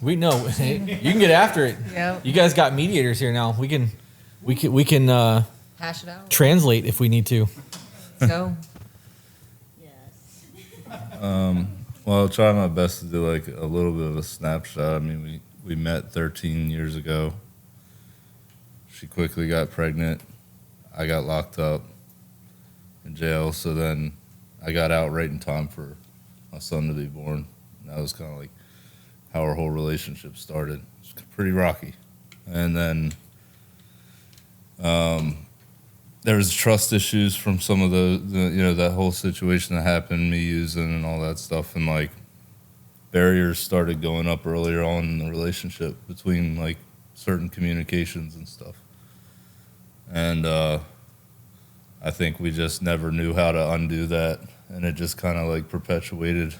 We know. You can get after it. Yep. You guys got mediators here now. We can Hash it out. translate if we need to. Go. Yes. Well, I'll try my best to do like a little bit of a snapshot. I mean, we met 13 years ago. She quickly got pregnant. I got locked up in jail. So then I got out right in time for my son to be born. And that was kind of like how our whole relationship started. It's pretty rocky. And then there was trust issues from some of the that whole situation that happened, me using and all that stuff, and like barriers started going up earlier on in the relationship between like certain communications and stuff. And I think we just never knew how to undo that, and it just kind of like perpetuated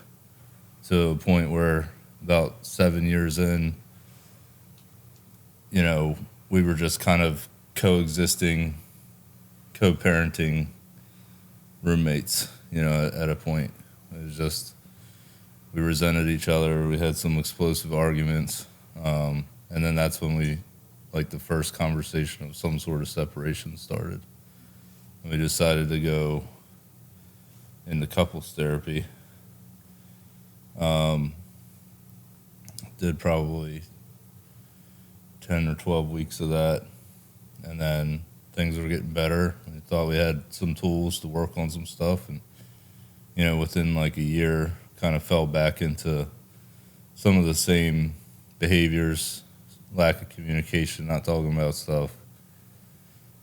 to a point where about 7 years in, we were just kind of coexisting, co-parenting roommates, at a point. It was just, we resented each other. We had some explosive arguments. And then that's when the first conversation of some sort of separation started. And we decided to go into couples therapy. Did probably 10 or 12 weeks of that. And then things were getting better. We thought we had some tools to work on some stuff. And, within like a year, kind of fell back into some of the same behaviors, lack of communication, not talking about stuff.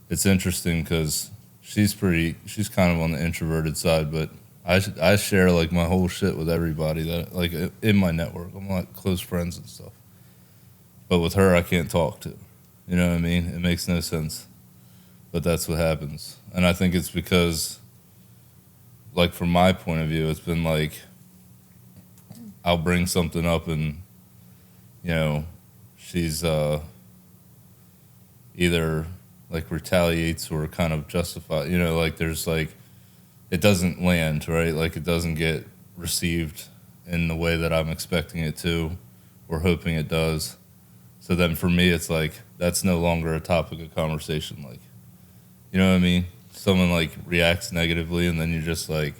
It's interesting because she's kind of on the introverted side, but I share like my whole shit with everybody that like in my network. I'm like close friends and stuff. But with her, I can't talk to. You know what I mean? It makes no sense. But that's what happens. And I think it's because, like from my point of view, it's been like I'll bring something up and, she's either like retaliates or kind of justifies, like there's like, it doesn't land, right? Like it doesn't get received in the way that I'm expecting it to or hoping it does. So then for me, it's like, that's no longer a topic of conversation. Like, you know what I mean? Someone like reacts negatively and then you're just like,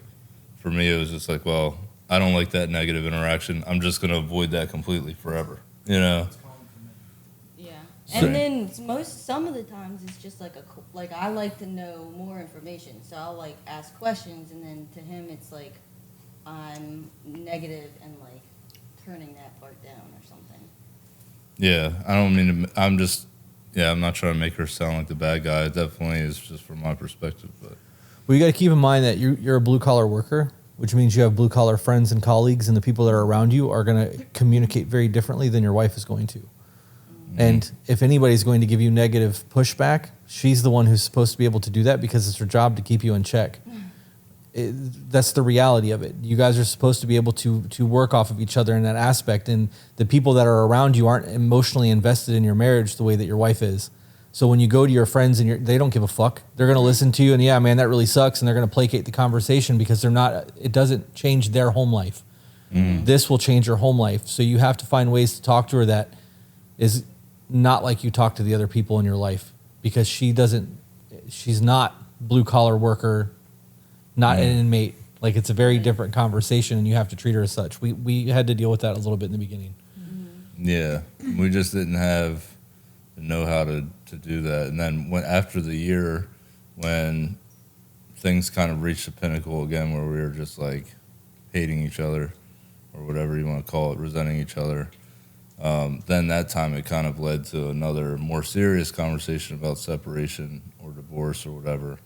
for me, it was just like, well, I don't like that negative interaction. I'm just going to avoid that completely forever, Yeah. And then some of the times it's just like I like to know more information. So I'll like ask questions and then to him it's like I'm negative and like turning that part down or something. Yeah, I don't mean to, I'm not trying to make her sound like the bad guy. It definitely is just from my perspective. But Well, you got to keep in mind that you're a blue-collar worker, which means you have blue-collar friends and colleagues, and the people that are around you are going to communicate very differently than your wife is going to. Mm-hmm. And if anybody's going to give you negative pushback, she's the one who's supposed to be able to do that because it's her job to keep you in check. That's the reality of it. You guys are supposed to be able to work off of each other in that aspect, and the people that are around you aren't emotionally invested in your marriage the way that your wife is. So when you go to your friends and they don't give a fuck, they're going to listen to you and yeah, man, that really sucks. And they're going to placate the conversation because it doesn't change their home life. Mm. This will change your home life. So you have to find ways to talk to her that is not like you talk to the other people in your life, because she's not blue collar worker, not an inmate. Like it's a very different conversation and you have to treat her as such. We had to deal with that a little bit in the beginning. Mm-hmm. Yeah, we just didn't have the know-how to do that. And then after the year, when things kind of reached the pinnacle again where we were just like hating each other or whatever you want to call it, resenting each other, then that time it kind of led to another more serious conversation about separation or divorce or whatever.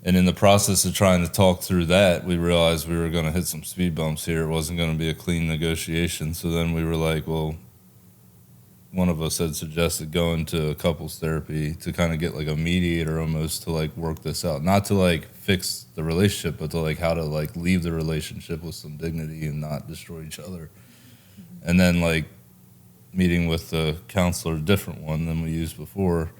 And in the process of trying to talk through that, we realized we were going to hit some speed bumps here. It wasn't going to be a clean negotiation. So then we were like, well, one of us had suggested going to couples therapy to kind of get like a mediator almost to like work this out. Not to like fix the relationship, but to like how to like leave the relationship with some dignity and not destroy each other. Mm-hmm. And then like meeting with the counselor, a different one than we used before,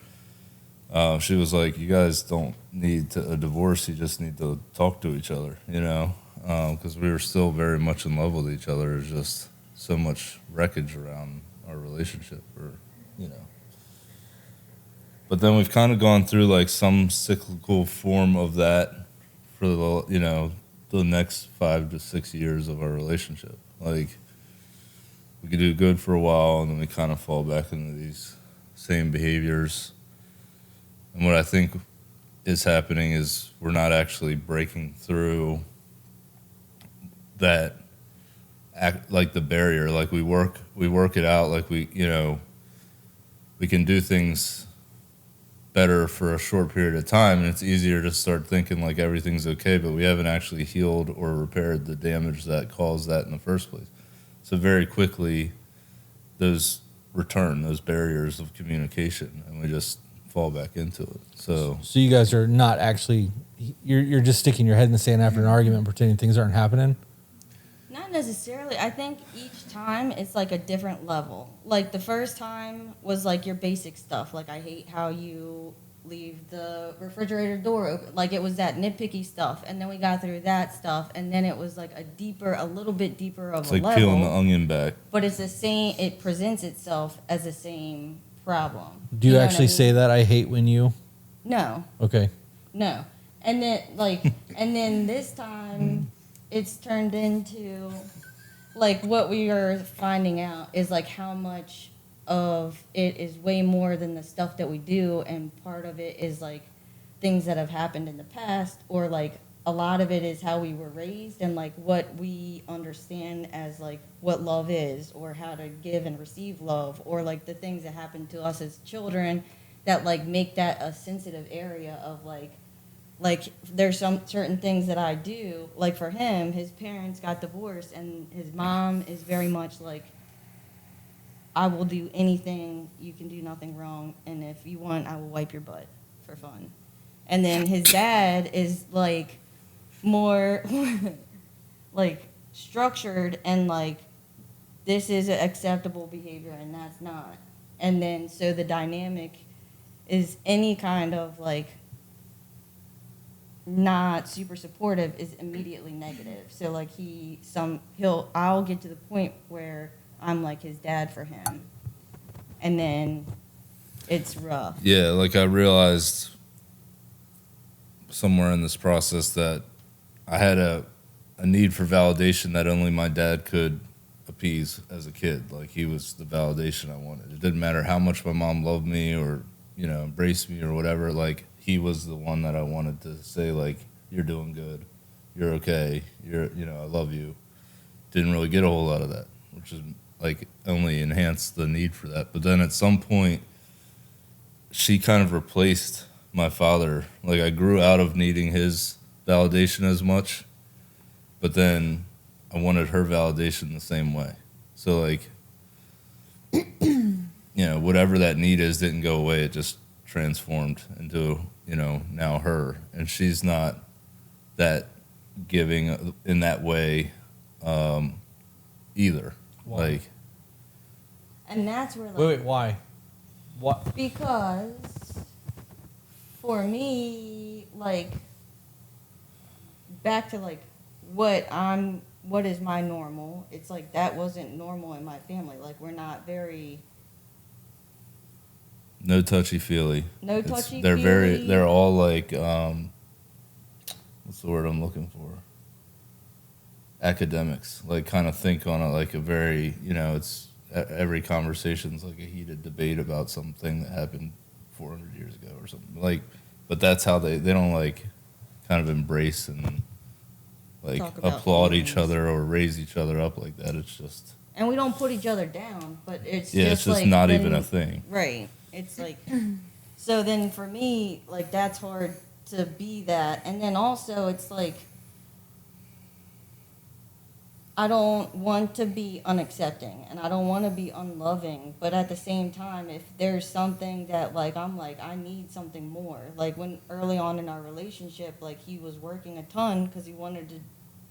she was like, you guys don't need a divorce, you just need to talk to each other, because we were still very much in love with each other. It's just so much wreckage around our relationship, or, you know. But then we've kind of gone through like some cyclical form of that for the, you know, the next 5 to 6 years of our relationship. Like, we could do good for a while, and then we kind of fall back into these same behaviors. And what I think is happening is we're not actually breaking through that, like the barrier. Like we work it out. Like we, you know, we can do things better for a short period of time, and it's easier to start thinking like everything's okay, but we haven't actually healed or repaired the damage that caused that in the first place. So very quickly, those barriers of communication, and we just fall back into it. So you guys are not actually, you're just sticking your head in the sand after an argument, pretending things aren't happening? Not necessarily. I think each time it's like a different level. Like the first time was like your basic stuff. Like I hate how you leave the refrigerator door open. Like it was that nitpicky stuff. And then we got through that stuff. And then it was like a little bit deeper of it's a like level. peeling the onion back. But it's the same, it presents itself as the same problem. Do you know what actually I mean? say that? I hate when you? No. Okay. No. And then and then this time it's turned into like what we are finding out is like how much of it is way more than the stuff that we do, and part of it is like things that have happened in the past, or like a lot of it is how we were raised and like what we understand as like what love is, or how to give and receive love, or like the things that happen to us as children that like make that a sensitive area of like there's some certain things that I do. Like for him, his parents got divorced, and his mom is very much like, I will do anything, you can do nothing wrong, and if you want, I will wipe your butt for fun. And then his dad is like more like structured and like this is acceptable behavior and that's not. And then so the dynamic is any kind of like not super supportive is immediately negative. So like I'll get to the point where I'm like his dad for him, and then it's rough. Yeah, like I realized somewhere in this process that I had a need for validation that only my dad could appease as a kid. Like he was the validation I wanted. It didn't matter how much my mom loved me or, you know, embraced me or whatever. Like he was the one that I wanted to say, like, you're doing good, you're okay, I love you. Didn't really get a whole lot of that, which is like only enhanced the need for that. But then at some point, she kind of replaced my father. Like I grew out of needing his validation as much, but then I wanted her validation the same way. So like, whatever that need is didn't go away. It just transformed into, now her. And she's not that giving in that way either. Why? Like, And that's where like, Wait, why? What? because for me, like, back to like what is my normal, it's like that wasn't normal in my family. Like we're not very no touchy-feely. No touchy-feely. They're all like, what's the word I'm looking for? Academics. Like kind of think on it like a very, it's every conversation's like a heated debate about something that happened 400 years ago or something. Like, but that's how they don't like kind of embrace and like applaud each other or raise each other up like that. It's just, and we don't put each other down, but it's it's just like not even a thing. Right. It's like, so then for me, like that's hard to be that. And then also it's like, I don't want to be unaccepting and I don't want to be unloving, but at the same time, if there's something that like, I'm like, I need something more. Like when early on in our relationship, like he was working a ton because he wanted to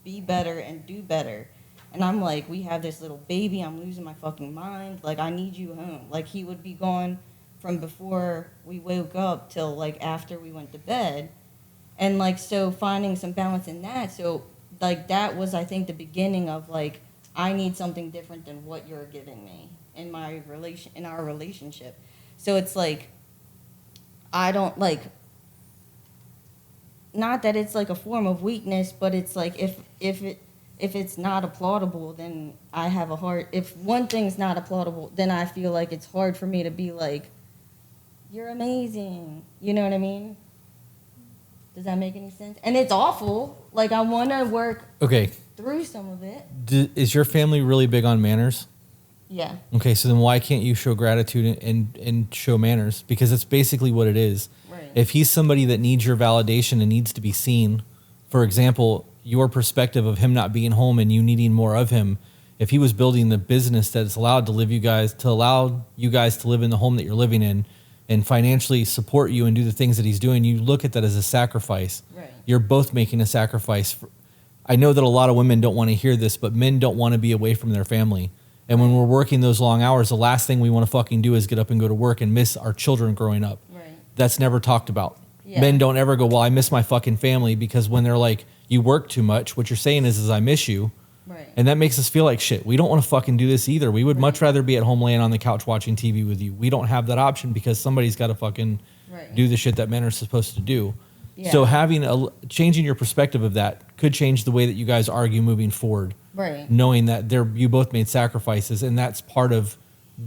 be better and do better. And I'm like, we have this little baby, I'm losing my fucking mind. Like I need you home. Like he would be gone from before we woke up till like after we went to bed. And like, so finding some balance in that. So like that was, I think, the beginning of like I need something different than what you're giving me in our relationship. So it's like, I don't like, not that it's like a form of weakness, but it's like if it's not applaudable, then I have a hard. If one thing's not applaudable, then I feel like it's hard for me to be like, you're amazing. You know what I mean? Does that make any sense? And it's awful. Like, I want to work through some of it. Is your family really big on manners? Yeah. Okay, so then why can't you show gratitude and show manners? Because it's basically what it is. Right. If he's somebody that needs your validation and needs to be seen, for example, your perspective of him not being home and you needing more of him, if he was building the business that's allowed to allow you guys to live in the home that you're living in and financially support you and do the things that he's doing, you look at that as a sacrifice. Right. You're both making a sacrifice. I know that a lot of women don't want to hear this, but men don't want to be away from their family. And when we're working those long hours, the last thing we want to fucking do is get up and go to work and miss our children growing up. Right. That's never talked about. Yeah. Men don't ever go, well, I miss my fucking family, because when they're like, you work too much, what you're saying is I miss you. Right. And that makes us feel like shit. We don't want to fucking do this either. We would much rather be at home laying on the couch watching TV with you. We don't have that option because somebody's got to fucking do the shit that men are supposed to do. Yeah. So changing your perspective of that could change the way that you guys argue moving forward. Right. Knowing that you both made sacrifices, and that's part of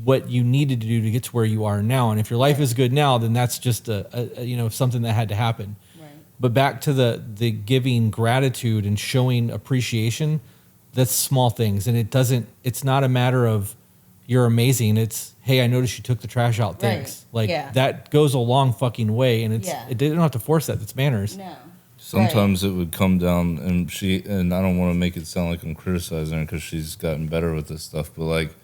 what you needed to do to get to where you are now. And if your life is good now, then that's just a something that had to happen. Right. But back to the giving gratitude and showing appreciation, that's small things. And it's not a matter of you're amazing. It's, hey, I noticed you took the trash out. Thanks. Right. Like, that goes a long fucking way. And it didn't have to force that. It's manners. No. Sometimes it would come down, and I don't want to make it sound like I'm criticizing her because she's gotten better with this stuff, but like,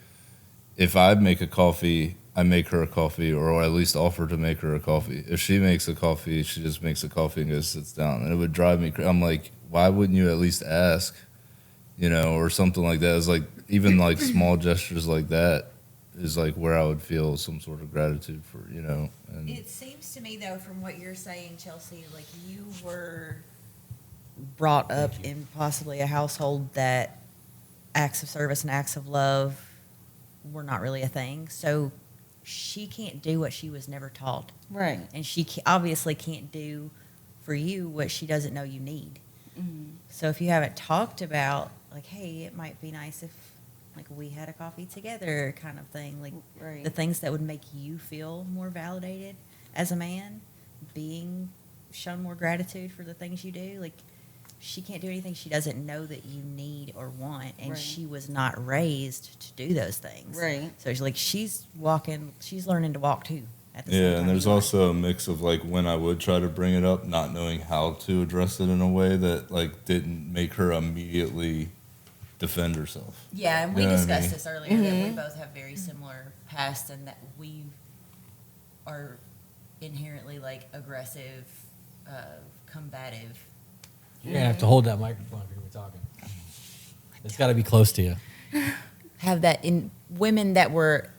if I make a coffee, I make her a coffee, or at least offer to make her a coffee. If she makes a coffee, she just makes a coffee and goes sits down, and it would drive me crazy. I'm like, why wouldn't you at least ask, or something like that? It's like, even like small gestures like that is like where I would feel some sort of gratitude for, And it seems to me, though, from what you're saying, Chelsea, like you were brought up in possibly a household that acts of service and acts of love were not really a thing. So she can't do what she was never taught. Right. And she obviously can't do for you what she doesn't know you need. Mm-hmm. So if you haven't talked about, like, hey, it might be nice if, like, we had a coffee together kind of thing, like the things that would make you feel more validated as a man, being shown more gratitude for the things you do. Like, she can't do anything she doesn't know that you need or want, and she was not raised to do those things. Right. So she's learning to walk too. At the same time. And there's also a mix of like when I would try to bring it up, not knowing how to address it in a way that like didn't make her immediately defend herself. Yeah, and we discussed this earlier, that Mm-hmm. we both have very similar pasts, and that we are inherently like aggressive, combative. You're going to have to hold that microphone if you're going to be talking. It's got to be close to you. Have that in women that were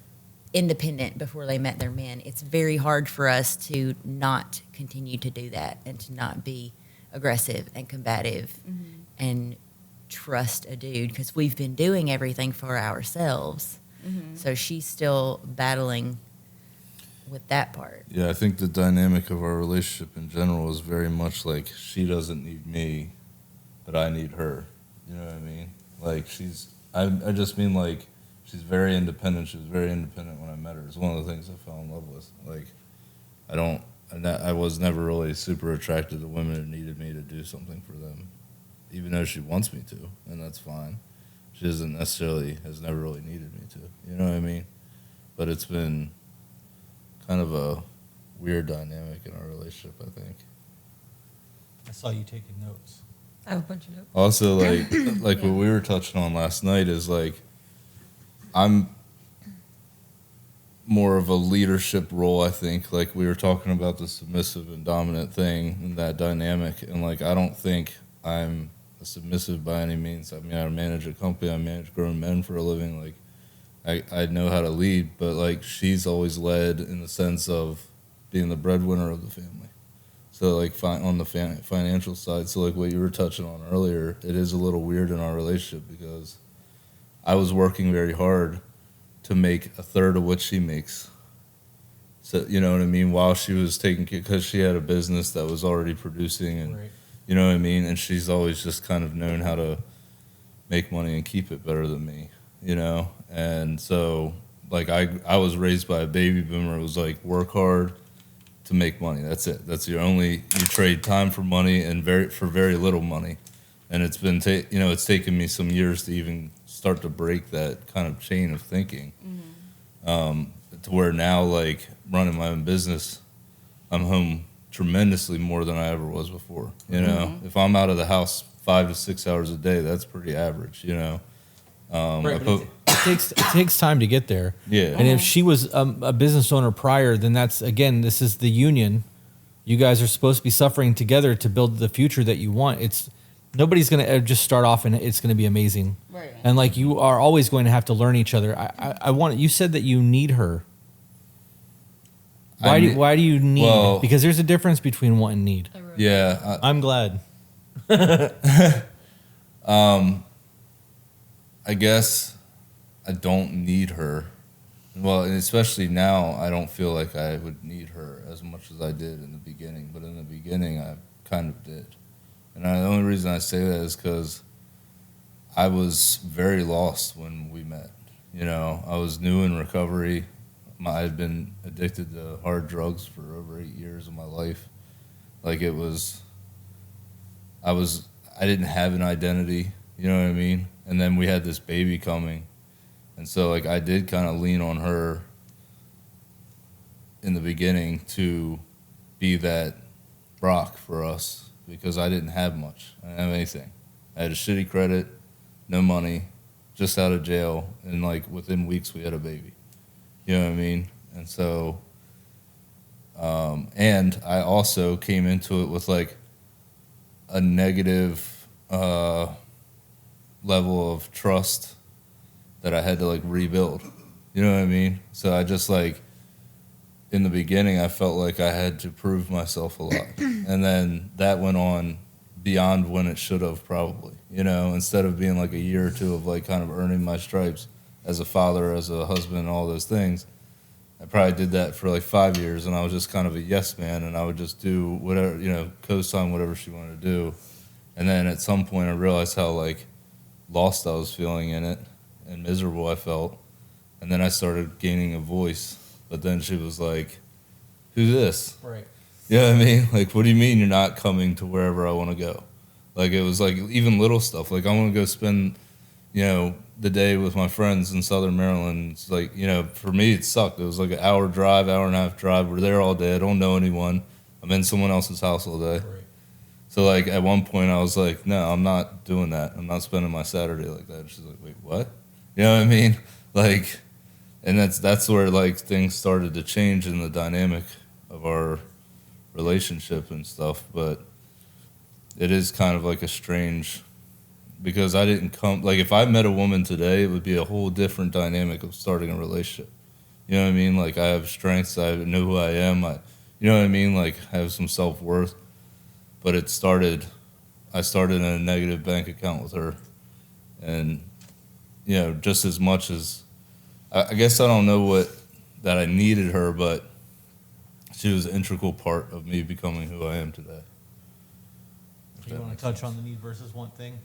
independent before they met their men. It's very hard for us to not continue to do that and to not be aggressive and combative and trust a dude, because we've been doing everything for ourselves. So she's still battling with that part. Yeah, I think the dynamic of our relationship in general is very much like she doesn't need me, but I need her. You know what I mean? Like I just mean like she's very independent. She was very independent when I met her. It's one of the things I fell in love with. Like I was never really super attracted to women who needed me to do something for them, even though she wants me to, and that's fine. She has never really needed me to. You know what I mean? But it's been kind of a weird dynamic in our relationship, I think. I saw you taking notes. I have a bunch of notes. Also, like what we were touching on last night is like, I'm more of a leadership role, I think. Like we were talking about the submissive and dominant thing and that dynamic, and like I don't think I'm a submissive by any means. I mean, I manage a company, I manage grown men for a living. Like I know how to lead, but like she's always led in the sense of being the breadwinner of the family. So like on the financial side, so like what you were touching on earlier, it is a little weird in our relationship because I was working very hard to make a third of what she makes. So, you know what I mean? While she was taking care, because she had a business that was already producing, and Right. you know what I mean? And she's always just kind of known how to make money and keep it better than me, you know? And so, like, I was raised by a baby boomer. It was like, work hard to make money. That's it. That's your only, you trade time for money and for very little money. And it's been, it's taken me some years to even start to break that kind of chain of thinking. To where now, like, running my own business, I'm home tremendously more than I ever was before. You know, if I'm out of the house 5 to 6 hours a day, that's pretty average, you know. Right, but it takes time to get there. Yeah. And if she was a business owner prior, then that's, again, this is the union. You guys are supposed to be suffering together to build the future that you want. Nobody's going to just start off and it's going to be amazing. Right. And like, you are always going to have to learn each other. You said that you need her. Why do you need? Well, because there's a difference between want and need. Yeah. I'm glad. I guess I don't need her. Well, and especially now, I don't feel like I would need her as much as I did in the beginning. But in the beginning, I kind of did. And the only reason I say that is because I was very lost when we met. You know, I was new in recovery. I had been addicted to hard drugs for over 8 years of my life. Like, I didn't have an identity, you know what I mean? And then we had this baby coming. And so, like, I did kind of lean on her in the beginning to be that rock for us because I didn't have much. I didn't have anything. I had a shitty credit, no money, just out of jail, and, like, within weeks we had a baby. You know what I mean? And so, and I also came into it with, like, a negative level of trust that I had to, like, rebuild. You know what I mean? So I just, like, in the beginning, I felt like I had to prove myself a lot. And then that went on beyond when it should have, probably. You know, instead of being, like, a year or two of, like, kind of earning my stripes as a father, as a husband, and all those things, I probably did that for, like, 5 years, and I was just kind of a yes man, and I would just do whatever, you know, co-sign whatever she wanted to do. And then at some point, I realized how, like, lost I was feeling in it and miserable I felt. And then I started gaining a voice. But then she was like, who's this? Right. You know what I mean? Like, what do you mean you're not coming to wherever I want to go? Like, it was like even little stuff. Like, I want to go spend, you know, the day with my friends in Southern Maryland. It's like, you know, for me, it sucked. It was like an hour drive, hour and a half drive. We're there all day. I don't know anyone. I'm in someone else's house all day. Right. So, like, at one point, I was like, no, I'm not doing that. I'm not spending my Saturday like that. And she's like, wait, what? You know what I mean? Like, and that's where, like, things started to change in the dynamic of our relationship and stuff. But it is kind of like a strange, because I didn't come, like, if I met a woman today, it would be a whole different dynamic of starting a relationship. You know what I mean? Like, I have strengths. I know who I am. You know what I mean? Like, I have some self-worth. But I started in a negative bank account with her. And, you know, just as much as, I guess I don't know that I needed her, but she was an integral part of me becoming who I am today. Do you want to touch on the need versus want thing?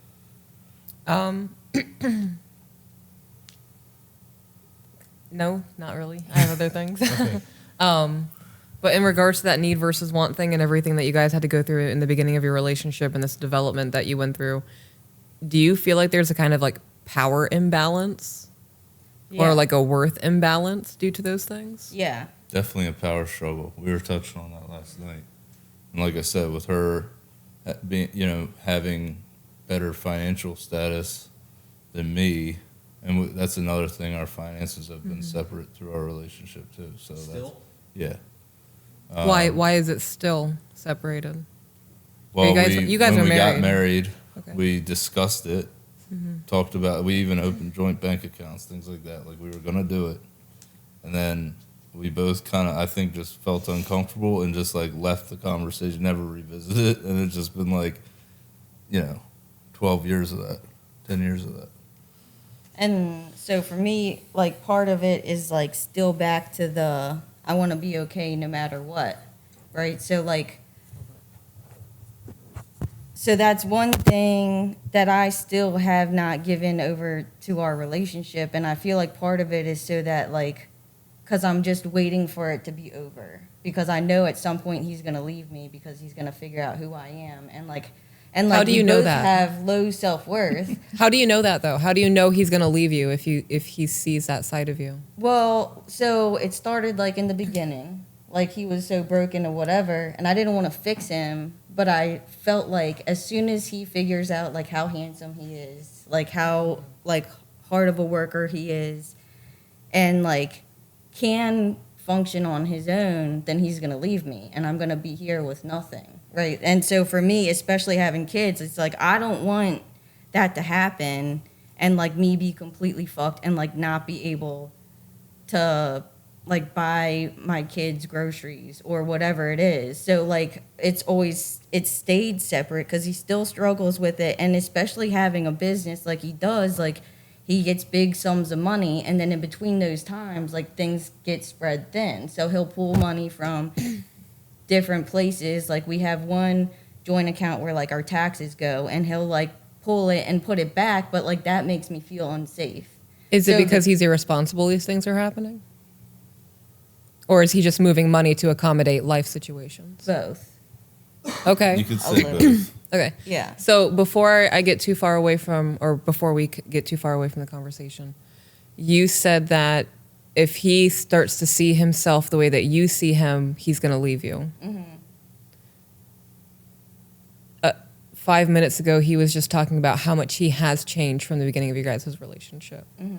No, not really. I have other things. Okay. But in regards to that need versus want thing and everything that you guys had to go through in the beginning of your relationship and this development that you went through, do you feel like there's a kind of like power imbalance or like a worth imbalance due to those things? Yeah. Definitely a power struggle. We were touching on that last night. And like I said, with her being, you know, having better financial status than me, and that's another thing, our finances have been separate through our relationship too. So Still? Yeah. Why is it still separated? Well, you guys when are we got married. married, Okay. we discussed it, talked about, we even opened joint bank accounts, things like that. Like, we were going to do it. And then we both kind of, I think, just felt uncomfortable and just, like, left the conversation, never revisited it. And it's just been, like, you know, 12 years of that, 10 years of that. And so for me, like, part of it is like still back to the I want to be okay no matter what, right? So like, so that's one thing that I still have not given over to our relationship, and I feel like part of it is so that, like, because I'm just waiting for it to be over, because I know at some point he's gonna leave me because he's gonna figure out who I am, and like How do you we know both that? have low self-worth. How do you know that though? How do you know he's gonna leave you if he sees that side of you? Well, so it started like in the beginning, like he was so broken or whatever, and I didn't want to fix him, but I felt like as soon as he figures out like how handsome he is, like how like hard of a worker he is, and like can function on his own, then he's gonna leave me, and I'm gonna be here with nothing, right? And so for me, especially having kids, it's like I don't want that to happen, and like me be completely fucked and like not be able to like buy my kids groceries or whatever it is. So like it's stayed separate because he still struggles with it, and especially having a business like he does, like he gets big sums of money, and then in between those times like things get spread thin, so he'll pull money from different places. Like we have one joint account where like our taxes go, and he'll like pull it and put it back, but like that makes me feel unsafe. Is So it because he's irresponsible these things are happening? Or is he just moving money to accommodate life situations? Both. You Okay. could A say little. both. Okay. Yeah. So before I get too far away from, or before we get too far away from the conversation, you said that if he starts to see himself the way that you see him, he's going to leave you. Mm-hmm. 5 minutes ago, he was just talking about how much he has changed from the beginning of you guys' relationship. Mm-hmm.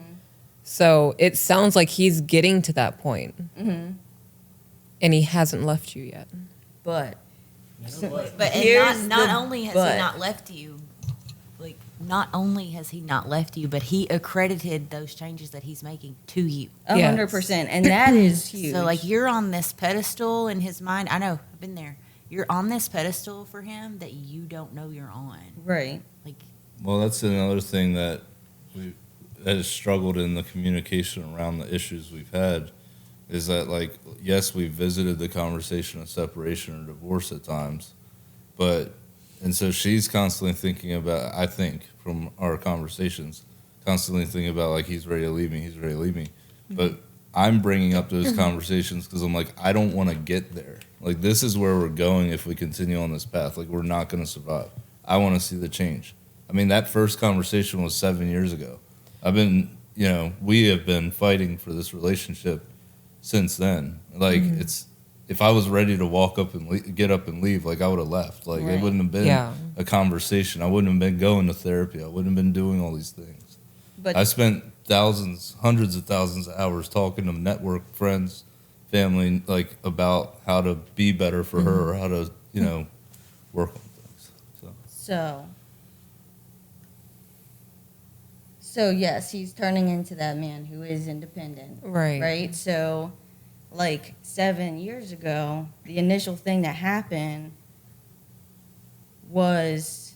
So it sounds like he's getting to that point, Mm-hmm. and he hasn't left you yet. But But Here's and not the only has but. he not left you, like not only has he not left you, but he accredited those changes that he's making to you. 100%, and that is huge. So like you're on this pedestal in his mind. I know, I've been there. You're on this pedestal for him that you don't know you're on. right. Like Well, that's another thing that has struggled in the communication around the issues we've had, is that, like, yes, we visited the conversation of separation or divorce at times, and so she's constantly thinking about, I think, from our conversations, constantly thinking about, like, he's ready to leave me, But I'm bringing up those conversations because I'm like, I don't want to get there. Like, this is where we're going if we continue on this path. Like, we're not going to survive. I want to see the change. I mean, that first conversation was 7 years ago. We have been fighting for this relationship since then. Like, if I was ready to walk up and get up and leave, like, I would have left. Like, Right. it wouldn't have been Yeah. a conversation. I wouldn't have been going to therapy. I wouldn't have been doing all these things. But I spent thousands, hundreds of thousands of hours talking to network friends, family, like, about how to be better for her or how to, work on things. so yes, he's turning into that man who is independent. Right. Right? So like 7 years ago, the initial thing that happened was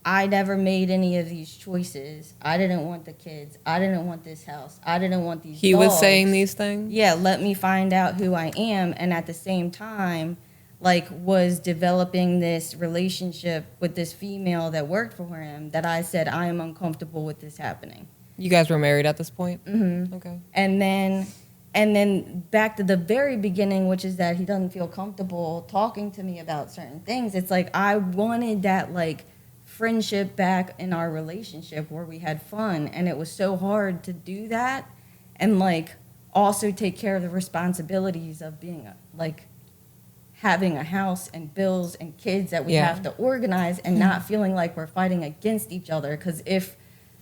I never made any of these choices. I didn't want the kids. I didn't want this house. I didn't want these He was dogs. saying these things? Yeah, let me find out who I am, and at the same time like was developing this relationship with this female that worked for him that I said I am uncomfortable with this happening. You guys were married at this point? Mm-hmm. Okay. And then back to the very beginning, which is that he doesn't feel comfortable talking to me about certain things. It's like I wanted that like friendship back in our relationship where we had fun, and it was so hard to do that and like also take care of the responsibilities of being like having a house and bills and kids that we have to organize, and not feeling like we're fighting against each other. Because if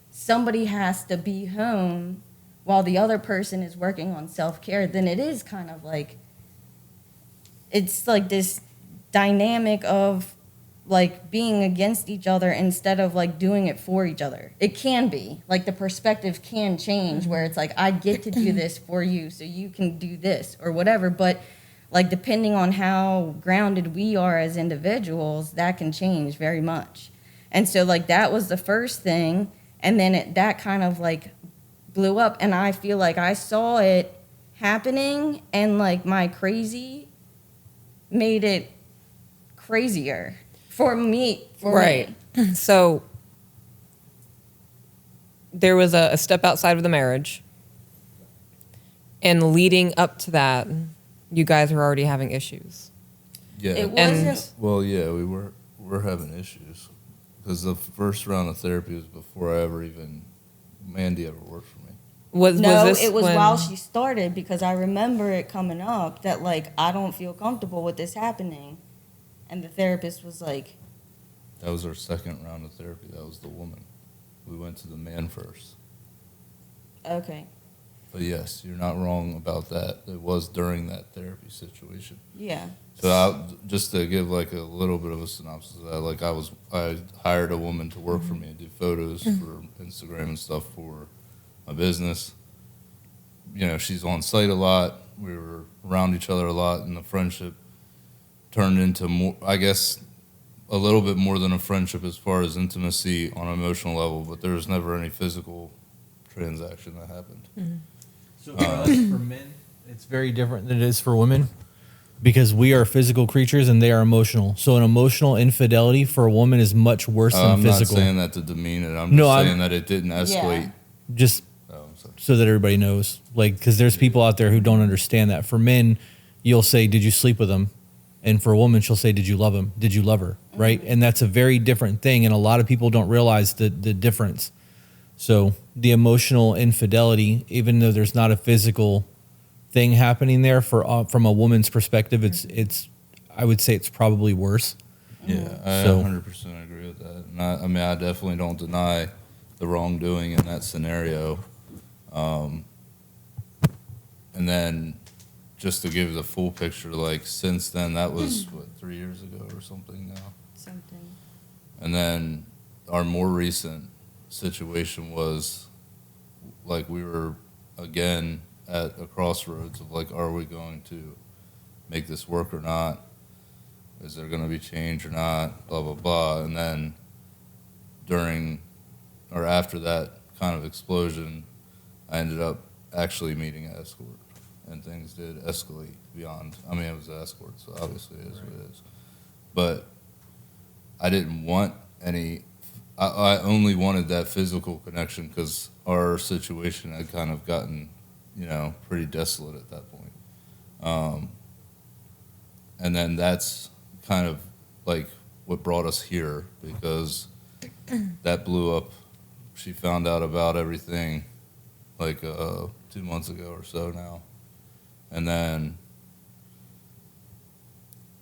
somebody has to be home while the other person is working on self-care, then it is kind of like, it's like this dynamic of like being against each other instead of like doing it for each other. It can be like the perspective can change where it's like I get to do this for you so you can do this or whatever, but like depending on how grounded we are as individuals, that can change very much. And so like that was the first thing. And then that kind of like blew up, and I feel like I saw it happening, and like my crazy made it crazier for me. Right. So there was a step outside of the marriage, and leading up to that, you guys were already having issues. Yeah. It And- wasn't. Well, yeah, we're having issues because the first round of therapy was before Mandy ever worked for me. Was No, this it was when- while she started, because I remember it coming up that like I don't feel comfortable with this happening, and the therapist was like, That was our second round of therapy. That was the woman. We went to the man first. okay, But yes, you're not wrong about that. It was during that therapy situation. yeah, So just to give like a little bit of a synopsis of that, like I hired a woman to work for me and do photos for Instagram and stuff for my business. You know, she's on site a lot. We were around each other a lot, and the friendship turned into more, I guess, a little bit more than a friendship as far as intimacy on an emotional level, but there was never any physical transaction that happened. So for us, for men, it's very different than it is for women because we are physical creatures and they are emotional. So an emotional infidelity for a woman is much worse than I'm physical. not saying that to demean it. I'm No, just I'm- saying that it didn't escalate. Just Oh, I'm sorry. so that everybody knows, like, because there's people out there who don't understand that. For men, you'll say, "Did you sleep with him?" And for a woman, she'll say, "Did you love him? Did you love her?" Right? And that's a very different thing, and a lot of people don't realize the difference. So the emotional infidelity, even though there's not a physical thing happening there, from a woman's perspective, it's I would say it's probably worse. Yeah, I So- 100% agree with that. And I mean, I definitely don't deny the wrongdoing in that scenario. And then just to give the full picture, like since then, that was, 3 years ago or something now. something. And then our more recent situation was like we were again at a crossroads of like, are we going to make this work or not? Is there going to be change or not? Blah, blah, blah. And then during or after that kind of explosion, I ended up actually meeting an escort. And things did escalate beyond. I mean, it was an escort, so obviously it is what it is. But I didn't want any. I only wanted that physical connection because our situation had kind of gotten, pretty desolate at that point. And then that's kind of like what brought us here because that blew up. She found out about everything like 2 months ago or so now. And then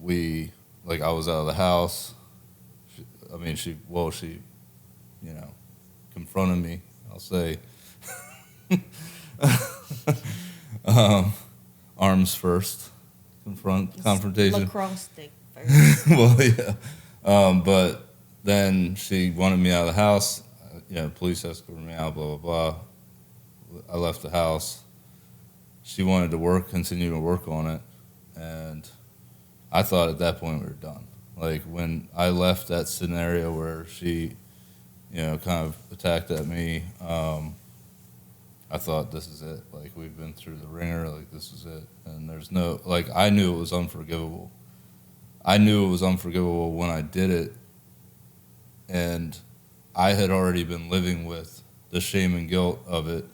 I was out of the house. She confronted me, I'll say. Arms first, confrontation. Lacrosse stick first. Well, yeah. But then she wanted me out of the house. Police escorted me out, blah, blah, blah. I left the house. She wanted to continue to work on it. And I thought at that point we were done. Like when I left that scenario where she, kind of attacked at me, I thought this is it. Like we've been through the ringer, like this is it. And there's no, I knew it was unforgivable. I knew it was unforgivable when I did it. And I had already been living with the shame and guilt of it,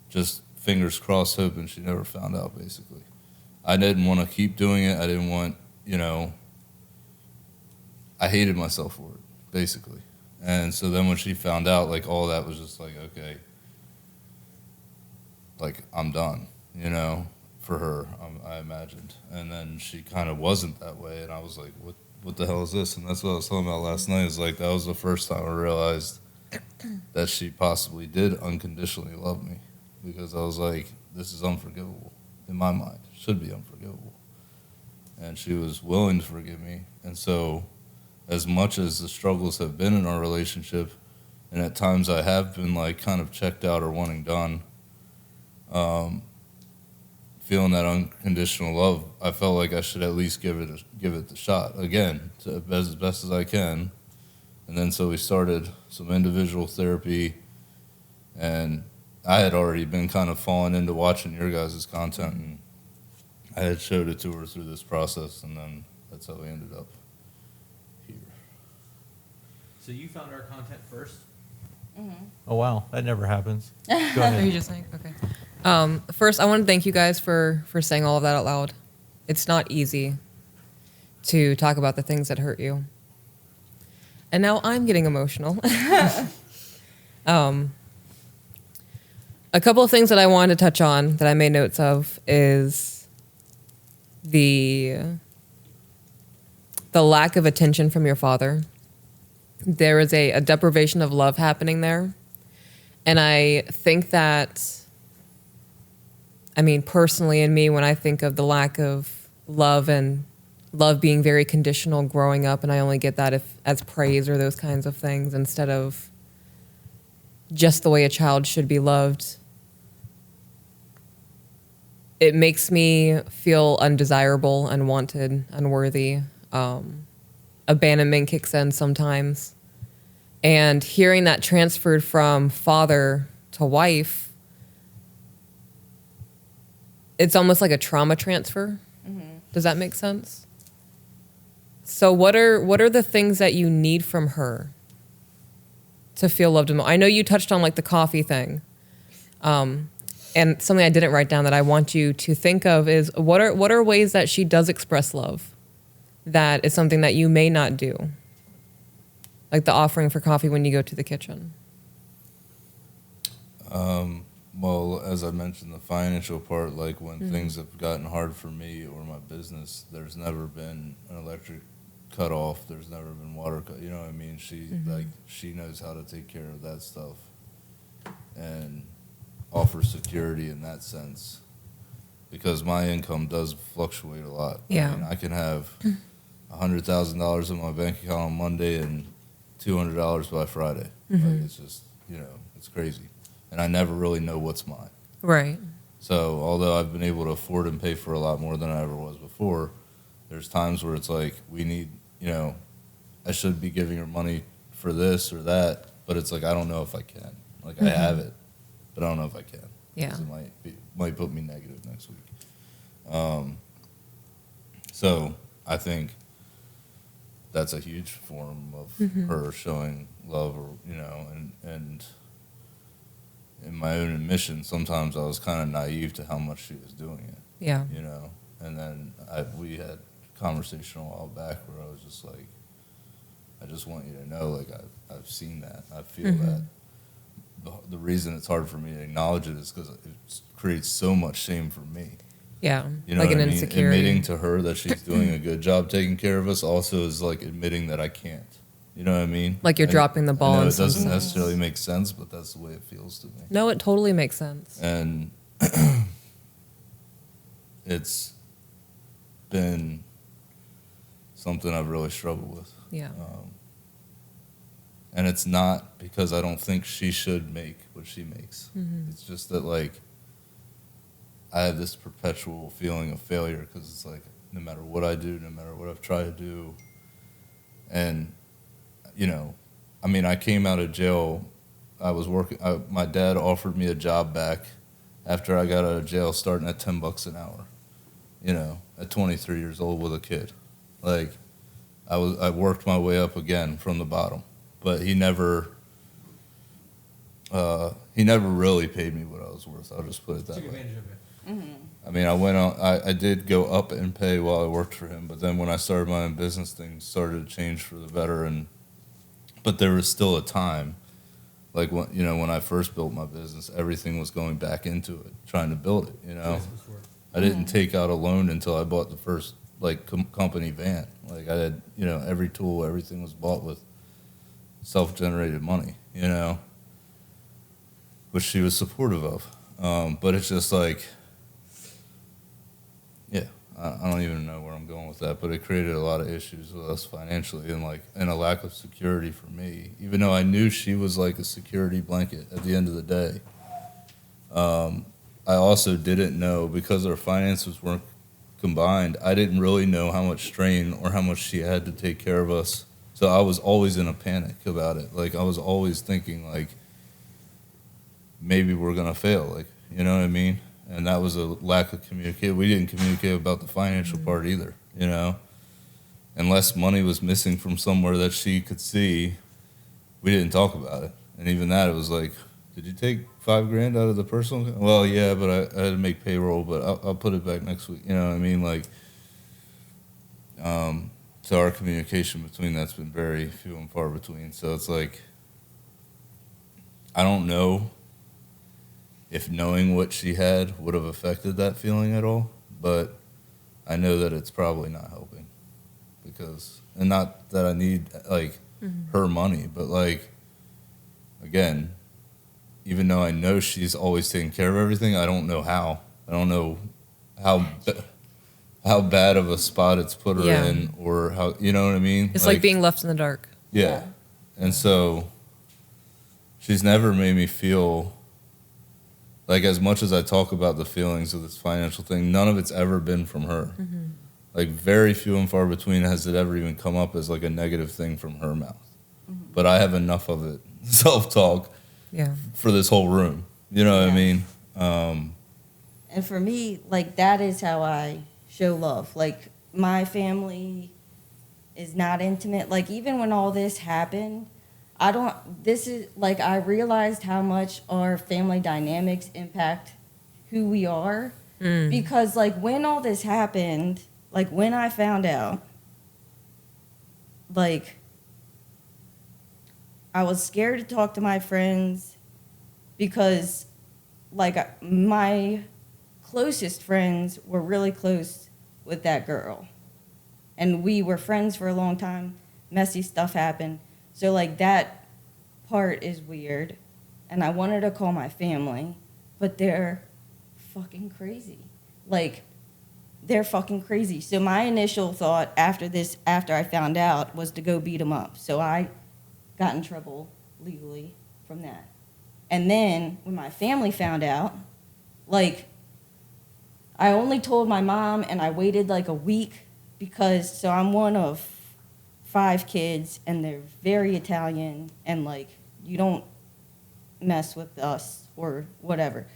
just fingers crossed hoping she never found out, basically. I didn't want to keep doing it. I didn't want, I hated myself for it, basically. And so then when she found out, all that was just okay, I'm done, for her, I imagined. And then she kind of wasn't that way, and I was like, what the hell is this? And that's what I was talking about last night, is that was the first time I realized that she possibly did unconditionally love me, because I was like, this is unforgivable in my mind. It should be unforgivable. And she was willing to forgive me. And so as much as the struggles have been in our relationship, and at times I have been kind of checked out or wanting done, feeling that unconditional love, I felt like I should at least give it the shot again, as best as I can. And then so we started some individual therapy, And I had already been kind of falling into watching your guys' content, and I had showed it to her through this process, and then that's how we ended up here. So you found our content first? Mm-hmm. Oh, wow. That never happens. Go Are you ahead. just saying? Okay. First, I want to thank you guys for saying all of that out loud. It's not easy to talk about the things that hurt you. And now I'm getting emotional. A couple of things that I wanted to touch on that I made notes of is the lack of attention from your father. There is a deprivation of love happening there. And I think that, I mean, personally in me, when I think of the lack of love and love being very conditional growing up, and I only get that as praise or those kinds of things instead of just the way a child should be loved, it makes me feel undesirable, unwanted, unworthy. Abandonment kicks in sometimes. And hearing that transferred from father to wife, it's almost like a trauma transfer. Mm-hmm. Does that make sense? So what are the things that you need from her to feel loved and I know you touched on like the coffee thing. And something I didn't write down that I want you to think of is what are ways that she does express love that is something that you may not do? Like the offering for coffee when you go to the kitchen. Well, as I mentioned, the financial part, like when things have gotten hard for me or my business, there's never been an electric cut off. There's never been water cut. You know what I mean? She knows how to take care of that stuff and offer security in that sense, because my income does fluctuate a lot. Yeah. I mean, I can have $100,000 in my bank account on Monday and $200 by Friday. Like, it's just, it's crazy. And I never really know what's mine. Right. So although I've been able to afford and pay for a lot more than I ever was before, there's times where it's like, we need, I should be giving her money for this or that, but it's like, I don't know if I can. Like, I have it, but I don't know if I can. Yeah. 'Cause it might put me negative next week. So I think that's a huge form of her showing love, or, and in my own admission, sometimes I was kind of naive to how much she was doing it. Yeah. And then we had a conversation a while back where I was just like, I just want you to know, like, I've seen that. I feel that. The reason it's hard for me to acknowledge it is because it creates so much shame for me. Yeah. You know like what an I mean? insecurity. Admitting to her that she's doing a good job taking care of us also is like admitting that I can't. You know what I mean? Like you're dropping the ball I know in it some doesn't sense. necessarily make sense, but that's the way it feels to me. No, it totally makes sense. And it's been something I've really struggled with. Yeah. And it's not because I don't think she should make what she makes. It's just that, like, I have this perpetual feeling of failure because it's like, no matter what I do, no matter what I've tried to do, and, I mean, I came out of jail. I was working. My dad offered me a job back after I got out of jail, starting at $10 an hour. At 23 years old with a kid. Like, I worked my way up again from the bottom, but he never really paid me what I was worth. I'll just put it that way. I mean, I did go up in pay while I worked for him, but then when I started my own business, things started to change for the better. But there was still a time, like when I first built my business, everything was going back into it, trying to build it. I didn't take out a loan until I bought the first company van. Like, I had every tool, everything was bought with self-generated money. Which she was supportive of. But it's just like, yeah, I don't even know where I'm going with that, but it created a lot of issues with us financially and a lack of security for me, even though I knew she was like a security blanket at the end of the day. I also didn't know, because our finances weren't combined, I didn't really know how much strain or how much she had to take care of us. So I was always in a panic about it. Like, I was always thinking, like, maybe we're going to fail. Like, you know what I mean? And that was a lack of communication. We didn't communicate about the financial part either, you know? Unless money was missing from somewhere that she could see, we didn't talk about it. And even that, it was like, did you take $5,000 out of the personal account? Well, yeah, but I had to make payroll, but I'll put it back next week. You know what I mean? Like, so our communication between that's been very few and far between. So it's like, I don't know if knowing what she had would have affected that feeling at all, but I know that it's probably not helping because, and not that I need like her money, but like, again, even though I know she's always taking care of everything, I don't know how. I don't know how bad of a spot it's put her in, or how, you know what I mean? It's like being left in the dark. Yeah. And so she's never made me feel like, as much as I talk about the feelings of this financial thing, none of it's ever been from her. Like, very few and far between has it ever even come up as like a negative thing from her mouth. But I have enough of it, self-talk, for this whole room. You know what I mean? And for me, like, that is how I show love. Like, my family is not intimate. Like, even when all this happened, I realized how much our family dynamics impact who we are. Because, like, when all this happened, like, when I found out, like, I was scared to talk to my friends because, like, my closest friends were really close with that girl. And we were friends for a long time. Messy stuff happened. So, like, that part is weird. And I wanted to call my family, but they're fucking crazy. Like, they're fucking crazy. So my initial thought after I found out, was to go beat them up. So I got in trouble legally from that. And then when my family found out, like, I only told my mom, and I waited like a week because, so I'm one of 5 kids, and they're very Italian, and like, you don't mess with us or whatever.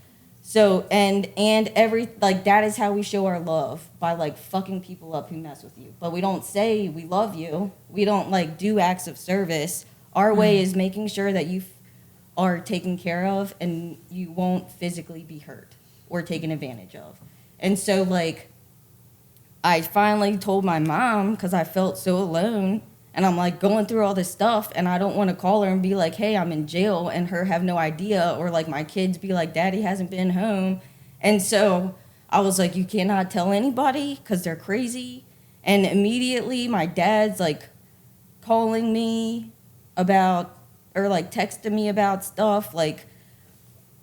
So, and that is how we show our love, by like fucking people up who mess with you. But we don't say we love you. We don't like do acts of service. Our way is making sure that you are taken care of and you won't physically be hurt or taken advantage of. And so, like, I finally told my mom because I felt so alone, and I'm like going through all this stuff, and I don't want to call her and be like, hey, I'm in jail, and her have no idea, or like my kids be like, Daddy hasn't been home. And so I was like, you cannot tell anybody because they're crazy. And immediately my dad's like calling me about, or like texting me about stuff, like,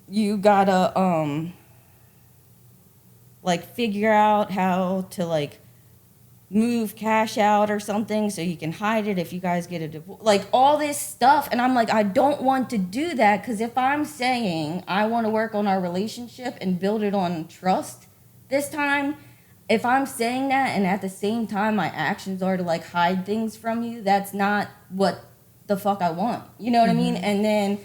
you gotta like figure out how to like move cash out or something so you can hide it if you guys get a divorce, like all this stuff. And I'm like, I don't want to do that, because if I'm saying I want to work on our relationship and build it on trust this time, if I'm saying that and at the same time my actions are to like hide things from you, that's not what the fuck I want. You know what I mean? And then,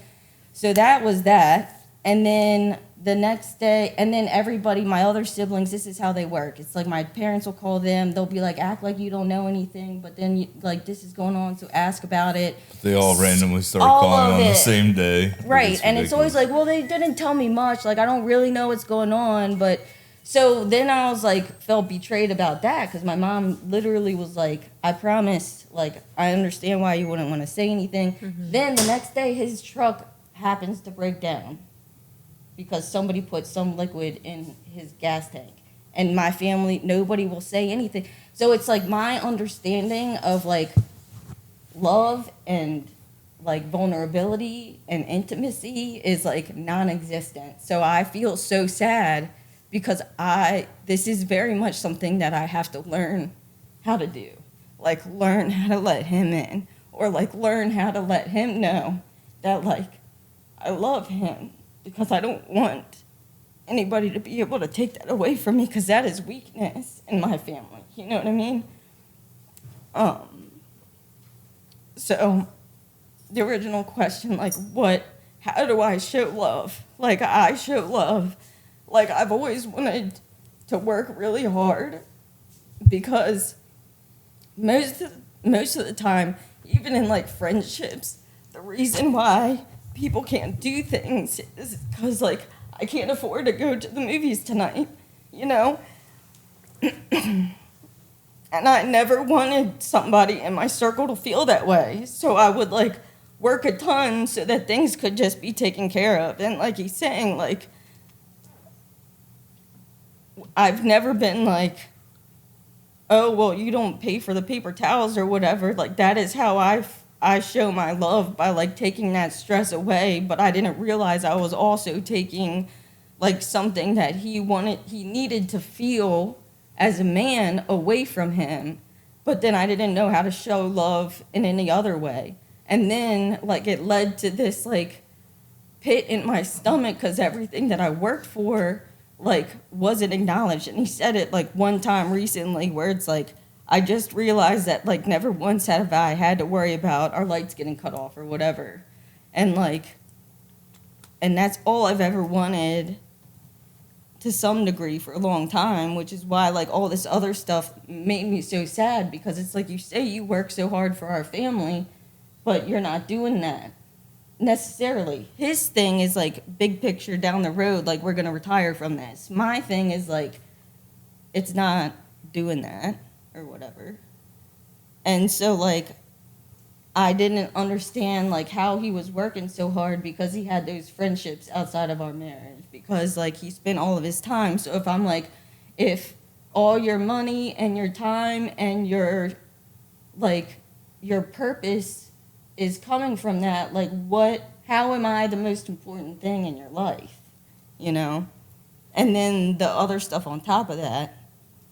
so that was that. And then the next day, and then everybody, my other siblings, this is how they work. It's like my parents will call them. They'll be like, act like you don't know anything, but then, like, this is going on, so ask about it. They all randomly start calling on the same day. Right, and it's always like, well, they didn't tell me much. Like, I don't really know what's going on. But so then I was like, felt betrayed about that, because my mom literally was like, I promise, like, I understand why you wouldn't want to say anything. Then the next day, his truck happens to break down because somebody put some liquid in his gas tank. And my family, nobody will say anything. So it's like my understanding of like love and like vulnerability and intimacy is like non-existent. So I feel so sad because this is very much something that I have to learn how to do. Like, learn how to let him in, or like learn how to let him know that like I love him, because I don't want anybody to be able to take that away from me, because that is weakness in my family. You know what I mean? So the original question, like, how do I show love? like I show love. Like I've always wanted to work really hard because most of the time, even in like friendships, the reason why people can't do things is because like I can't afford to go to the movies tonight, you know? And I never wanted somebody in my circle to feel that way. So I would like work a ton so that things could just be taken care of. And like he's saying, like, I've never been like, oh, well, you don't pay for the paper towels or whatever. Like that is how I show my love, by like taking that stress away. But I didn't realize I was also taking like something that he needed to feel as a man away from him, but then I didn't know how to show love in any other way. And then like it led to this like pit in my stomach because everything that I worked for like wasn't acknowledged. And he said it like one time recently where it's like, I just realized that like never once have I had to worry about our lights getting cut off or whatever. And like, and that's all I've ever wanted to some degree for a long time, which is why like all this other stuff made me so sad, because it's like you say you work so hard for our family, but you're not doing that necessarily. His thing is like big picture down the road, like we're gonna retire from this. My thing is like it's not doing that or whatever. And so like I didn't understand like how he was working so hard because he had those friendships outside of our marriage, because like he spent all of his time. So if I'm like, if all your money and your time and your like your purpose is coming from that, like how am I the most important thing in your life, you know? And then the other stuff on top of that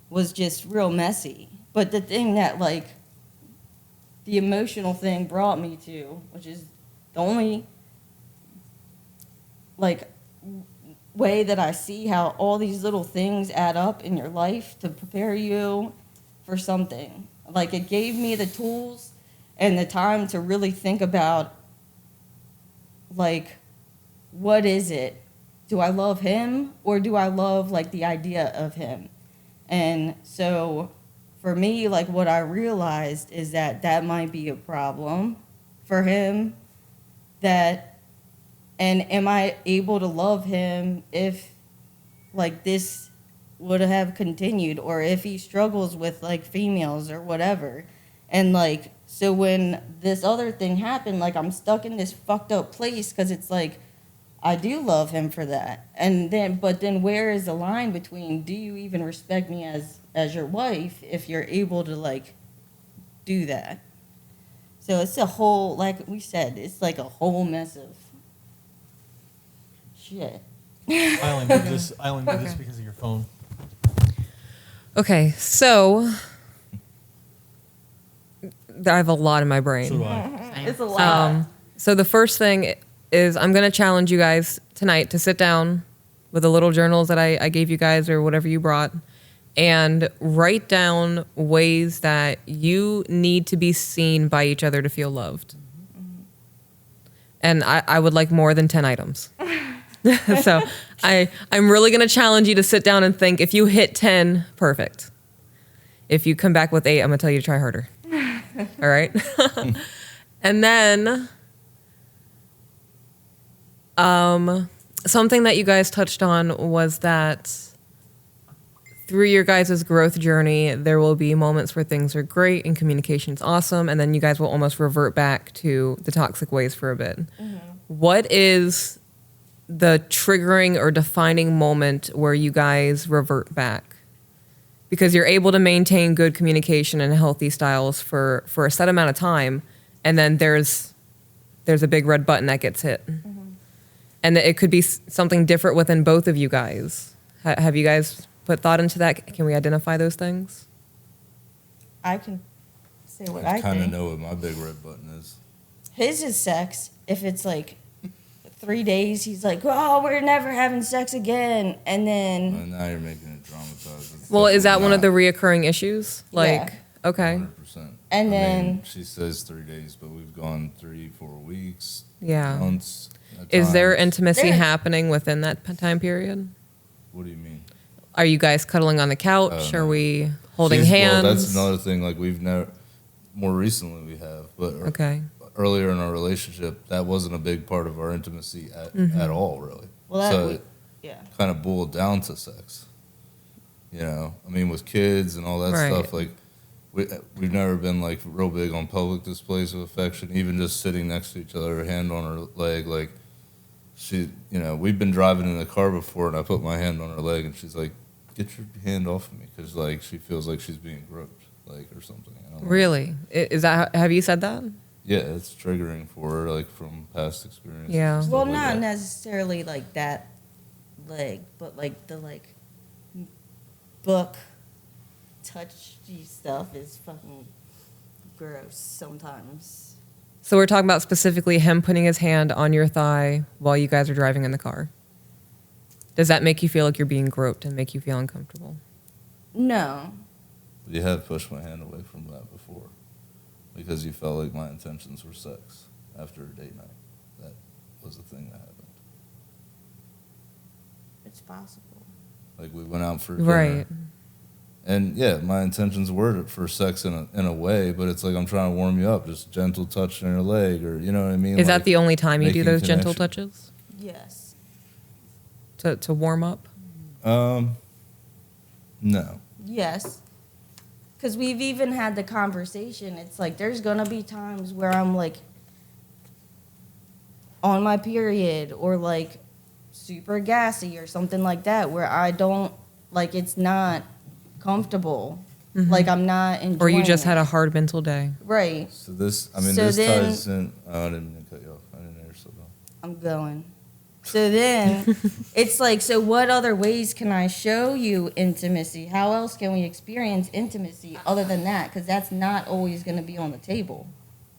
was just real messy. But the thing that like the emotional thing brought me to, which is the only like way that I see how all these little things add up in your life to prepare you for something. Like it gave me the tools and the time to really think about like, what is it? Do I love him or do I love like the idea of him? And so for me, like what I realized is that might be a problem for him. And am I able to love him if like this would have continued, or if he struggles with like females or whatever? And like, so when this other thing happened, like I'm stuck in this fucked up place because it's like, I do love him for that. But then where is the line between, do you even respect me as your wife if you're able to like do that? So it's a whole, like we said, it's like a whole mess of shit. I only move this because of your phone. Okay, so I have a lot in my brain. So do I. It's a lot. So the first thing is I'm going to challenge you guys tonight to sit down with the little journals that I gave you guys or whatever you brought and write down ways that you need to be seen by each other to feel loved. And I would like more than 10 items. So I'm really going to challenge you to sit down and think. If you hit 10, perfect. If you come back with 8, I'm going to tell you to try harder. All right? And then something that you guys touched on was that through your guys' growth journey, there will be moments where things are great and communication's awesome, and then you guys will almost revert back to the toxic ways for a bit. Mm-hmm. What is the triggering or defining moment where you guys revert back? Because you're able to maintain good communication and healthy styles for a set amount of time, and then there's a big red button that gets hit. Mm-hmm. And it could be something different within both of you guys. Have you guys put thought into that? Can we identify those things? I can say what I kind of think. know what my big red button is. His is sex. If it's like 3 days, he's like, oh, we're never having sex again. And then... Well, now you're making it dramatized. Well, is that one of the reoccurring issues? Like, yeah. Okay. 100%. And then... mean, she says 3 days, but we've gone 3-4 weeks, Yeah. months. at Is there times. intimacy There- happening within that time period? What do you mean? Are you guys cuddling on the couch? no. Are we holding She's- hands? Well, that's another thing. Like we've never, more recently we have, but Okay. earlier in our relationship, that wasn't a big part of our intimacy at all, really. Well, that so we- it yeah. kind of boiled down to sex. You know, I mean, with kids and all that Right. stuff, like we've never been like real big on public displays of affection. Even just sitting next to each other, her hand on her leg, like she, you know, we've been driving in the car before, and I put my hand on her leg, and she's like, "Get your hand off of me," because like she feels like she's being groped, like or something. I don't know. Really? Is that? Have you said that? Yeah, it's triggering for her, like from past experiences. Yeah. and stuff Well, like not that. necessarily like that leg, but like the book touchy stuff is fucking gross sometimes. So we're talking about specifically him putting his hand on your thigh while you guys are driving in the car. Does that make you feel like you're being groped and make you feel uncomfortable? No. You have pushed my hand away from that before because you felt like my intentions were sex after a date night. That was the thing that happened. It's possible. Like we went out for dinner, Right. and yeah, my intentions were for sex in a way, but it's like I'm trying to warm you up, just gentle touch on your leg, or you know what I mean. Is like that the only time you do making those gentle connection. touches Yes. to warm up? No. Yes. Because we've even had the conversation. It's like there's going to be times where I'm like on my period or like super gassy or something like that where I don't, like, it's not comfortable. Like, I'm not enjoying Or you just it. had a hard mental day? Right. So this, I mean, So this then- ties in. Oh, I didn't mean to cut you off. I didn't hear so well. I'm going. So then it's like, so what other ways can I show you intimacy? How else can we experience intimacy other than that? Because that's not always going to be on the table.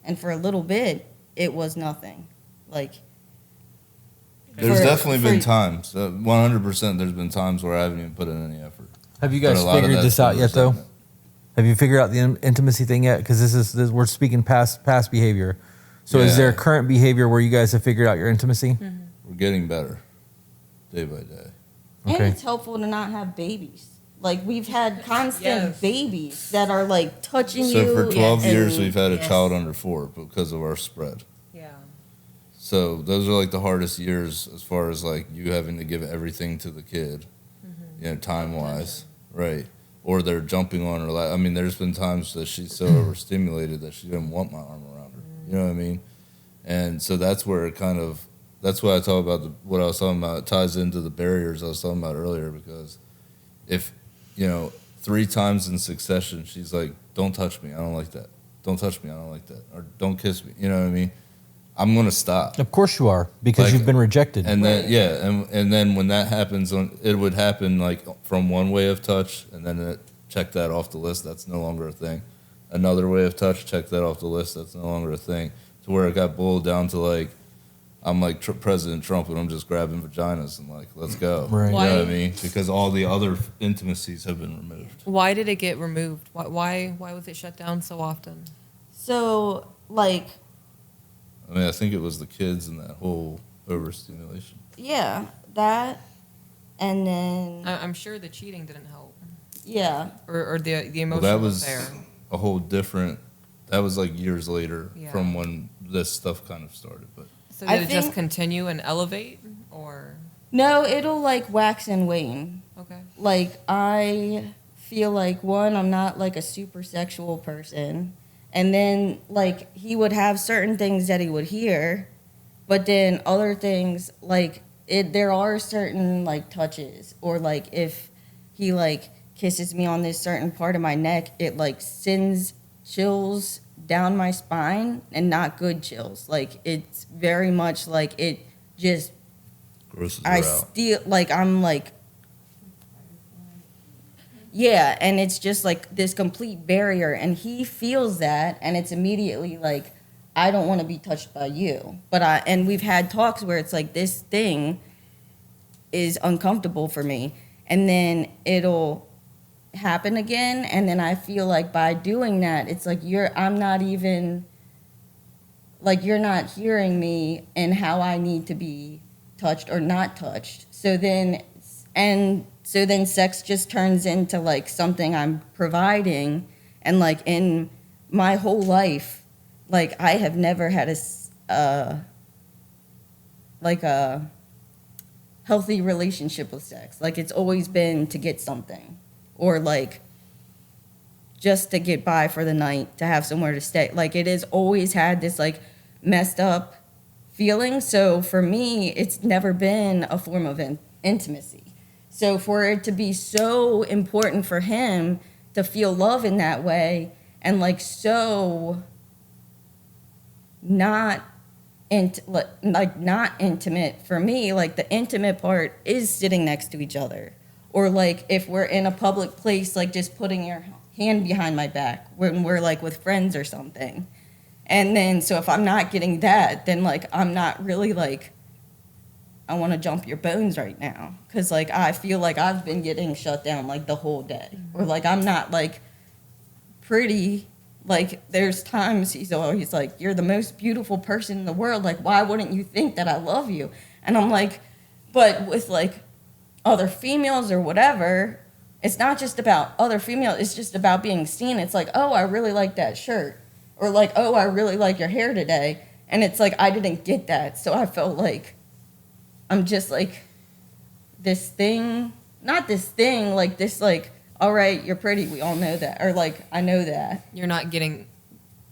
And for a little bit, it was nothing. Like, There's For- definitely been for- times, 100%. There's been times where I haven't even put in any effort. Have you But guys a lot of figured that's this out been yet, though? resentment. Have you figured out the intimacy thing yet? Because this we're speaking past behavior. So is there Yeah. current behavior where you guys have figured out your intimacy? We're getting better, day by day. and Okay. it's helpful to not have babies. Like, we've had constant Yes. babies that are like touching you. So for 12 and- years, we've had a yes. child under 4 because of our spread. Yeah. So those are like the hardest years as far as like you having to give everything to the kid, you know, time wise, right? Or they're jumping on her lap. I mean, there's been times that she's so overstimulated that she didn't want my arm around her. You know what I mean? And so that's where it kind of, that's why I talk about what I was talking about. It ties into the barriers I was talking about earlier, because if, you know, 3 times in succession, she's like, "Don't touch me. I don't like that. Don't touch me. I don't like that." Or "Don't kiss me." You know what I mean? I'm going to stop. Of course you are, because Like- you've been rejected. And then and then when that happens, it would happen like from one way of touch, and then check that off the list. That's no longer a thing. Another way of touch, check that off the list. That's no longer a thing. To where it got boiled down to like, I'm like President Trump, and I'm just grabbing vaginas and like, let's go. Right. You know Why- what I mean? Because all the other intimacies have been removed. Why did it get removed? Why was it shut down so often? So, like, I mean, I think it was the kids and that whole overstimulation. yeah, that. And then, I'm sure the cheating didn't help, yeah. or the Well, emotional that was affair. a whole different. That was like years later Yeah. from when this stuff kind of started. But So I did it just think- continue and elevate, or No, it'll like wax and wane. okay? Like, I feel like, one, I'm not like a super sexual person. And then, like, he would have certain things that he would hear, but then other things, like, there are certain, like, touches. Or, like, if he, like, kisses me on this certain part of my neck, it, like, sends chills down my spine, and not good chills. Like, it's very much like it just, grosses I her out. still, like, I'm like, yeah, and it's just like this complete barrier, and he feels that, and it's immediately like, I don't want to be touched by you. And we've had talks where it's like, this thing is uncomfortable for me, and then it'll happen again, and then I feel like by doing that, it's like I'm not even like you're not hearing me and how I need to be touched or not touched. So then sex just turns into like something I'm providing, and like in my whole life, like I have never had a healthy relationship with sex. Like it's always been to get something, or like just to get by for the night, to have somewhere to stay. Like it has always had this like messed up feeling. So for me, it's never been a form of intimacy. So for it to be so important for him to feel love in that way, and like so not not intimate for me, like the intimate part is sitting next to each other, or like if we're in a public place, like just putting your hand behind my back when we're like with friends or something. And then so if I'm not getting that, then like I'm not really like, I want to jump your bones right now, because like I feel like I've been getting shut down like the whole day, or like I'm not like pretty. Like there's times he's always like, you're the most beautiful person in the world, like why wouldn't you think that I love you? And I'm like, but with like other females or whatever, it's not just about other females, it's just about being seen. It's like, oh, I really like that shirt, or like, oh, I really like your hair today. And it's like I didn't get that, so I felt like I'm just like this thing, not this thing, like this like, all right, you're pretty, we all know that. Or like, I know that. You're not getting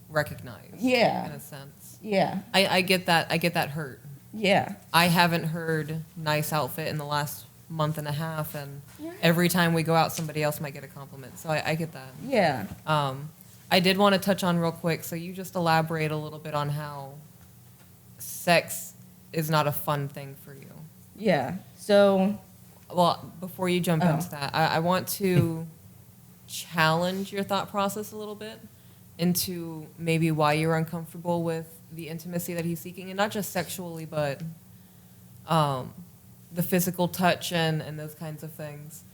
recognized. Yeah. In a sense. Yeah. I get that. I get that hurt. Yeah. I haven't heard nice outfit in the last month and a half, and every time we go out, somebody else might get a compliment. So I get that. Yeah. I did want to touch on real quick, so you just elaborate a little bit on how sex is not a fun thing for you. Yeah. So, well, before you jump into that, I want to challenge your thought process a little bit into maybe why you're uncomfortable with the intimacy that he's seeking, and not just sexually, but the physical touch and those kinds of things.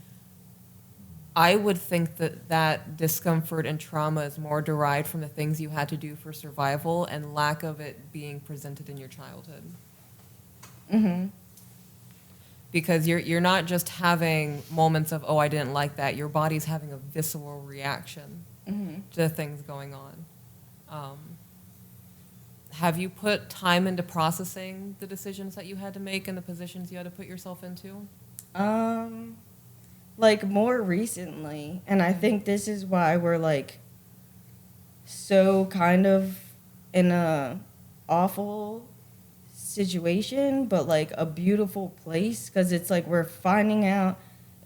I would think that discomfort and trauma is more derived from the things you had to do for survival and lack of it being presented in your childhood. mm-hmm. Because you're not just having moments of, oh, I didn't like that. Your body's having a visceral reaction to things going on. Have you put time into processing the decisions that you had to make and the positions you had to put yourself into? Like more recently, and I think this is why we're like so kind of in a awful situation, but like a beautiful place, because it's like we're finding out,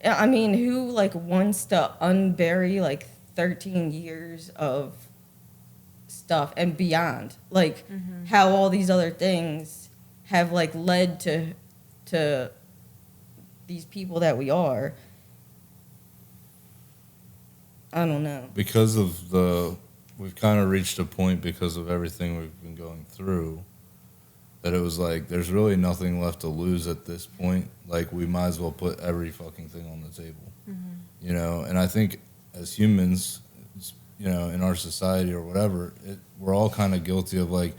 I mean, who like wants to unbury like 13 years of stuff and beyond, like how all these other things have like led to these people that we are. I don't know. Because of we've kind of reached a point because of everything we've been going through that it was like, there's really nothing left to lose at this point. Like, we might as well put every fucking thing on the table, you know? And I think as humans, you know, in our society or whatever, we're all kind of guilty of like,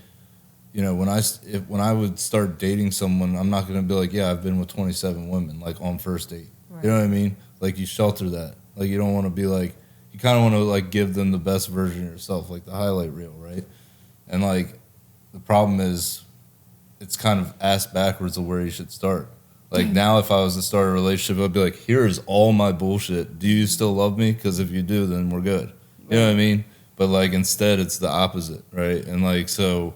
you know, when I would start dating someone, I'm not going to be like, yeah, I've been with 27 women, like on first date. Right. You know what I mean? Like, you shelter that. Like, you don't want to be like, you kind of want to like give them the best version of yourself, like the highlight reel, right? And like, the problem is, it's kind of ass backwards of where you should start. Like, now if I was to start a relationship, I'd be like, here's all my bullshit. Do you still love me? Because if you do, then we're good. You know what I mean? But like, instead, it's the opposite, right? And like, so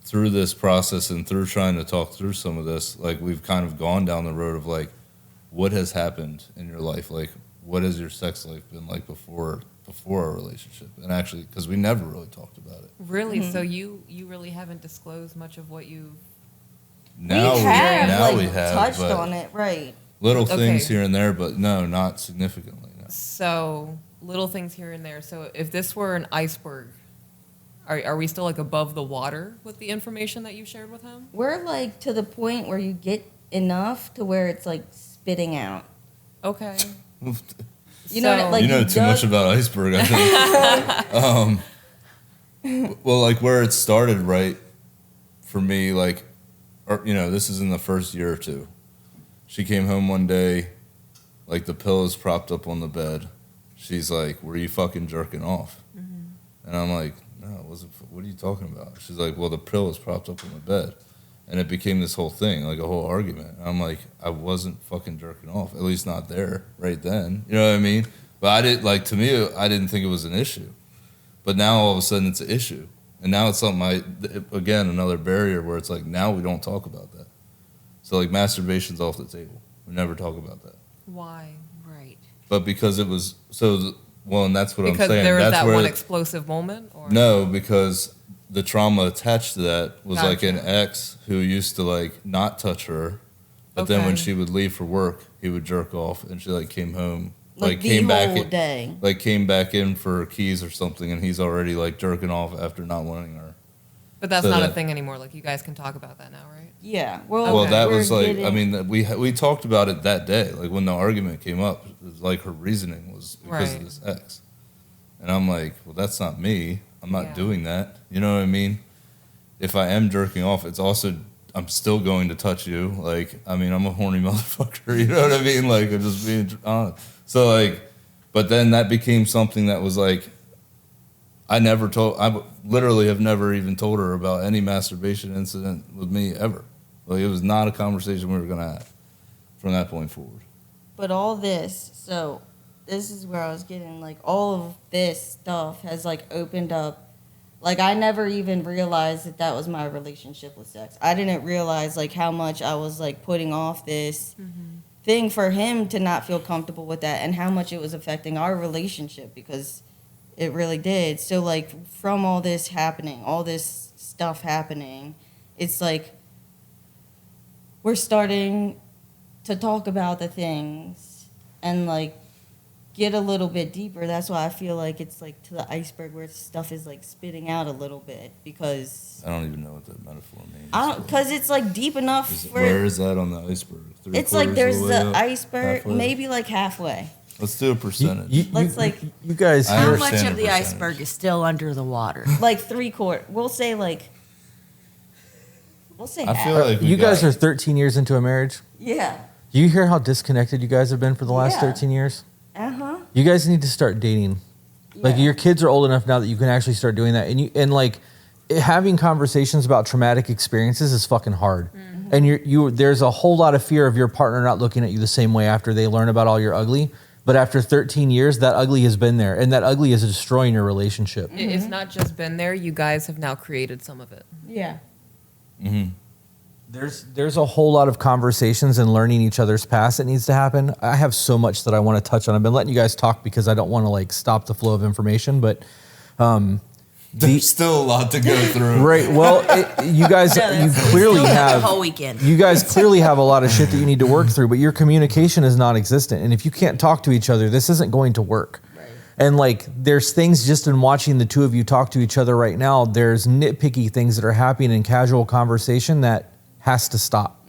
through this process and through trying to talk through some of this, like, we've kind of gone down the road of like, what has happened in your life? Like, what has your sex life been like before a relationship? And actually, because we never really talked about it. Really? So you really haven't disclosed much of what you... Now we have touched on it, right? Little things here and there, but no, not significantly. No. So little things here and there. So if this were an iceberg, are we still like above the water with the information that you shared with him? We're like to the point where you get enough to where it's like spitting out. Okay. You know, like you know too much about iceberg, I think. Well, like where it started, right? for me, like, or, you know, this is in the first year or two. She came home one day, like the pillow's propped up on the bed. She's like, "Were you fucking jerking off?" And I'm like, "No, it wasn't. What are you talking about?" She's like, "Well, the pillow's propped up on the bed." And it became this whole thing, like a whole argument. I'm like, I wasn't fucking jerking off, at least not there right then. You know what I mean? But I didn't, like, to me, I didn't think it was an issue. But now all of a sudden it's an issue. And now it's something again, another barrier where it's like, now we don't talk about that. So, like, masturbation's off the table. We never talk about that. Why? Right. But because it was, well, and that's what Because I'm saying. there was That's that where one explosive moment? Or? No, because the trauma attached to that was like an Gotcha. ex who used to like not touch her, but then when Okay. she would leave for work, he would jerk off, and she like came home, Like the came back whole in, day. like came back in for keys or something, and he's already like jerking off after not wanting her. But that's So not a that- thing anymore. Like, you guys can talk about that now, right? Yeah. Well, Okay. that we're was like, getting- I mean, we talked about it that day. Like when the argument came up, it was like her reasoning was because Right. of this ex, and I'm like, well, that's not me. I'm not Yeah. doing that. You know what I mean? If I am jerking off, it's also I'm still going to touch you. Like, I mean, I'm a horny motherfucker. You know what I mean? Like, I'm just being honest. So like, but then that became something that was like, I literally have never even told her about any masturbation incident with me ever. Like, it was not a conversation we were gonna have from that point forward. But all this, so this is where I was getting, like, all of this stuff has, like, opened up. Like, I never even realized that was my relationship with sex. I didn't realize, like, how much I was, like, putting off this thing for him to not feel comfortable with that, and how much it was affecting our relationship, because it really did. So, like, from all this happening, all this stuff happening, it's like we're starting to talk about the things and, like, get a little bit deeper. That's why I feel like it's like to the iceberg where stuff is like spitting out a little bit, because I don't even know what that metaphor means. because it's like deep enough for Where is that on the iceberg? it's like there's the iceberg Halfway? maybe like halfway. Let's do a percentage. You guys. I How understand much the of the percentage. iceberg is still under the water? Like 3/4. We'll say I half. feel like You guys are 13 years into a marriage. Yeah. You hear how disconnected you guys have been for the last Yeah. 13 years? Uh-huh. You guys need to start dating. Like, Yeah. your kids are old enough now that you can actually start doing that. And like, having conversations about traumatic experiences is fucking hard. And there's a whole lot of fear of your partner not looking at you the same way after they learn about all your ugly. But after 13 years, that ugly has been there, and that ugly is destroying your relationship. It's not just been there. You guys have now created some of it. Yeah. Mm-hmm. There's a whole lot of conversations and learning each other's past that needs to happen. I have so much that I want to touch on. I've been letting you guys talk because I don't want to like stop the flow of information, but There's still a lot to go through. right. Well, you guys, you clearly Still have have the whole weekend. You guys clearly have a lot of shit that you need to work through, but your communication is non-existent. And if you can't talk to each other, this isn't going to work. Right. And like, there's things just in watching the two of you talk to each other right now, there's nitpicky things that are happening in casual conversation that has to stop.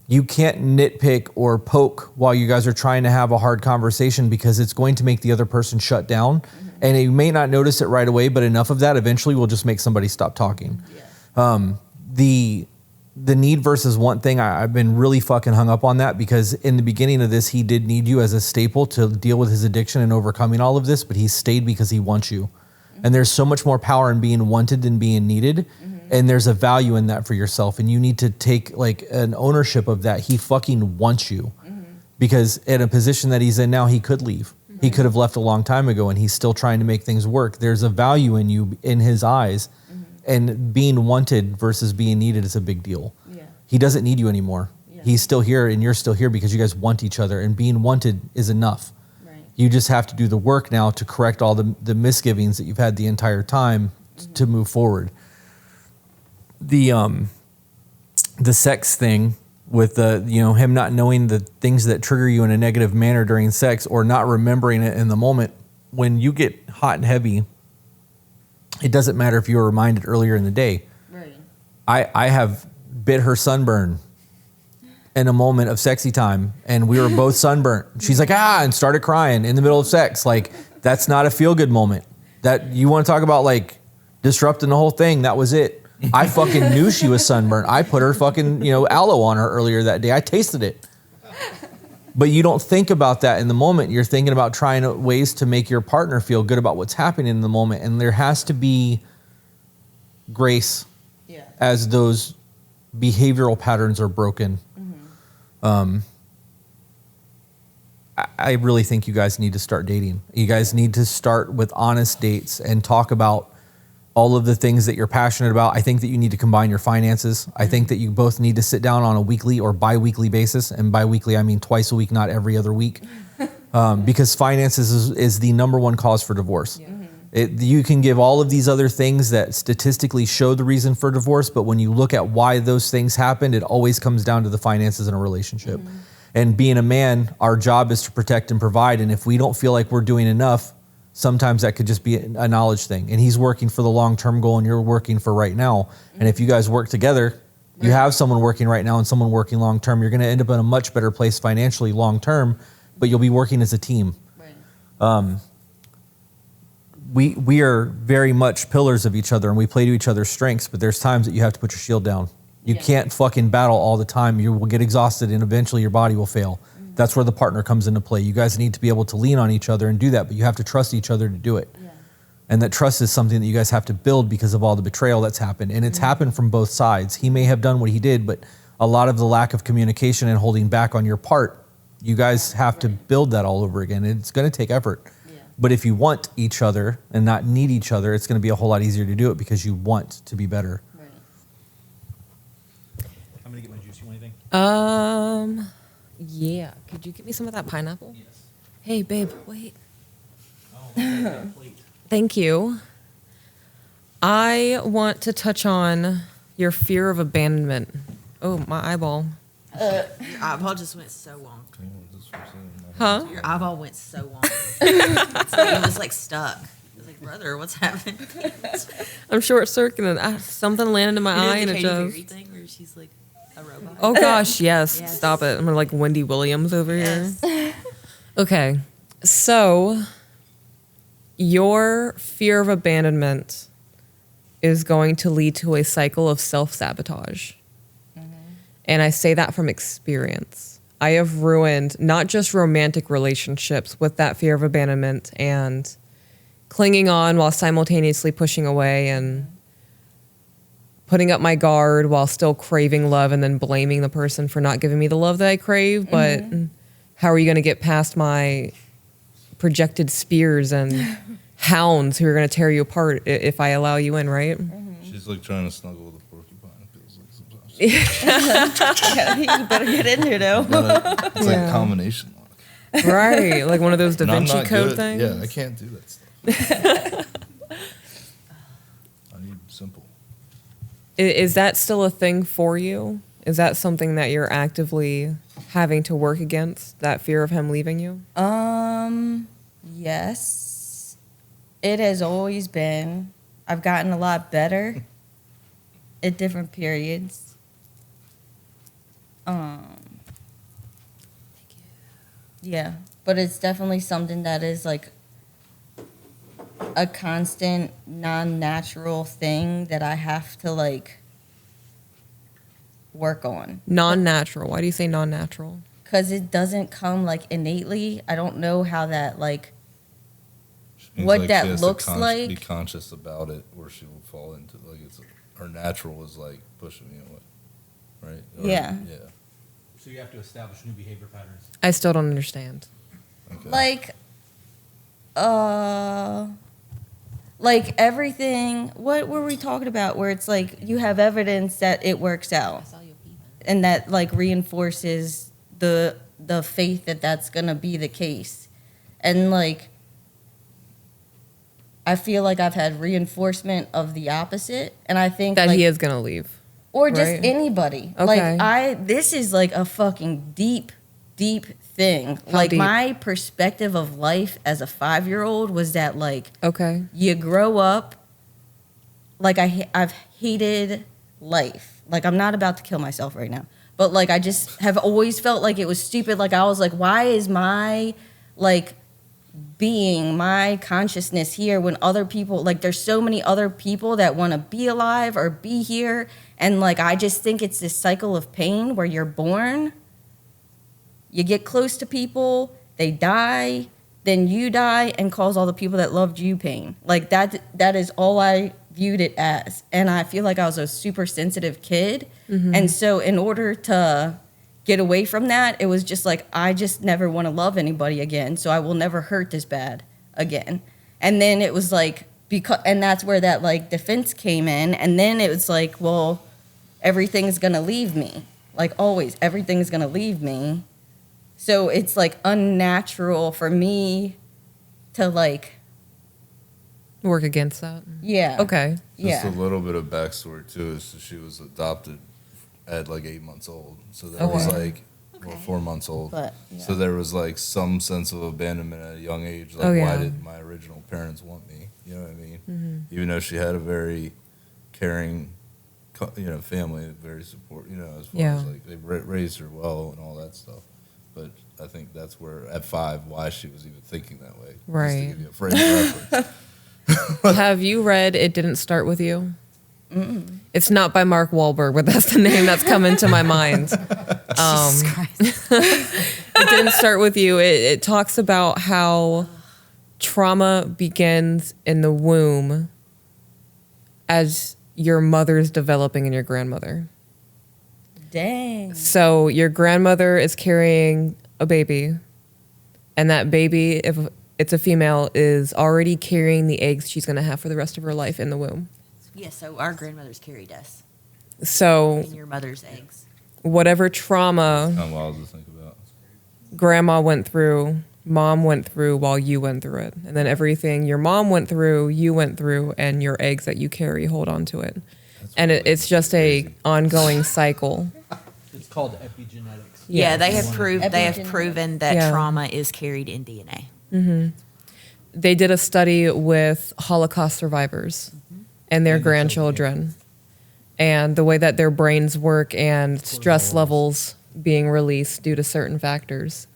You can't nitpick or poke while you guys are trying to have a hard conversation, because it's going to make the other person shut down. And you may not notice it right away, but enough of that eventually will just make somebody stop talking. The need versus want thing, I've been really fucking hung up on that, because in the beginning of this, he did need you as a staple to deal with his addiction and overcoming all of this, but he stayed because he wants you. And there's so much more power in being wanted than being needed. And there's a value in that for yourself. And you need to take like an ownership of that. He fucking wants you, because in a position that he's in now, he could leave. He could have left a long time ago, and he's still trying to make things work. There's a value in you in his eyes, and being wanted versus being needed is a big deal. Yeah. He doesn't need you anymore. Yeah. He's still here, and you're still here because you guys want each other, and being wanted is enough. Right. You just have to do the work now to correct all the misgivings that you've had the entire time to move forward. The sex thing with him not knowing the things that trigger you in a negative manner during sex, or not remembering it in the moment. When you get hot and heavy, it doesn't matter if you were reminded earlier in the day. Right. I have bit her sunburn in a moment of sexy time, and we were both sunburnt. She's like, and started crying in the middle of sex. Like, that's not a feel good moment. That you want to talk about like disrupting the whole thing. That was it. I fucking knew she was sunburned. I put her fucking, aloe on her earlier that day. I tasted it. But you don't think about that in the moment. You're thinking about trying ways to make your partner feel good about what's happening in the moment. And there has to be grace as those behavioral patterns are broken. I really think you guys need to start dating. You guys need to start with honest dates and talk about all of the things that you're passionate about. I think that you need to combine your finances. I think that you both need to sit down on a weekly or bi-weekly basis. And bi-weekly, I mean twice a week, not every other week. Because finances is the number one cause for divorce. You can give all of these other things that statistically show the reason for divorce, but when you look at why those things happened, it always comes down to the finances in a relationship. And being a man, our job is to protect and provide. And if we don't feel like we're doing enough, sometimes that could just be a knowledge thing. And he's working for the long-term goal and you're working for right now. And if you guys work together, you have someone working right now and someone working long-term, you're going to end up in a much better place financially long-term, but you'll be working as a team. We are very much pillars of each other and we play to each other's strengths, but there's times that you have to put your shield down. You can't fucking battle all the time. You will get exhausted and eventually your body will fail. That's where the partner comes into play. You guys need to be able to lean on each other and do that, but you have to trust each other to do it. And that trust is something that you guys have to build because of all the betrayal that's happened. And it's happened from both sides. He may have done what he did, but a lot of the lack of communication and holding back on your part, you guys have to build that all over again. It's going to take effort. But if you want each other and not need each other, it's going to be a whole lot easier to do it because you want to be better. I'm going to get my juice. You want anything? Yeah. Could you get me some of that pineapple? Yes. Hey, babe, wait. Oh, okay, plate. Thank you. I want to touch on your fear of abandonment. Oh, my eyeball. Your eyeball just went so long. Huh? Your eyeball went so long. It was like stuck. I was like, brother, what's happening? I'm short circuiting. Something landed in my eye and the it Katy just. Perry thing where she's like a robot. Oh gosh, yes. Yes. Stop it. I'm like Wendy Williams over Yes. here. Okay. So your fear of abandonment is going to lead to a cycle of self-sabotage. And I say that from experience. I have ruined not just romantic relationships with that fear of abandonment and clinging on while simultaneously pushing away and putting up my guard while still craving love and then blaming the person for not giving me the love that I crave. But how are you going to get past my projected spears and hounds who are going to tear you apart if I allow you in, right? She's like trying to snuggle with a porcupine. It feels like sometimes. You better get in here, though. It's like a combination lock. Right. Like one of those Da And I'm Vinci not Code good. things. Yeah, I can't do that stuff. I need simple. Is that still a thing for you? Is that something that you're actively having to work against, that fear of him leaving you? Yes. It has always been. I've gotten a lot better at different periods. Yeah, but it's definitely something that is like a constant, non-natural thing that I have to like work on. Non-natural. Why do you say non-natural? Because it doesn't come like innately. I don't know how that like Means, what like, that she has to looks like. Be conscious about it, or she will fall into like it's her natural is like pushing me away, right? Or, Yeah. Yeah. So you have to establish new behavior patterns. I still don't understand. Okay. Like everything. What were we talking about? Where it's like you have evidence that it works out, and that like reinforces the faith that that's gonna be the case, and like. I feel like I've had reinforcement of the opposite, and I think That like, he is going to leave. or just right? anybody. Okay. Like this is like a fucking deep thing. How like deep? my perspective of life as a 5-year-old was that like Okay. you grow up. Like I've hated life. Like I'm not about to kill myself right now, but like I just have always felt like it was stupid. Like I was like, why is my like being, my consciousness here when other people, like there's so many other people that want to be alive or be here. And like, I just think it's this cycle of pain where you're born, you get close to people, they die, then you die and cause all the people that loved you pain. Like that is all I viewed it as. And I feel like I was a super sensitive kid. And so in order to get away from that, it was just like, I just never want to love anybody again, so I will never hurt this bad again. And then it was like, and that's where that like defense came in. And then it was like, well, everything's gonna leave me. Like always, everything's gonna leave me. So it's like unnatural for me to like Work against that. yeah. Okay. Just Yeah. a little bit of backstory too is that she was adopted at like 8 months old. So that Oh, was wow. like, well, 4 months old. But yeah. So there was like some sense of abandonment at a young age. Like, Oh, yeah. why did my original parents want me? You know what I mean? Mm-hmm. Even though she had a very caring, family, very support, as far Yeah. as like they raised her well and all that stuff. But I think that's where at 5, why she was even thinking that way. Just to Right. give you a frame of reference. Have you read It Didn't Start With You? It's not by Mark Wahlberg, but that's the name that's come into my mind. Jesus Christ. It Didn't Start With You. It talks about how trauma begins in the womb as your mother's developing and your grandmother. Dang. So your grandmother is carrying a baby, and that baby, if it's a female, is already carrying the eggs she's going to have for the rest of her life in the womb. Yeah, so our grandmothers carried us So and your mother's eggs. whatever trauma Kind of wild to think about. grandma went through, mom went through while you went through it. And then everything your mom went through, you went through, and your eggs that you carry hold on to it. And it's just a ongoing cycle. It's called epigenetics. Yeah, they Yes. have proven that Yeah. trauma is carried in DNA. They did a study with Holocaust survivors and their And the children, grandchildren, and the way that their brains work and stress levels being released due to certain factors.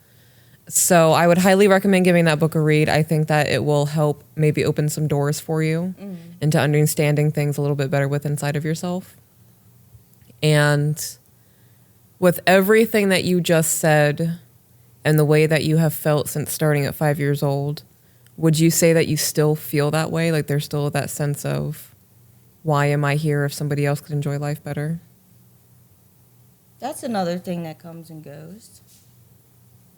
So I would highly recommend giving that book a read. I think that it will help maybe open some doors for you into understanding things a little bit better with inside of yourself. And with everything that you just said and the way that you have felt since starting at 5 years old, would you say that you still feel that way? Like there's still that sense of, why am I here if somebody else could enjoy life better? That's another thing that comes and goes.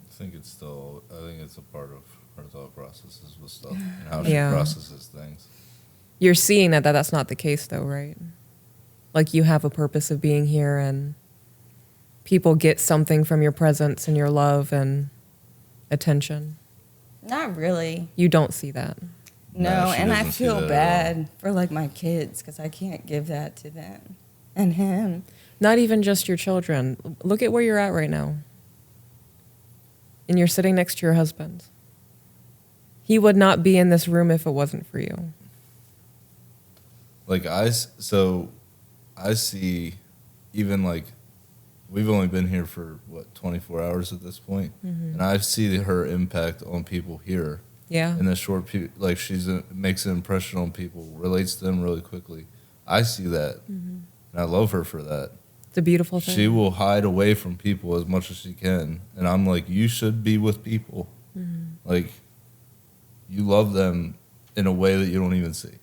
I think it's a part of her thought processes with stuff and how Yeah. she processes things. You're seeing that that's not the case though, right? Like you have a purpose of being here and people get something from your presence and your love and attention. Not really. You don't see that. No, she and I doesn't see feel that at all. bad for like my kids because I can't give that to them and him. Not even just your children. Look at where you're at right now. And you're sitting next to your husband. He would not be in this room if it wasn't for you. Like I see, even like, we've only been here for 24 hours at this point, and I see her impact on people here Yeah. in a short like makes an impression on people, relates to them really quickly. I see that, and I love her for that. It's a beautiful thing. She will hide away from people as much as she can, and I'm like, you should be with people. Like, you love them in a way that you don't even see.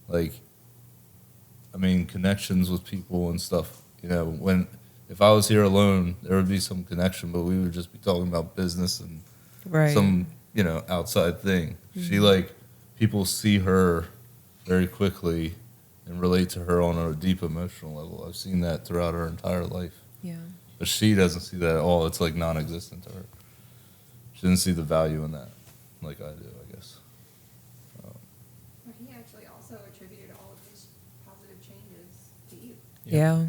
Like, I mean, connections with people and stuff. If I was here alone, there would be some connection, but we would just be talking about business and right. some, outside thing. She people see her very quickly and relate to her on a deep emotional level. I've seen that throughout her entire life. Yeah. But she doesn't see that at all. It's like non-existent to her. She doesn't see the value in that like I do, I guess. But he actually also attributed all of his positive changes to you. Yeah.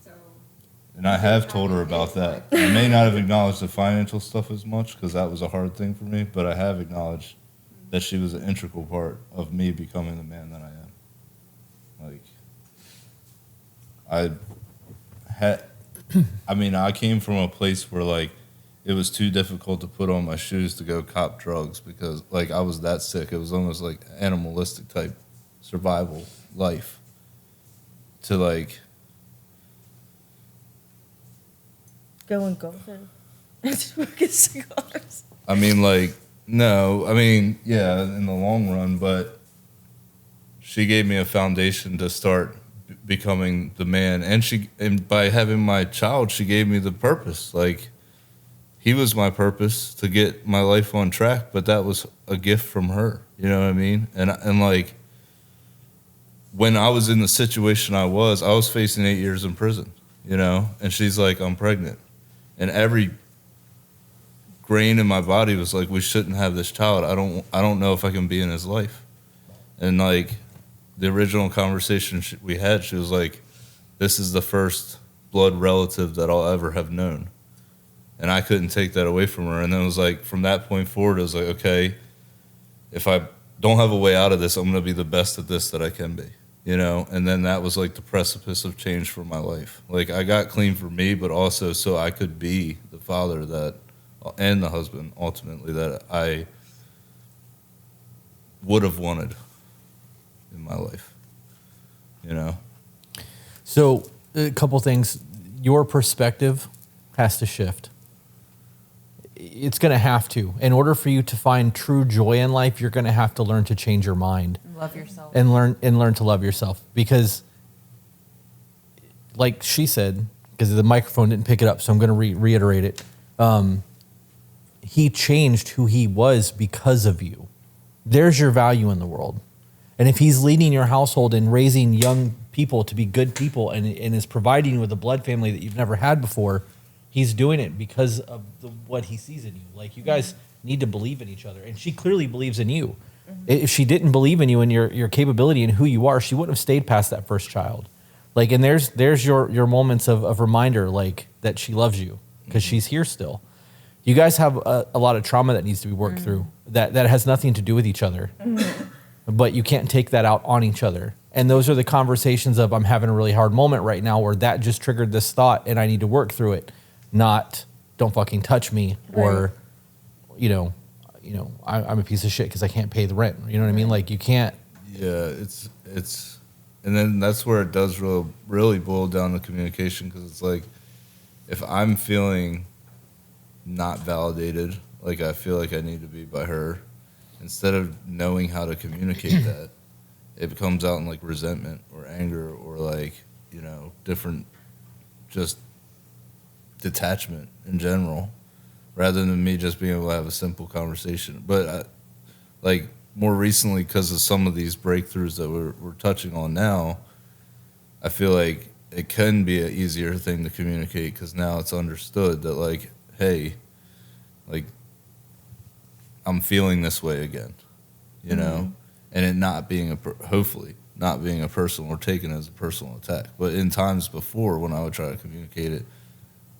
So And I have told her about that. I may not have acknowledged the financial stuff as much because that was a hard thing for me, but I have acknowledged that she was an integral part of me becoming the man that I am. Like, I came from a place where, like, it was too difficult to put on my shoes to go cop drugs because like I was that sick. It was almost like animalistic type survival life to like Go and go and smoke cigars. I mean, like, no, I mean, yeah, in the long run, but she gave me a foundation to start becoming the man. And by having my child, she gave me the purpose. Like, he was my purpose to get my life on track, but that was a gift from her. You know what I mean? And like, when I was in the situation I was facing 8 years in prison, you know? And she's like, I'm pregnant. And every grain in my body was like, we shouldn't have this child. I don't know if I can be in his life. And like the original conversation we had, she was like, this is the first blood relative that I'll ever have known. And I couldn't take that away from her. And then it was like, from that point forward, it was like, okay, if I don't have a way out of this, I'm going to be the best at this that I can be, you know? And then that was like the precipice of change for my life. Like I got clean for me, but also so I could be the father that, and the husband ultimately that I would have wanted in my life, you know? So a couple things. Your perspective has to shift. It's going to have to. In order for you to find true joy in life, you're going to have to learn to change your mind. Love yourself. And learn to love yourself. Because like she said, because the microphone didn't pick it up, so I'm going to reiterate it. He changed who he was because of you. There's your value in the world. And if he's leading your household and raising young people to be good people and is providing you with a blood family that you've never had before, he's doing it because of what he sees in you. Like, you guys need to believe in each other. And she clearly believes in you. If she didn't believe in you and your capability and who you are, she wouldn't have stayed past that first child. Like, and there's your moments of reminder, like, that she loves you because she's here still. You guys have a lot of trauma that needs to be worked through that has nothing to do with each other. But you can't take that out on each other. And those are the conversations of, I'm having a really hard moment right now where that just triggered this thought and I need to work through it. Not, don't fucking touch me, or, you know, I'm a piece of shit because I can't pay the rent. You know what I mean? Like, you can't. Yeah, it's, and then that's where it does really boil down to communication, because it's like, if I'm feeling not validated, like I feel like I need to be by her, instead of knowing how to communicate that, it comes out in like resentment or anger or like, you know, different, just detachment in general, rather than me just being able to have a simple conversation. But like more recently, because of some of these breakthroughs that we're touching on now, I feel like it can be an easier thing to communicate, because now it's understood that like, hey, like, I'm feeling this way again, you know, and it not being hopefully not being a personal or taken as a personal attack. But in times before, when I would try to communicate it,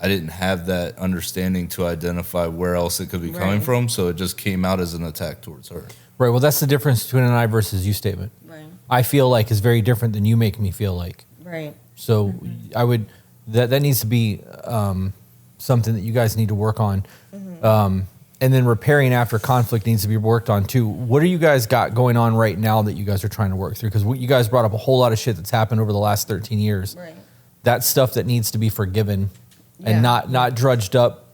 I didn't have that understanding to identify where else it could be coming from, so it just came out as an attack towards her. Right. Well, that's the difference between an I versus you statement. Right. I feel like is very different than you make me feel like. Right. So I would, that needs to be something that you guys need to work on. And then repairing after conflict needs to be worked on too. What do you guys got going on right now that you guys are trying to work through? Because you guys brought up a whole lot of shit that's happened over the last 13 years. Right. That's stuff that needs to be forgiven and not drudged up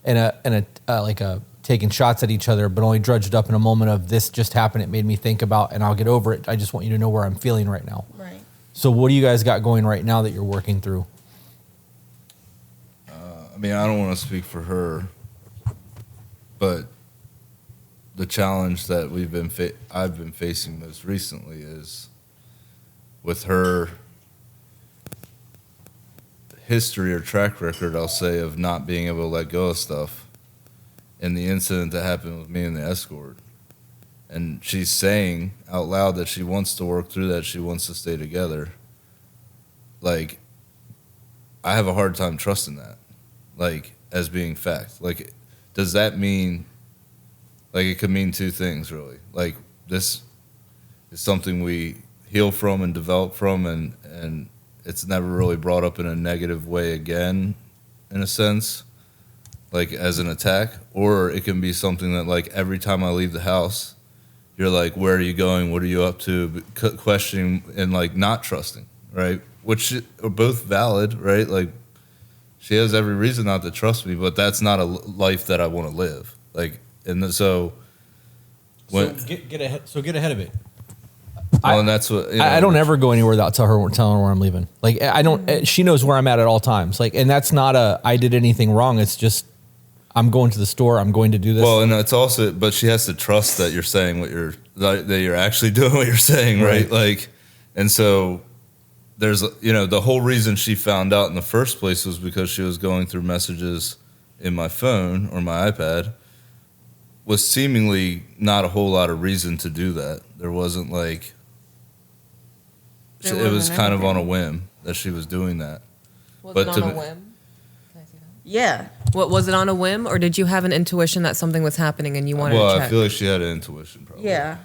in a like a taking shots at each other, but only drudged up in a moment of, this just happened, it made me think about, and I'll get over it. I just want you to know where I'm feeling right now. Right. So what do you guys got going right now that you're working through? I mean, I don't want to speak for her, but the challenge that I've been facing most recently is with her history or track record, I'll say, of not being able to let go of stuff, and the incident that happened with me and the escort. And she's saying out loud that she wants to work through that, she wants to stay together. Like, I have a hard time trusting that, like, as being fact. Like, does that mean, like, it could mean two things, really. Like, this is something we heal from and develop from, and it's never really brought up in a negative way again, in a sense. like as an attack, or it can be something that like every time I leave the house, you're like, where are you going? What are you up to? Questioning and like not trusting, right? Which are both valid, right? Like she has every reason not to trust me, but that's not a life that I want to live. Like, and so when get ahead. So get ahead of it. well, and that's what I don't ever go anywhere without telling her where I'm leaving. Like I don't. She knows where I'm at all times. Like, and that's not I did anything wrong. It's just I'm going to the store. I'm going to do this. Well, and it's also, but she has to trust that you're saying that you're actually doing what you're saying, right? Like, and so there's, the whole reason she found out in the first place was because she was going through messages in my phone or my iPad, was seemingly not a whole lot of reason to do that. There wasn't like, it was kind of on a whim that she was doing that. Was But it to on a me- whim? Can I see that? Yeah. What was it on a whim, or did you have an intuition that something was happening and you wanted Well, to check? I feel like she had an intuition probably. Yeah.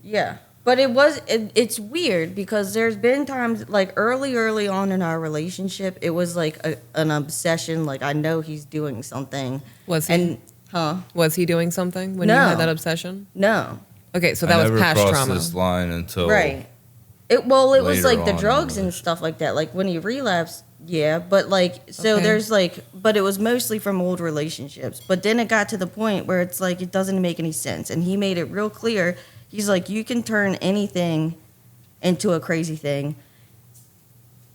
Yeah. But it's weird because there's been times like early on in our relationship, it was like an obsession. Like I know he's doing something. Was he? And, Was he doing something when you No. had that obsession? no. Okay, so I that was never past crossed trauma. this line until Right. It was later like the on in drugs the and stuff like that. Like when he relapsed, yeah. But like, so Okay. there's like, but it was mostly from old relationships. But then it got to the point where it's like, it doesn't make any sense. And he made it real clear. He's like, you can turn anything into a crazy thing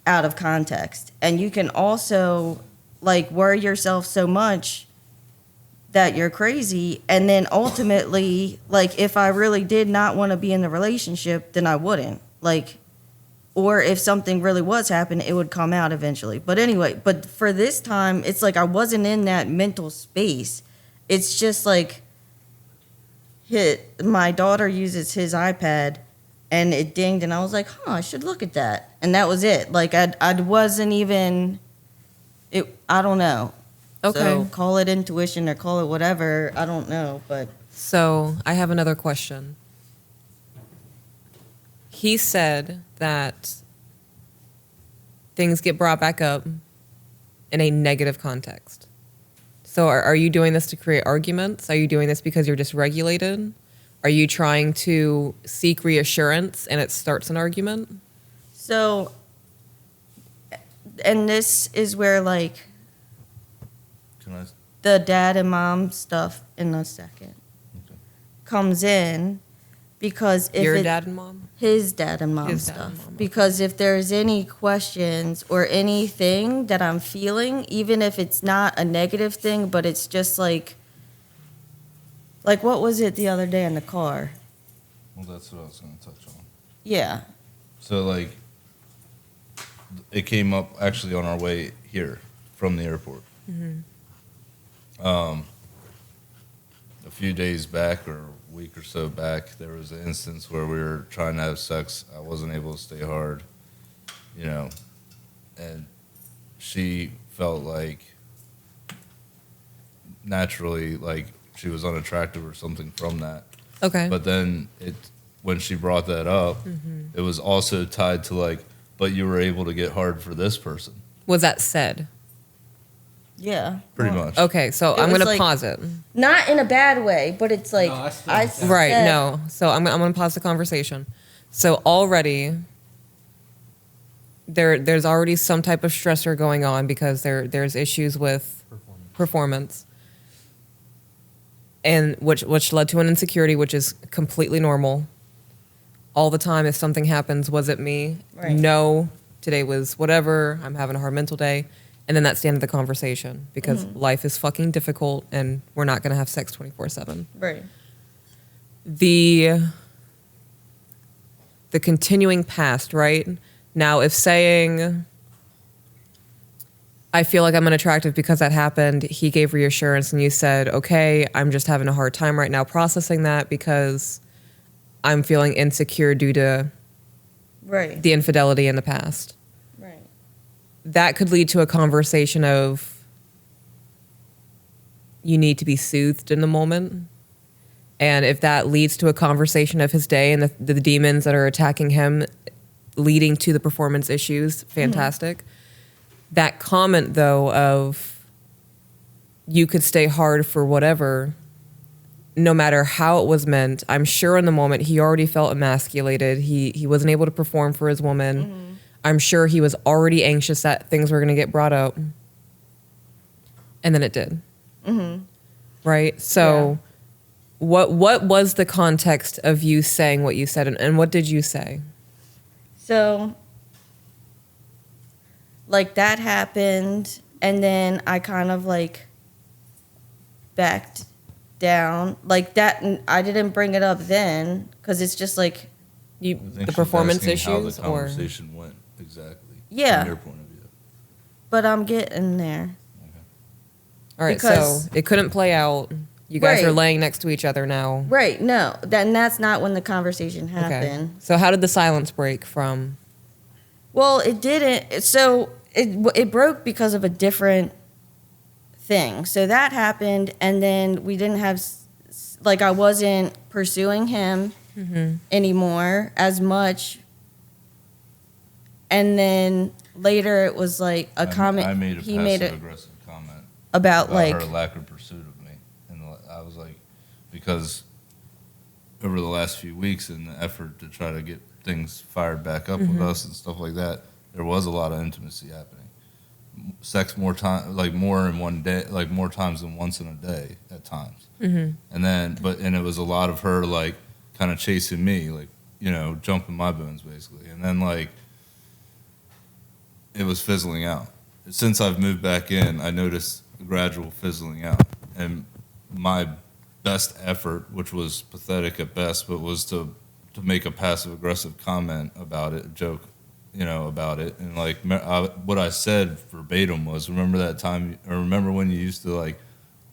out of context. And you can also like worry yourself so much that you're crazy. And then ultimately, like if I really did not want to be in the relationship, then I wouldn't. Like, or if something really was happening, it would come out eventually. But anyway, but for this time, it's like I wasn't in that mental space. It's just like my daughter uses his iPad and it dinged and I was like, I should look at that. And that was it. Like I wasn't even, I don't know. Okay. So call it intuition or call it whatever. I don't know, but So I have another question. He said that things get brought back up in a negative context. So are you doing this to create arguments? Are you doing this because you're dysregulated? Are you trying to seek reassurance and it starts an argument? so, and this is where like Can I? the dad and mom stuff in a second Okay. comes in because if Your it, dad and mom? his dad and mom His dad stuff and mom, okay. because if there's any questions or anything that I'm feeling, even if it's not a negative thing, but it's just like what was it the other day in the car? Well, that's what I was going to touch on. Yeah. So, like, it came up actually on our way here from the airport. A few days back or a week or so back, there was an instance where we were trying to have sex. I wasn't able to stay hard, and she felt like naturally, like she was unattractive or something from that. Okay. But then when she brought that up, it was also tied to like, but you were able to get hard for this person, Was that said? Yeah. pretty Well, much. Okay, so It I'm was going to like- pause it. Not in a bad way, but it's like No, I still I understand. Right, said- no. So I'm going to pause the conversation. So already there's already some type of stressor going on because there's issues with performance. And which led to an insecurity, which is completely normal. All the time, if something happens, was it me? Right. No, today was whatever. I'm having a hard mental day. And then that's the end of the conversation because life is fucking difficult and we're not going to have sex 24/7. Right. The continuing past, right? Now, if saying, I feel like I'm unattractive because that happened, he gave reassurance and you said, okay, I'm just having a hard time right now processing that because I'm feeling insecure due to Right. the infidelity in the past. Right. That could lead to a conversation of you need to be soothed in the moment. And if that leads to a conversation of his day and the demons that are attacking him leading to the performance issues, fantastic. That comment, though, of you could stay hard for whatever, no matter how it was meant. I'm sure in the moment he already felt emasculated. He wasn't able to perform for his woman. I'm sure he was already anxious that things were going to get brought up. And then it did. Right? So what was the context of you saying what you said, and what did you say? So, like, that happened, and then I kind of, like, backed down. Like, that, I didn't bring it up then, because it's just, like... You, I think the she's performance asking how issues? the Or conversation went exactly. Yeah. From your point of view. But I'm getting there. All right, because- so it couldn't play out. You guys are Right. laying next to each other now. Right, no. That's not when the conversation happened. So how did the silence break from... Well, it didn't. So it broke because of a different thing. So that happened, and then we didn't have, like, I wasn't pursuing him anymore as much. And then later it was like a comment. I made a he made passive it aggressive comment about like her lack of pursuit of me, and I was like, because over the last few weeks, in the effort to try to get things fired back up with us and stuff like that, there was a lot of intimacy happening. Sex more time, like more in one day, like more times than once in a day at times. And then, and it was a lot of her like kind of chasing me, like, you know, jumping my bones basically. And then like it was fizzling out. Since I've moved back in, I noticed a gradual fizzling out. And my best effort, which was pathetic at best, but was to make a passive aggressive comment about it, a joke, you know, about it. And like what I said verbatim was, remember that time, or remember when you used to like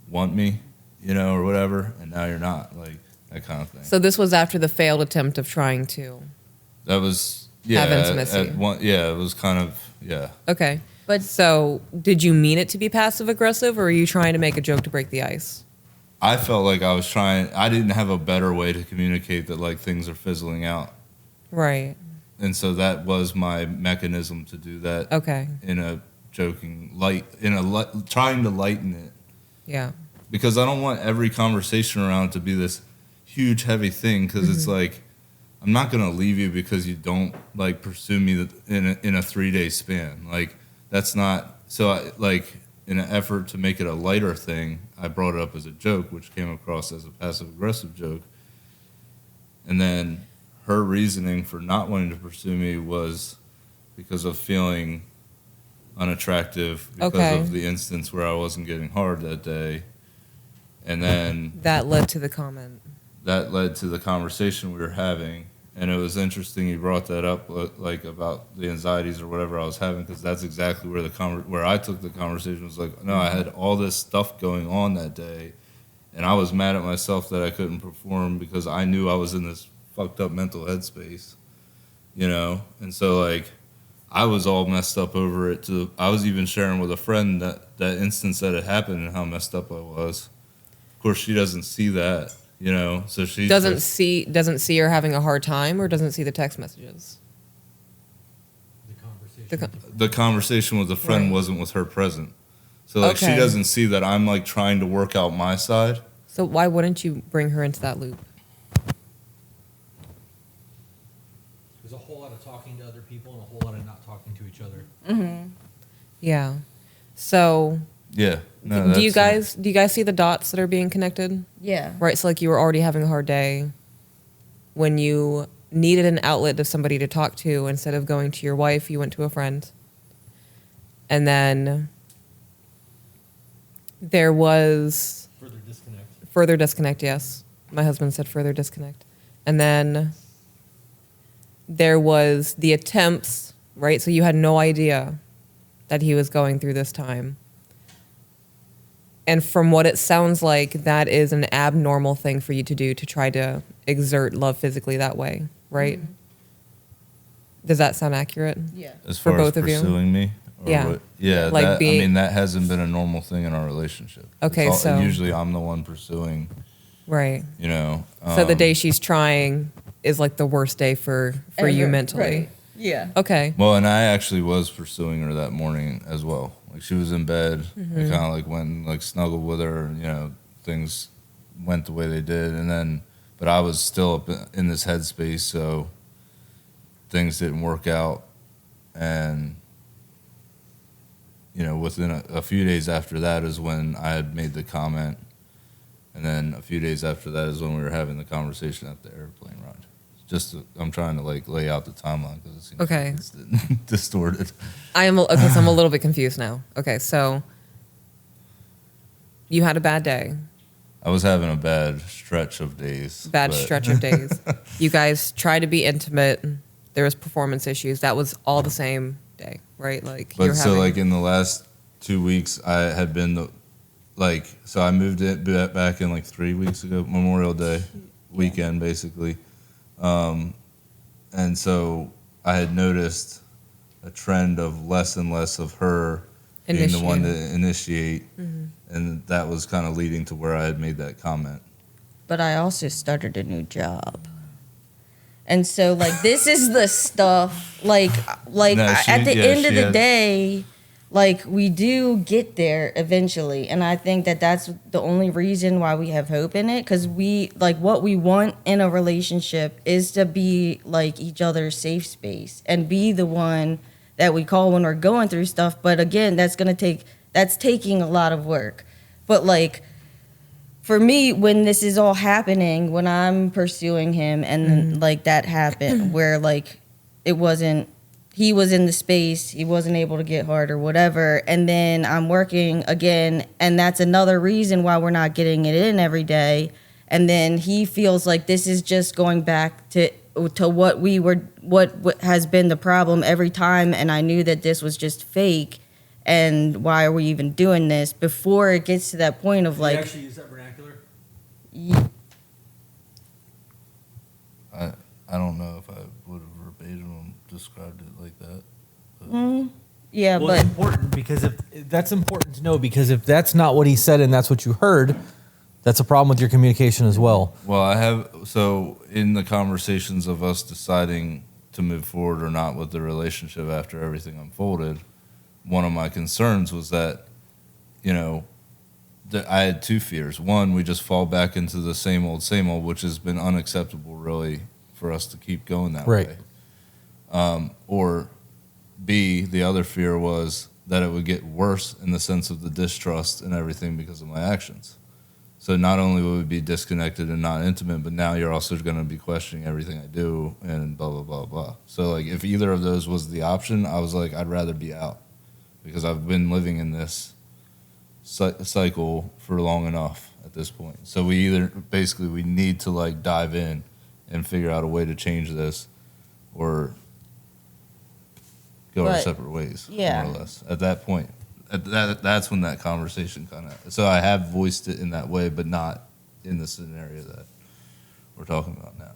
want me, you know, or whatever, and now you're not, like that kind of thing. So this was after the failed attempt of trying to... That was, yeah. Have intimacy. It was kind of, yeah. Okay. But so did you mean it to be passive aggressive, or were you trying to make a joke to break the ice? I felt like I was trying, I didn't have a better way to communicate that like things are fizzling out. Right. And so that was my mechanism to do that. Okay. In a joking trying to lighten it. Yeah. Because I don't want every conversation around to be this huge heavy thing, because it's like, I'm not going to leave you because you don't like pursue me in a 3-day span. Like that's not, so like in an effort to make it a lighter thing, I brought it up as a joke, which came across as a passive aggressive joke. And then her reasoning for not wanting to pursue me was because of feeling unattractive because of the instance where I wasn't getting hard that day. And then that led to the comment. That led to the conversation we were having. And it was interesting you brought that up, like about the anxieties or whatever I was having, because that's exactly where where I took the conversation. Was like, no, I had all this stuff going on that day, and I was mad at myself that I couldn't perform because I knew I was in this fucked up mental headspace, you know. And so like, I was all messed up over it too. I was even sharing with a friend that instance that had happened and how messed up I was. Of course, she doesn't see that. You know, so she doesn't see her having a hard time, or doesn't see the text messages. The conversation with the friend wasn't with her present, so like she doesn't see that I'm like trying to work out my side. So why wouldn't you bring her into that loop? There's a whole lot of talking to other people and a whole lot of not talking to each other. Yeah. So. Yeah. No, do you guys see the dots that are being connected? yeah. Right. So like you were already having a hard day when you needed an outlet of somebody to talk to. Instead of going to your wife, you went to a friend. And then there was further disconnect. Yes. My husband said further disconnect. And then there was the attempts, right? So you had no idea that he was going through this time. And from what it sounds like, that is an abnormal thing for you to do, to try to exert love physically that way, right? Mm-hmm. Does that sound accurate? Yeah. As for far both as of you? pursuing me? Or Yeah. what? Yeah. Like I mean, that hasn't been a normal thing in our relationship. Okay, so usually I'm the one pursuing. Right. You know. So the day she's trying is like the worst day for you mentally. Right. Yeah. Okay. Well, and I actually was pursuing her that morning as well. Like she was in bed. I kind of like went and like snuggled with her. And, you know, things went the way they did, and then, but I was still up in this headspace, so things didn't work out, and you know, within a few days after that is when I had made the comment, and then a few days after that is when we were having the conversation at the airplane ride. I'm trying to like lay out the timeline because it seems Okay. like it's distorted. So I'm a little bit confused now. Okay, so you had a bad day. I was having a bad stretch of days. Bad stretch of days. You guys tried to be intimate. There was performance issues. That was all the same day, right? Like, But you're so having, like in the last 2 weeks, I had been so I moved it back in like 3 weeks ago, Memorial Day weekend, basically. And so I had noticed a trend of less and less of her being the one to initiate. And that was kind of leading to where I had made that comment. But I also started a new job. And so, like, this is the stuff, like No, at the end of she the had- day, like, we do get there eventually. And I think that that's the only reason why we have hope in it. Because what we want in a relationship is to be, like, each other's safe space and be the one that we call when we're going through stuff. But again, that's taking a lot of work. But, like, for me, when this is all happening, when I'm pursuing him and like that happened where like he was in the space, he wasn't able to get hard or whatever. And then I'm working again. And that's another reason why we're not getting it in every day. And then he feels like this is just going back to what has been the problem every time. And I knew that this was just fake. And why are we even doing this before it gets to that point of like, you actually use that vernacular? I don't know if I would have verbatim described it like that. But. yeah, Well, but it's important because if that's important to know, because if that's not what he said and that's what you heard, that's a problem with your communication as well. Well, so in the conversations of us deciding to move forward or not with the relationship after everything unfolded, one of my concerns was that, you know, that I had two fears. One, we just fall back into the same old, which has been unacceptable, really, for us to keep going that Right. way. Or B, the other fear was that it would get worse in the sense of the distrust and everything because of my actions. So not only would we be disconnected and not intimate, but now you're also going to be questioning everything I do and blah, blah, blah, blah. So, like, if either of those was the option, I was like, I'd rather be out because I've been living in this cycle for long enough at this point. So we need to, like, dive in and figure out a way to change this or go our But, separate ways, yeah. more or less, at that point. That's when that conversation kind of. So I have voiced it in that way, but not in the scenario that we're talking about now.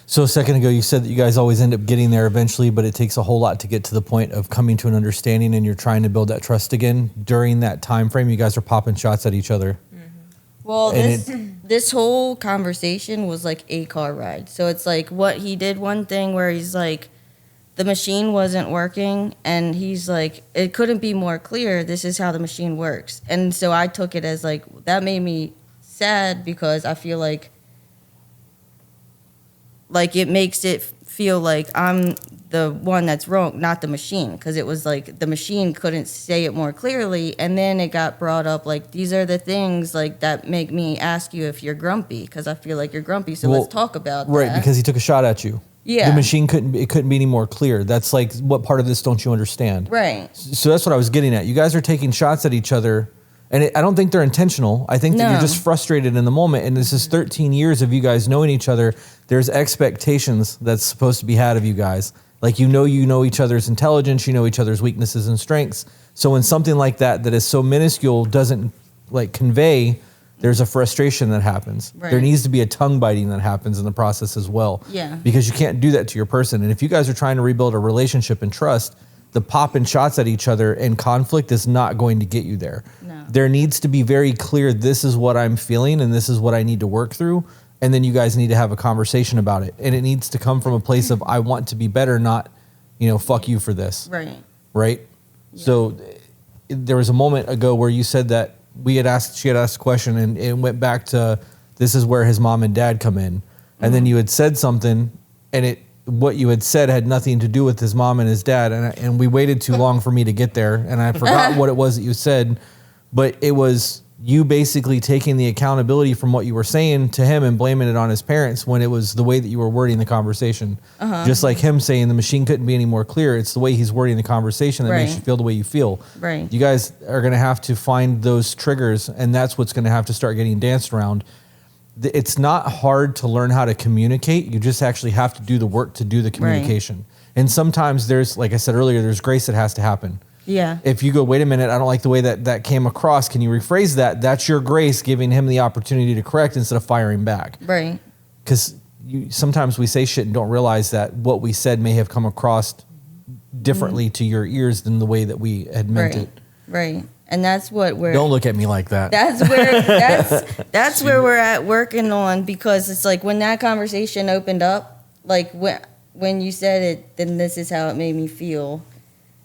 So a second ago, you said that you guys always end up getting there eventually, but it takes a whole lot to get to the point of coming to an understanding, and you're trying to build that trust again. During that time frame, you guys are popping shots at each other. well, And this whole conversation was like a car ride. So it's like what he did one thing where he's like, the machine wasn't working, and he's like, it couldn't be more clear. This is how the machine works. And so I took it as like, that made me sad because I feel like it makes it feel like I'm the one that's wrong, not the machine. Because it was like the machine couldn't say it more clearly. And then it got brought up like, these are the things like that make me ask you if you're grumpy. Because I feel like you're grumpy. So Well, let's talk about Right, that. because he took a shot at you. Yeah. The machine couldn't be any more clear. That's like, what part of this don't you understand? Right. So that's what I was getting at. You guys are taking shots at each other, and I don't think they're intentional. I think that you're No. just frustrated in the moment. And this is 13 years of you guys knowing each other. There's expectations that's supposed to be had of you guys. Like, you know each other's intelligence, you know each other's weaknesses and strengths. So when something like that is so minuscule doesn't like convey, there's a frustration that happens. Right. There needs to be a tongue biting that happens in the process as well. Yeah. Because you can't do that to your person. And if you guys are trying to rebuild a relationship and trust, the popping shots at each other in conflict is not going to get you there. No. There needs to be very clear, this is what I'm feeling and this is what I need to work through. and then you guys need to have a conversation about it. And it needs to come from a place of, I want to be better, not, fuck you for this. Right. Right? Yeah. So there was a moment ago where you said that she had asked a question, and it went back to, this is where his mom and dad come in. And then you had said something, and what you had said had nothing to do with his mom and his dad. And we waited too long for me to get there, and I forgot what it was that you said, but it was you basically taking the accountability from what you were saying to him and blaming it on his parents, when it was the way that you were wording the conversation. Just like him saying the machine couldn't be any more clear. It's the way he's wording the conversation that makes you feel the way you feel. Right. You guys are going to have to find those triggers, and that's what's going to have to start getting danced around. It's not hard to learn how to communicate. You just actually have to do the work to do the communication. And sometimes there's, like I said earlier, there's grace that has to happen. Yeah. If you go, wait a minute, I don't like the way that came across. Can you rephrase that? That's your grace, giving him the opportunity to correct instead of firing back. Right. Because sometimes we say shit and don't realize that what we said may have come across differently to your ears than the way that we had meant it. Right. And that's what we're. Don't look at me like that. That's where that's where we're at working on, because it's like when that conversation opened up, like when you said it, then this is how it made me feel.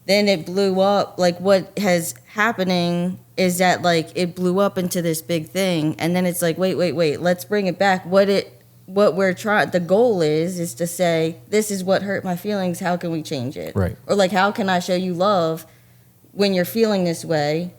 Then it blew up. Like what has happening is that like it blew up into this big thing, and then it's like wait, let's bring it back. What we're trying, the goal is to say, this is what hurt my feelings. How can we change it? Right. Or like, how can I show you love when you're feeling this way?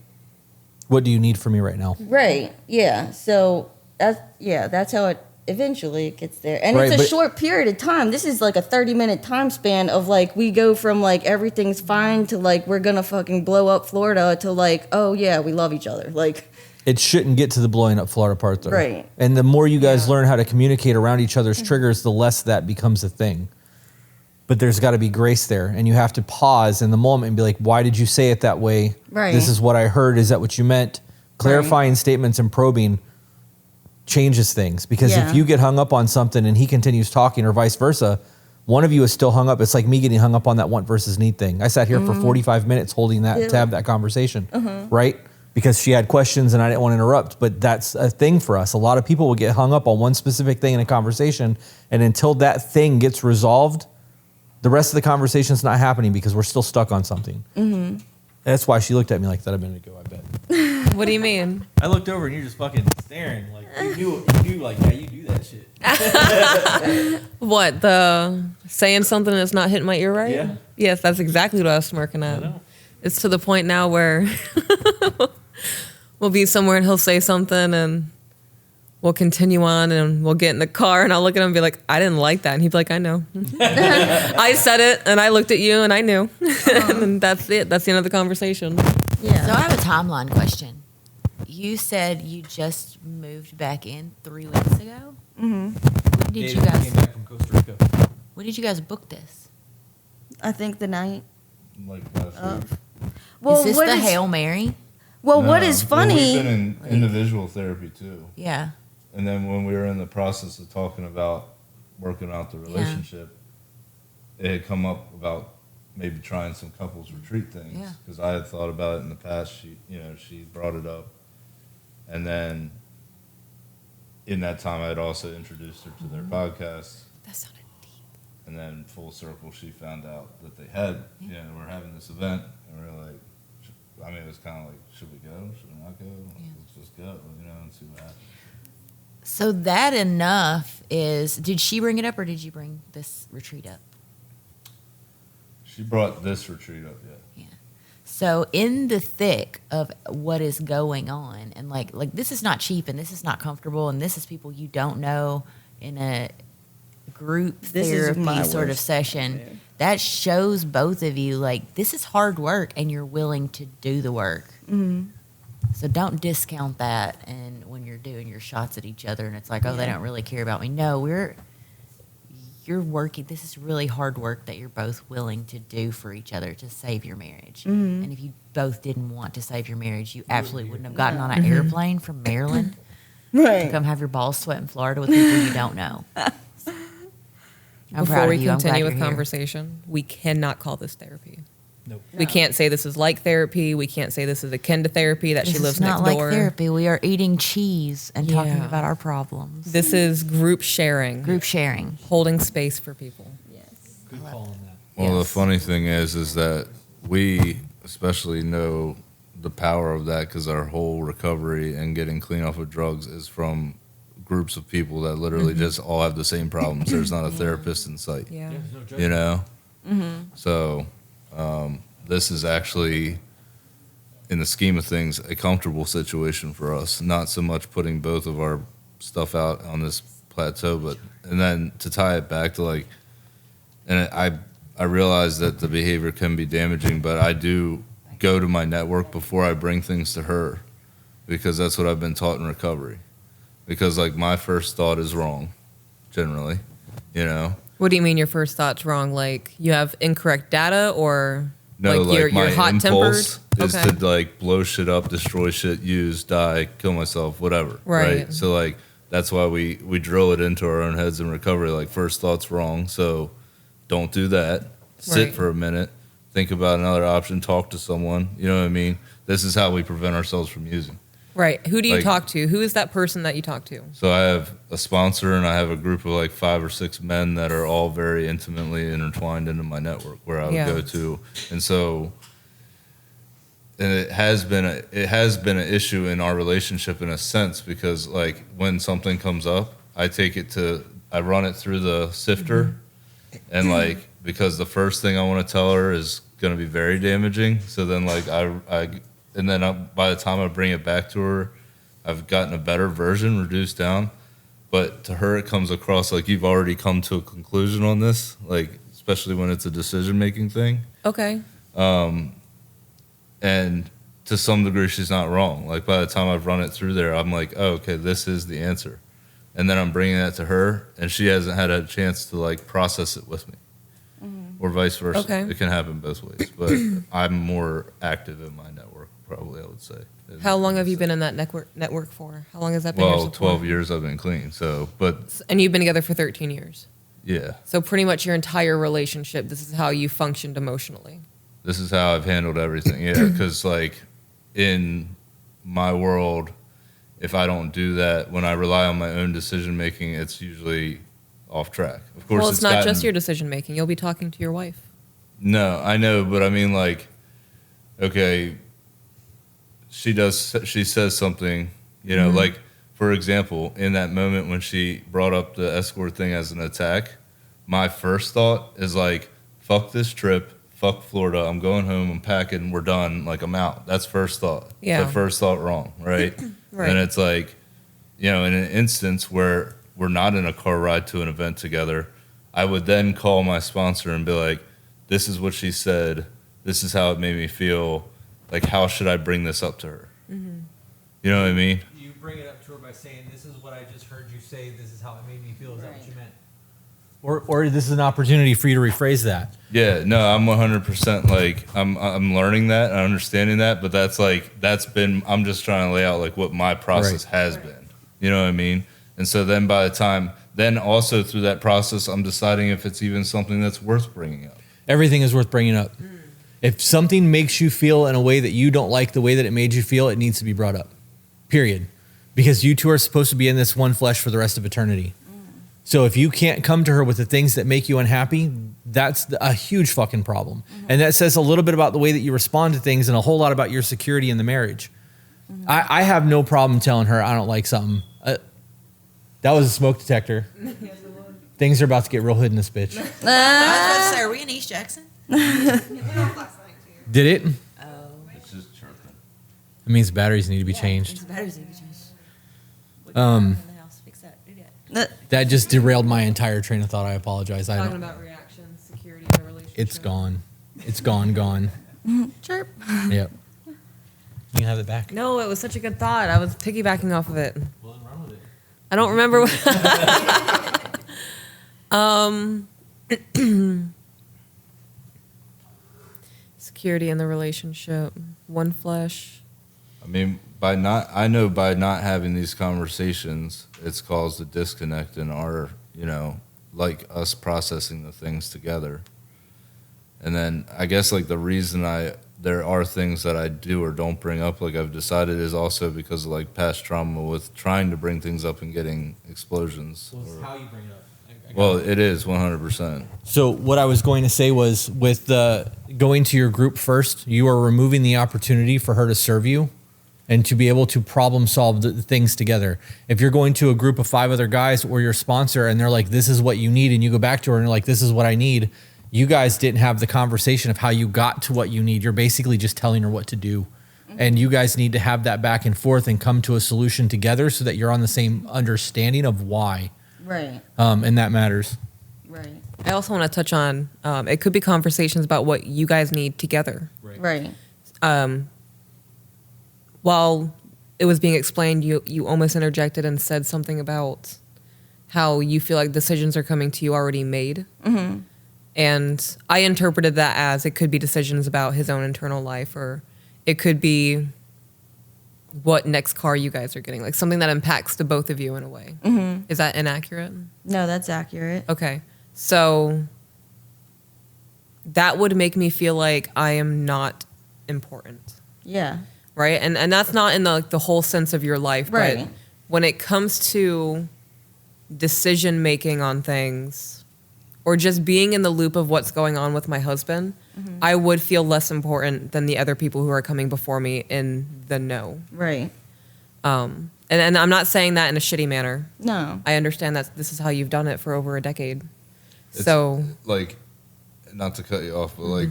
What do you need from me right now? Right. Yeah. So that's how it eventually gets there. And Right, it's a but- short period of time. This is like a 30-minute time span of like, we go from like everything's fine to like, we're going to fucking blow up Florida to like, oh yeah, we love each other. Like, It shouldn't get to the blowing up Florida part, though. Right. And the more you guys learn how to communicate around each other's triggers, the less that becomes a thing. But there's got to be grace there, and you have to pause in the moment and be like, why did you say it that way? Right. This is what I heard. Is that what you meant? Clarifying statements and probing changes things, because if you get hung up on something and he continues talking, or vice versa, one of you is still hung up. It's like me getting hung up on that want versus need thing. I sat here for 45 minutes holding that to have that conversation, right? Because she had questions and I didn't want to interrupt. But that's a thing for us. A lot of people will get hung up on one specific thing in a conversation, and until that thing gets resolved, the rest of the conversation's not happening because we're still stuck on something. That's why she looked at me like that a minute ago, I bet. What do you mean? I looked over and you're just fucking staring. Like, you knew like, yeah, you do that shit. What, the saying something that's not hitting my ear right? Yeah. Yes, that's exactly what I was smirking at. I know. It's to the point now where we'll be somewhere and he'll say something and we'll continue on and we'll get in the car and I'll look at him and be like, I didn't like that. And he'd be like, I know. I said it and I looked at you and I knew. And that's it. That's the end of the conversation. yeah. So I have a timeline question. You said you just moved back in 3 weeks ago. When did you guys? came back from Costa Rica. When did you guys book this? I think the night. Like last week. Well, is this what the is- Hail Mary? Well, what No. is Well, funny? we've been in individual therapy too. Yeah. And then when we were in the process of talking about working out the relationship, it had come up about maybe trying some couples retreat things. Yeah. Because I had thought about it in the past. She brought it up. And then in that time, I had also introduced her to their podcast. That sounded deep. And then full circle, she found out that they had, we're having this event. And we were like, it was kind of like, should we go? Should we not go? Let's just go, and see what happens. So that enough is, did she bring it up or did you bring this retreat up? She brought this retreat up, yeah. Yeah. So in the thick of what is going on, and like this is not cheap and this is not comfortable and this is people you don't know in a group This is therapy my sort of worst session, nightmare. that shows both of you like this is hard work and you're willing to do the work. So don't discount that, and when you're doing your shots at each other and it's like, oh, they don't really care about me. No, you're working. This is really hard work that you're both willing to do for each other to save your marriage. And if you both didn't want to save your marriage, you absolutely wouldn't have gotten on an airplane from Maryland to Right. come have your balls sweat in Florida with people you don't know. I'm proud Before of we you. I'm glad continue you're with here. conversation, we cannot call this therapy. Nope. We can't say this is like therapy. We can't say this is akin to therapy, that she This lives is not next door. like therapy. We are eating cheese and talking Yeah. about our problems. This is group sharing, Group sharing. holding space for people. Yes. Good call on that. Well, the Yes. funny thing is that we especially know the power of that because our whole recovery and getting clean off of drugs is from groups of people that literally just all have the same problems. There's not a therapist in sight, Yeah. There's no judgment. you know? So this is actually, in the scheme of things, a comfortable situation for us. Not so much putting both of our stuff out on this plateau, but and then to tie it back to like, and I realize that the behavior can be damaging, but I do go to my network before I bring things to her because that's what I've been taught in recovery. Because like my first thought is wrong, generally, you know. What do you mean your first thought's wrong? Like you have incorrect data, or No, like you're my hot tempered? impulse is to like blow shit up, destroy shit, use, die, kill myself, whatever. Right. So like that's why we drill it into our own heads in recovery. Like first thought's wrong, so don't do that. Sit Right. for a minute, think about another option, talk to someone. You know what I mean? This is how we prevent ourselves from using. Right. Who do you Like- talk to? Who is that person that you talk to? So I have a sponsor and I have a group of like 5 or 6 men that are all very intimately intertwined into my network where I would Yeah. go to. And so and it has been an issue in our relationship in a sense because like when something comes up, I run it through the sifter and like because the first thing I want to tell her is going to be very damaging. So then like by the time I bring it back to her, I've gotten a better version, reduced down. But to her, it comes across like you've already come to a conclusion on this, like especially when it's a decision-making thing. Okay. And to some degree, she's not wrong. Like by the time I've run it through there, I'm like, oh, okay, this is the answer. And then I'm bringing that to her, and she hasn't had a chance to like process it with me, or vice versa. Okay. It can happen both ways, but I'm more active in my network, probably I would say. How long have you been in that network for? How long has that been? your Well, support? 12 years I've been clean. So, but And you've been together for 13 years. yeah, So pretty much your entire relationship, this is how you functioned emotionally. this is how I've handled everything. Yeah, because like in my world, if I don't do that, when I rely on my own decision making, it's usually off track. Of course, Well, it's not just gotten- your decision making. You'll be talking to your wife. No, I know, but I mean, like, okay, she says something, you know, like, for example, in that moment when she brought up the escort thing as an attack, my first thought is like, fuck this trip, fuck Florida, I'm going home, I'm packing, we're done, like, I'm out. That's first thought. Yeah. So first thought wrong, right? Right. And it's like, you know, in an instance where we're not in a car ride to an event together, I would then call my sponsor and be like, this is what she said, this is how it made me feel, like, how should I bring this up to her? You know what I mean? You bring it up to her by saying, "This is what I just heard you say. This is how it made me feel." Is that what you meant? Or this is an opportunity for you to rephrase that. Yeah, no, I'm 100% like I'm learning that, I'm understanding that, but I'm just trying to lay out like what my process has been. You know what I mean? And so then by the time, then also through that process, I'm deciding if it's even something that's worth bringing up. Everything is worth bringing up. If something makes you feel in a way that you don't like the way that it made you feel, it needs to be brought up. Period. Because you two are supposed to be in this one flesh for the rest of eternity. So if you can't come to her with the things that make you unhappy, that's a huge fucking problem. And that says a little bit about the way that you respond to things and a whole lot about your security in the marriage. I have no problem telling her I don't like something. That was a smoke detector. Things are about to get real hood in this bitch. I was about to say, are we in East Jackson? It went off last night too. Did it? Oh, It's just chirping. It means batteries need to be changed. batteries need to be changed. Um, In the house, fix that. Do that. That just derailed my entire train of thought. I apologize. I Talking don't. about reactions, security in the relationship. It's gone. It's gone. Chirp. Yep. You can have it back. No, it was such a good thought. I was piggybacking off of it. Well, then run with it. I don't remember what. Security in the relationship. One flesh. I mean, by not having these conversations, it's caused a disconnect in our, you know, like us processing the things together. And then I guess like the reason there are things that I do or don't bring up, like I've decided, is also because of like past trauma with trying to bring things up and getting explosions. Well, it's or- how you bring it up. I got well, it. it is 100%. So what I was going to say was, with the going to your group first, you are removing the opportunity for her to serve you and to be able to problem solve the things together. If you're going to a group of 5 other guys or your sponsor and they're like, this is what you need, and you go back to her and you're like, this is what I need, you guys didn't have the conversation of how you got to what you need. You're basically just telling her what to do. And you guys need to have that back and forth and come to a solution together so that you're on the same understanding of why. Right. And that matters. Right. I also want to touch on it could be conversations about what you guys need together. Right. While it was being explained, you almost interjected and said something about how you feel like decisions are coming to you already made. Mm-hmm. And I interpreted that as it could be decisions about his own internal life, or it could be what next car you guys are getting, like something that impacts the both of you in a way. Mm-hmm. Is that inaccurate? No, that's accurate. Okay. So that would make me feel like I am not important. Yeah. Right. And that's not in the whole sense of your life. Right. But when it comes to decision making on things or just being in the loop of what's going on with my husband, I would feel less important than the other people who are coming before me in the know. Right. And I'm not saying that in a shitty manner. No. I understand that this is how you've done it for over a decade. It's So like, not to cut you off, but like,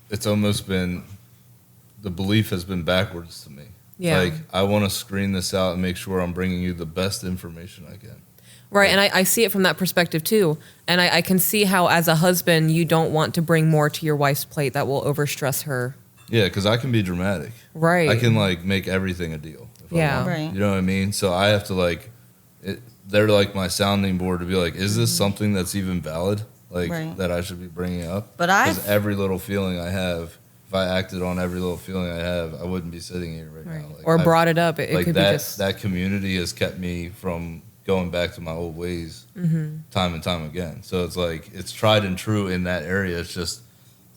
it's almost been, the belief has been backwards to me. Yeah. Like, I want to screen this out and make sure I'm bringing you the best information I can. right, and I see it from that perspective too. And I can see how, as a husband, you don't want to bring more to your wife's plate that will overstress her. Yeah, because I can be dramatic. Right. I can like make everything a deal. If I Yeah. want. Right. You know what I mean? So I have to like, they're like my sounding board to be like, is this something that's even valid? Like Right. that I should be bringing up? But Because every little feeling I have, if I acted on every little feeling I have, I wouldn't be sitting here right, now. Like, or I've- brought it up. It like could that, be just. that community has kept me from going back to my old ways Mm-hmm. time and time again. So it's like it's tried and true in that area. It's just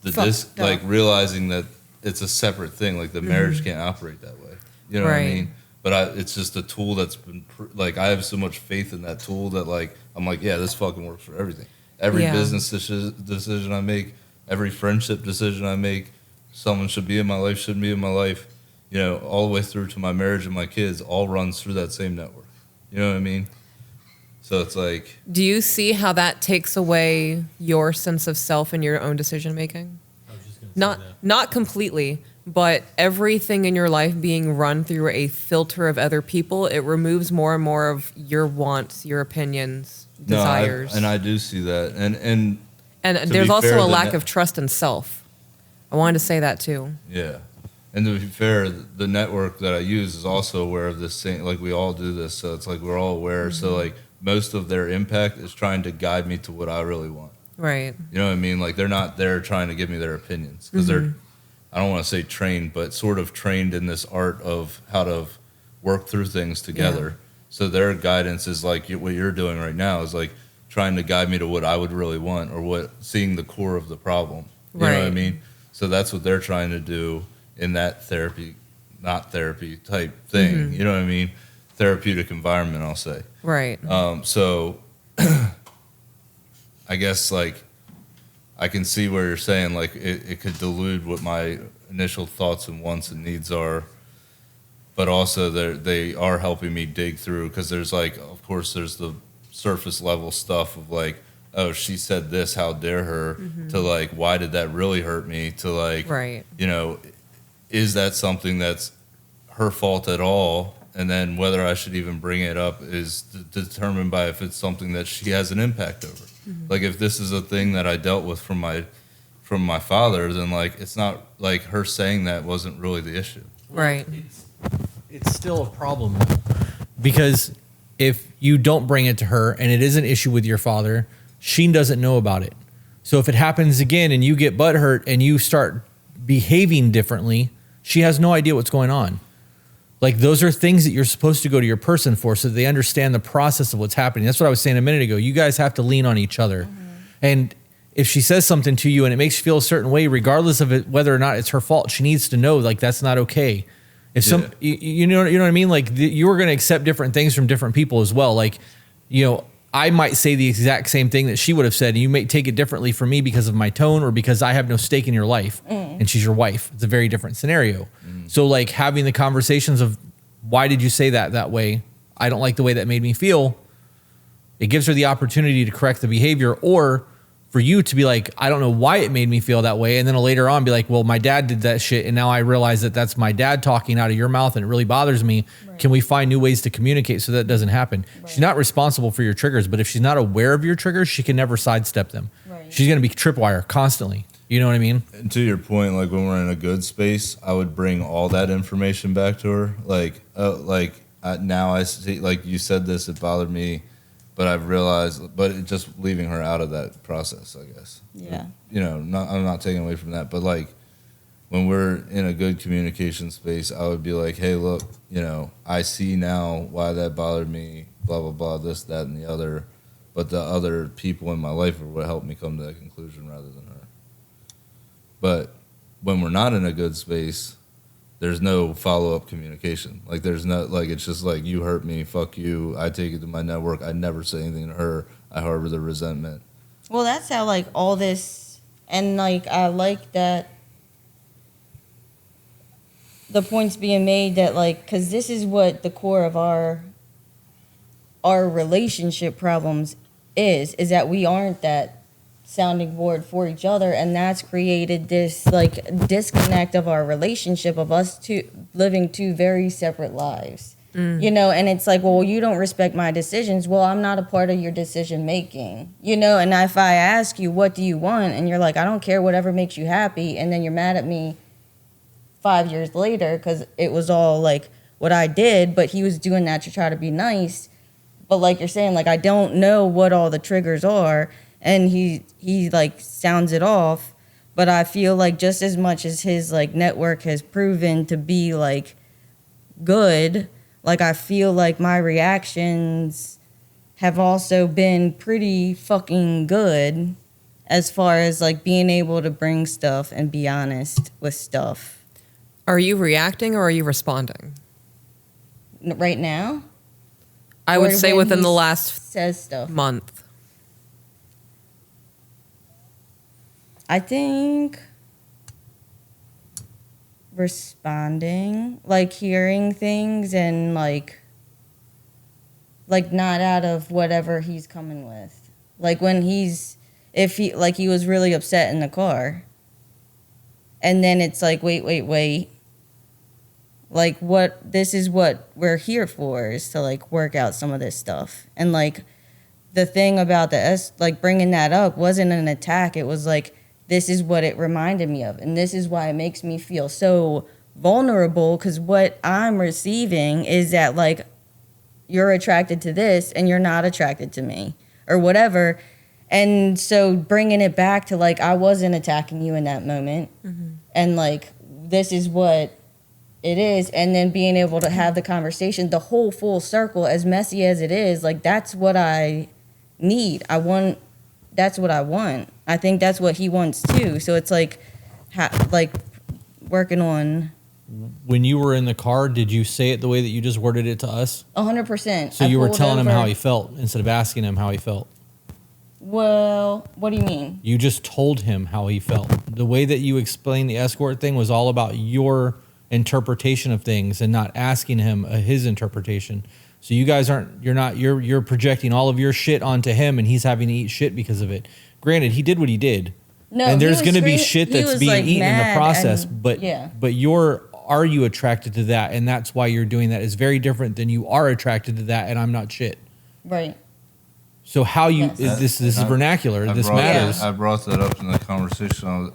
Fucked like up. realizing that it's a separate thing. Like the marriage can't operate that way. You know what I Mm-hmm. Right. mean? But it's just a tool that's been like I have so much faith in that tool that like I'm like, yeah, this fucking works for everything. Every Yeah. business decision I make, every friendship decision I make, someone should be in my life, shouldn't be in my life, you know, all the way through to my marriage and my kids, all runs through that same network. You know what I mean? So it's like, Do you see how that takes away your sense of self and your own decision making? I was just gonna Not say that. not completely, but everything in your life being run through a filter of other people, it removes more and more of your wants, your opinions, desires. and I do see that. And and to there's be also fair, a the lack net- of trust in self. I wanted to say that too. yeah. And to be fair, the network that I use is also aware of this same, like we all do this. So it's like we're all aware. So like most of their impact is trying to guide me to what I really want. Right. You know what I mean? Like they're not there trying to give me their opinions because they're, I don't want to say trained, but sort of trained in this art of how to work through things together. So their guidance is like what you're doing right now is like trying to guide me to what I would really want or what seeing the core of the problem. You know what I Right. mean? So that's what they're trying to do in that not therapy type thing. You know what I mean? Therapeutic environment, I'll say. Right. So I guess like I can see where you're saying like it could delude what my initial thoughts and wants and needs are, but also they are helping me dig through because there's like, of course, there's the surface level stuff of like, oh, she said this, how dare her, to like, why did that really hurt me, to like, Right. you know, is that something that's her fault at all? And then whether I should even bring it up is determined by if it's something that she has an impact over. Like if this is a thing that I dealt with from my father, then like it's not like her saying that wasn't really the issue. Right. It's still a problem because if you don't bring it to her and it is an issue with your father, she doesn't know about it. So if it happens again and you get butthurt and you start behaving differently, she has no idea what's going on. Like those are things that you're supposed to go to your person for so that they understand the process of what's happening. That's what I was saying a minute ago. You guys have to lean on each other. And if she says something to you and it makes you feel a certain way, regardless of it, whether or not it's her fault, she needs to know like that's not okay. If some, you know what I mean? Like you are going to accept different things from different people as well. Like, I might say the exact same thing that she would have said, and you may take it differently for me because of my tone or because I have no stake in your life and she's your wife. It's a very different scenario. So like having the conversations of why did you say that way? I don't like the way that made me feel. It gives her the opportunity to correct the behavior, or for you to be like, I don't know why it made me feel that way. And then later on be like, well, my dad did that shit. And now I realize that that's my dad talking out of your mouth and it really bothers me. Right. Can we find new ways to communicate so that doesn't happen? Right. She's not responsible for your triggers, but if she's not aware of your triggers, she can never sidestep them. Right. She's going to be tripwire constantly. You know what I mean? And to your point, like when we're in a good space, I would bring all that information back to her. Now I see, like you said this, it bothered me. But I've realized, just leaving her out of that process, I guess. Yeah. I'm not taking away from that. But like when we're in a good communication space, I would be like, hey, look, I see now why that bothered me, blah, blah, blah, this, that, and the other. But the other people in my life are what helped me come to that conclusion rather than her. But when we're not in a good space, there's no follow-up communication. Like, there's no, like, it's just like, you hurt me, fuck you, I take it to my network, I never say anything to her, I harbor the resentment. Well, that's how, like, all this, and, like, I like that the point's being made that, like, because this is what the core of our relationship problems is that we aren't that sounding board for each other, and that's created this like disconnect of our relationship of us two living two very separate lives. And it's like, well, you don't respect my decisions. Well, I'm not a part of your decision making, and if I ask you what do you want and you're like, I don't care, whatever makes you happy, and then you're mad at me 5 years later because it was all like what I did, but he was doing that to try to be nice. But like you're saying, like, I don't know what all the triggers are. And he like sounds it off, but I feel like just as much as his like network has proven to be like good, like I feel like my reactions have also been pretty fucking good as far as like being able to bring stuff and be honest with stuff. Are you reacting or are you responding? Right now? I would say within the last says stuff. month. I think responding, like hearing things and like not out of whatever he's coming with. Like when he was really upset in the car. And then it's like, wait. Like this is what we're here for, is to like work out some of this stuff. And like the thing about bringing that up wasn't an attack. It was like, this is what it reminded me of. And this is why it makes me feel so vulnerable, because what I'm receiving is that, like, you're attracted to this and you're not attracted to me or whatever. And so bringing it back to, like, I wasn't attacking you in that moment. Mm-hmm. And, like, this is what it is. And then being able to have the conversation, the whole full circle, as messy as it is, like, that's what I need. That's what I want. I think that's what he wants too. So it's like working on. When you were in the car, did you say it the way that you just worded it to us? 100%. So you were telling him how he felt instead of asking him how he felt. Well, what do you mean? You just told him how he felt. The way that you explained the escort thing was all about your interpretation of things and not asking him his interpretation. So you guys you're projecting all of your shit onto him, and he's having to eat shit because of it. Granted, he did what he did. No, and there's going to be shit that's being like eaten in the process, and, but yeah. but are you attracted to that? And that's why you're doing that is very different than you are attracted to that, and I'm not shit. Right. So how you Yes. this is vernacular. This matters. I brought that up in the conversation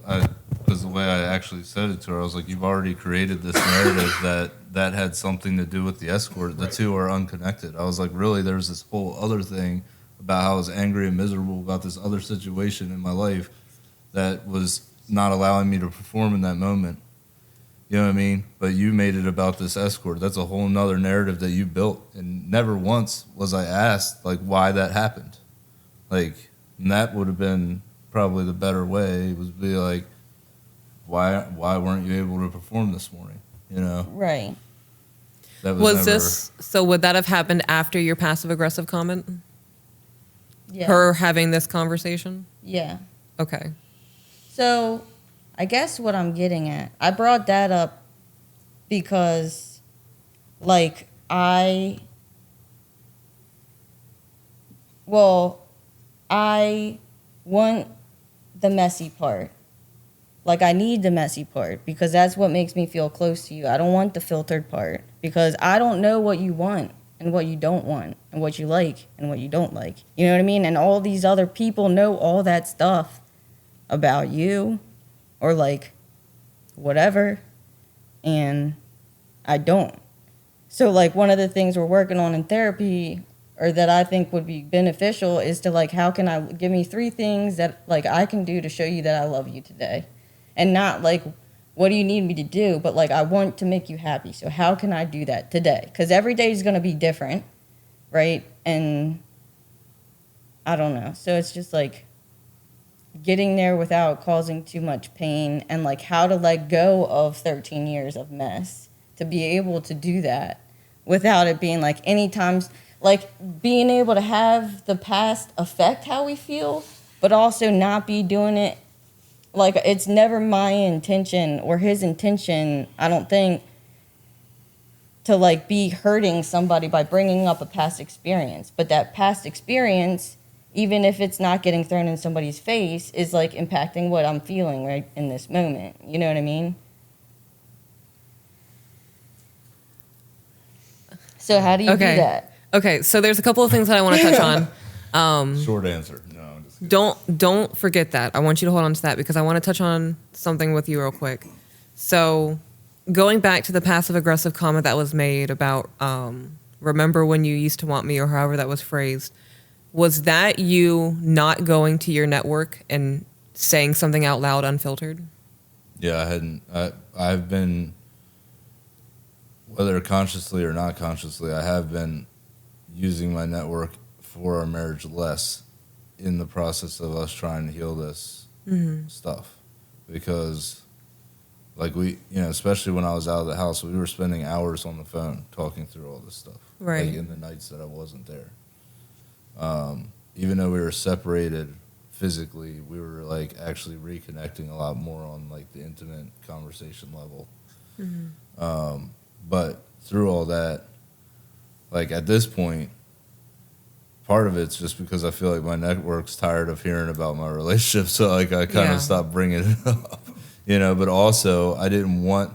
because the way I actually said it to her, I was like, you've already created this narrative that had something to do with the escort. The two are unconnected. I was like, really, there's this whole other thing about how I was angry and miserable about this other situation in my life that was not allowing me to perform in that moment. You know what I mean? But you made it about this escort. That's a whole nother narrative that you built. And never once was I asked, like, why that happened. Like, and that would have been probably the better way was be like, why weren't you able to perform this morning? You know, Right. that Was never, this, so would that have happened after your passive aggressive comment? Yeah. Her having this conversation? Yeah. Okay. So, I guess what I'm getting at, I brought that up because, like, I want the messy part. Like, I need the messy part because that's what makes me feel close to you. I don't want the filtered part because I don't know what you want and what you don't want and what you like and what you don't like. You know what I mean? And all these other people know all that stuff about you or, like, whatever. And I don't. So, like, one of the things we're working on in therapy or that I think would be beneficial is to, like, how can I give me 3 things that, like, I can do to show you that I love you today? And not, like, what do you need me to do? But, like, I want to make you happy. So how can I do that today? Because every day is going to be different, right? And I don't know. So it's just, like, getting there without causing too much pain and, like, how to let go of 13 years of mess to be able to do that without it being, like, any times, like, being able to have the past affect how we feel, but also not be doing it. Like, it's never my intention or his intention, I don't think, to, like, be hurting somebody by bringing up a past experience. But that past experience, even if it's not getting thrown in somebody's face, is, like, impacting what I'm feeling right in this moment. You know what I mean? So how do you do that? Okay, so there's a couple of things that I want to touch on. short answer. No, I'm just kidding. Don't forget that. I want you to hold on to that because I want to touch on something with you real quick. So, going back to the passive aggressive comment that was made about remember when you used to want me or however that was phrased, was that you not going to your network and saying something out loud unfiltered? Yeah, I've been, whether consciously or not consciously, I have been using my network for our marriage less in the process of us trying to heal this stuff. Because, like, we, you know, especially when I was out of the house, we were spending hours on the phone talking through all this stuff. Right. Like, in the nights that I wasn't there. Even though we were separated physically, we were, like, actually reconnecting a lot more on, like, the intimate conversation level. But through all that, like, at this point, part of it's just because I feel like my network's tired of hearing about my relationship, so, like, I kind of stopped bringing it up, you know. But also, I didn't want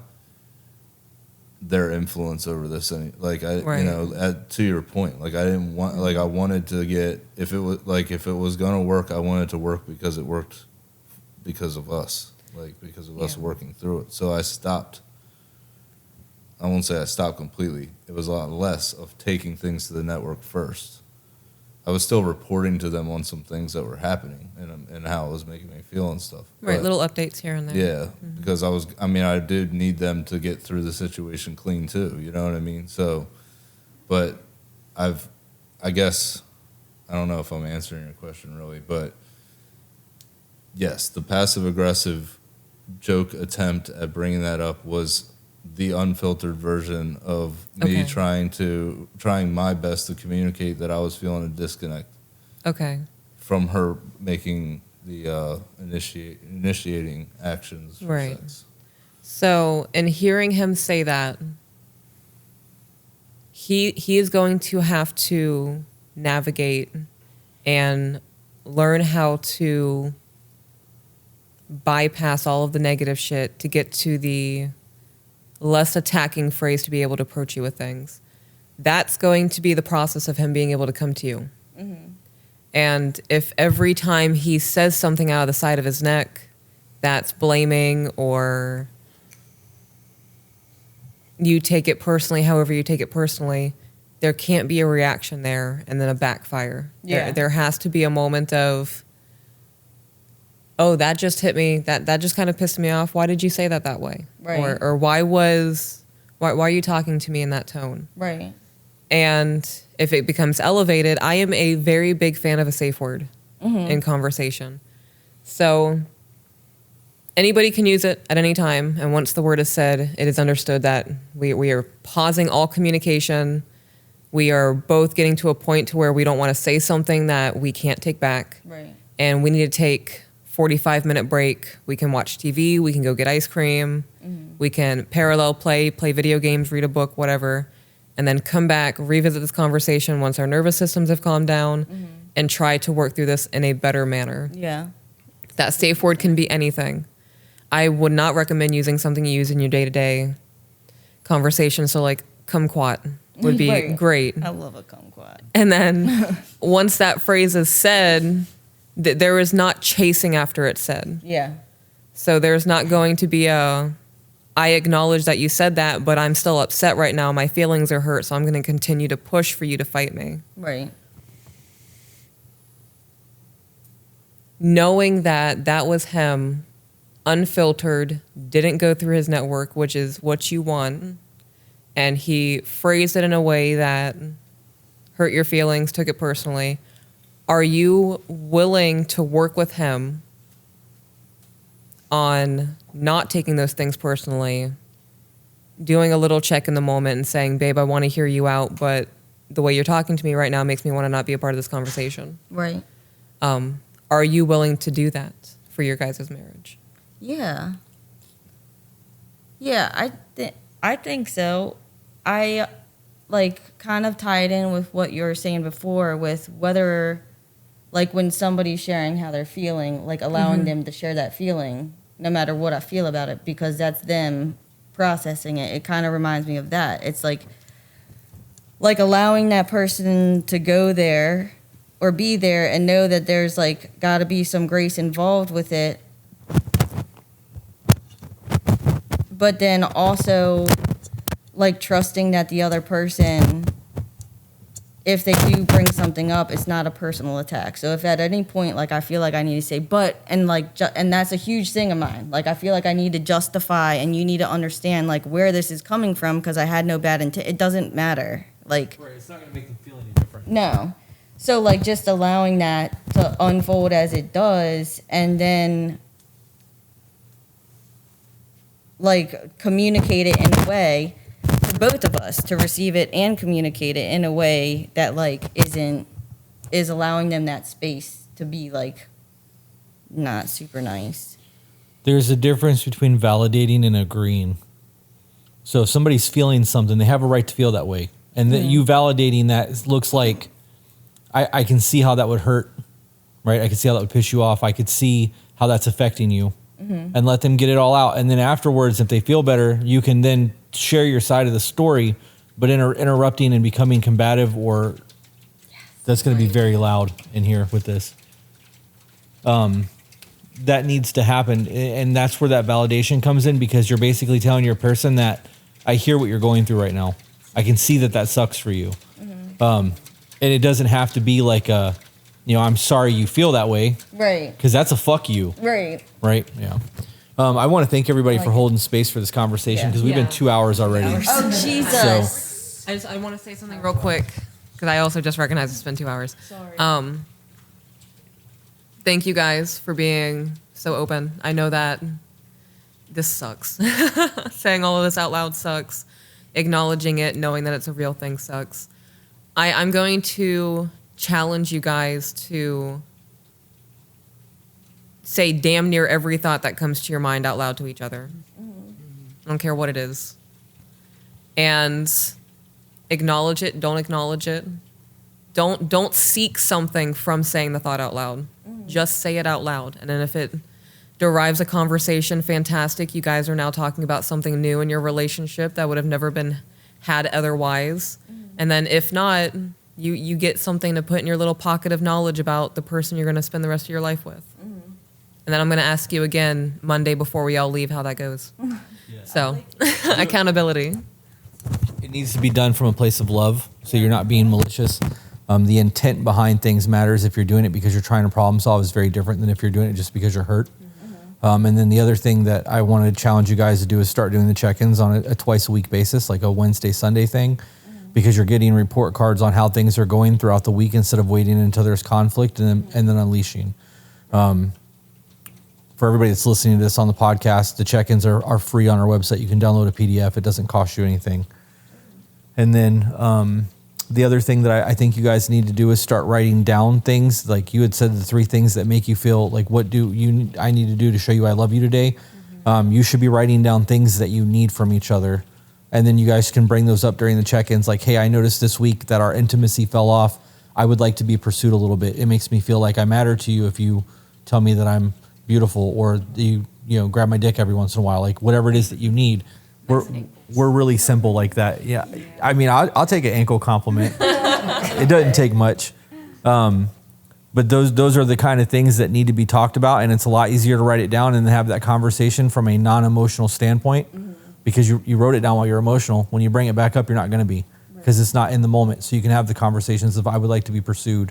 their influence over this, you know, to your point, like, I didn't want, like, I wanted to get, if it was gonna work, I wanted it to work because it worked because of us, like, because of us working through it. So I stopped. I won't say I stopped completely. It was a lot less of taking things to the network first. I was still reporting to them on some things that were happening and how it was making me feel and stuff. Right, But, little updates here and there. yeah, because I did need them to get through the situation clean too. You know what I mean? So, but I guess, I don't know if I'm answering your question really, but yes, the passive aggressive joke attempt at bringing that up was the unfiltered version of me trying my best to communicate that I was feeling a disconnect. Okay. From her making the initiating actions for Right. sex. So, in hearing him say that, he is going to have to navigate and learn how to bypass all of the negative shit to get to the less attacking phrase to be able to approach you with things. That's going to be the process of him being able to come to you. And if every time he says something out of the side of his neck that's blaming or you take it personally, however you take it personally, there can't be a reaction there and then a backfire. Yeah. There has to be a moment of, oh, that just hit me. That just kind of pissed me off. Why did you say that way? Right. Or why are you talking to me in that tone? Right. And if it becomes elevated, I am a very big fan of a safe word in conversation. So anybody can use it at any time. And once the word is said, it is understood that we are pausing all communication. We are both getting to a point to where we don't want to say something that we can't take back. Right. And we need to take 45-minute break. We can watch TV. We can go get ice cream. We can parallel play video games, read a book, whatever. And then come back, revisit this conversation once our nervous systems have calmed down and try to work through this in a better manner. Yeah. That safe word can be anything. I would not recommend using something you use in your day-to-day conversation. So like kumquat would be Right. great. I love a kumquat. And then once that phrase is said, there is not chasing after it's said. Yeah. So there's not going to be I acknowledge that you said that, but I'm still upset right now. My feelings are hurt, so I'm going to continue to push for you to fight me. Right. Knowing that that was him, unfiltered, didn't go through his network, which is what you want, and he phrased it in a way that hurt your feelings, took it personally. Are you willing to work with him on not taking those things personally, doing a little check in the moment and saying, babe, I want to hear you out, but the way you're talking to me right now makes me want to not be a part of this conversation? Right. Are you willing to do that for your guys' marriage? Yeah. Yeah, I think so. I like kind of tie it in with what you were saying before with whether like when somebody's sharing how they're feeling, like allowing them to share that feeling no matter what I feel about it, because that's them processing it. It kind of reminds me of that. It's like allowing that person to go there or be there and know that there's like got to be some grace involved with it. But then also like trusting that the other person, if they do bring something up, it's not a personal attack. So if at any point, like I feel like I need to say, but, and like, and that's a huge thing of mine. Like I feel like I need to justify and you need to understand like where this is coming from because I had no bad intent. It doesn't matter. Like, Right, it's not going to make them feel any different. no. So like just allowing that to unfold as it does and then like communicate it in a way for both of us to receive it and communicate it in a way that like is allowing them that space to be like not super nice. There's a difference between validating and agreeing. So if somebody's feeling something, they have a right to feel that way. And that you validating that looks like, I can see how that would hurt, right? I can see how that would piss you off. I could see how that's affecting you. And let them get it all out. And then afterwards, if they feel better, you can then share your side of the story, but interrupting and becoming combative or that's going to be very loud in here with this. That needs to happen. And that's where that validation comes in because you're basically telling your person that I hear what you're going through right now. I can see that sucks for you. And it doesn't have to be like I'm sorry you feel that way. Right. Because that's a fuck you. Right. Right? Yeah. I want to thank everybody for holding space for this conversation because we've been 2 hours already. Oh, Jesus. I want to say something real quick because I also just recognized it's been 2 hours. Sorry. Thank you guys for being so open. I know that this sucks. Saying all of this out loud sucks. Acknowledging it, knowing that it's a real thing sucks. I'm going to challenge you guys to say damn near every thought that comes to your mind out loud to each other. I don't care what it is. And acknowledge it, don't acknowledge it. Don't seek something from saying the thought out loud. Just say it out loud. And then if it derives a conversation, fantastic. You guys are now talking about something new in your relationship that would have never been had otherwise. And then if not, you get something to put in your little pocket of knowledge about the person you're going to spend the rest of your life with. And then I'm going to ask you again Monday before we all leave how that goes. So, accountability. It needs to be done from a place of love, so you're not being malicious. The intent behind things matters. If you're doing it because you're trying to problem solve is very different than if you're doing it just because you're hurt. And then the other thing that I wanted to challenge you guys to do is start doing the check-ins on a twice a week basis, like a Wednesday, Sunday thing, because you're getting report cards on how things are going throughout the week instead of waiting until there's conflict and then unleashing. for everybody that's listening to this on the podcast, the check-ins are free on our website. You can download a PDF. It doesn't cost you anything. And then the other thing that I think you guys need to do is start writing down things. Like you had said, the 3 things that make you feel like, what do I need to do to show you I love you today? You should be writing down things that you need from each other. And then you guys can bring those up during the check-ins. Like, hey, I noticed this week that our intimacy fell off. I would like to be pursued a little bit. It makes me feel like I matter to you if you tell me that I'm beautiful, or you grab my dick every once in a while. Like whatever it is that you need. We're really simple like that. Yeah. I mean, I'll take an ankle compliment. It doesn't take much. But those are the kind of things that need to be talked about, and it's a lot easier to write it down and have that conversation from a non-emotional standpoint, because you wrote it down while you're emotional. When you bring it back up, you're not going to be, because it's not in the moment. So you can have the conversations of, I would like to be pursued.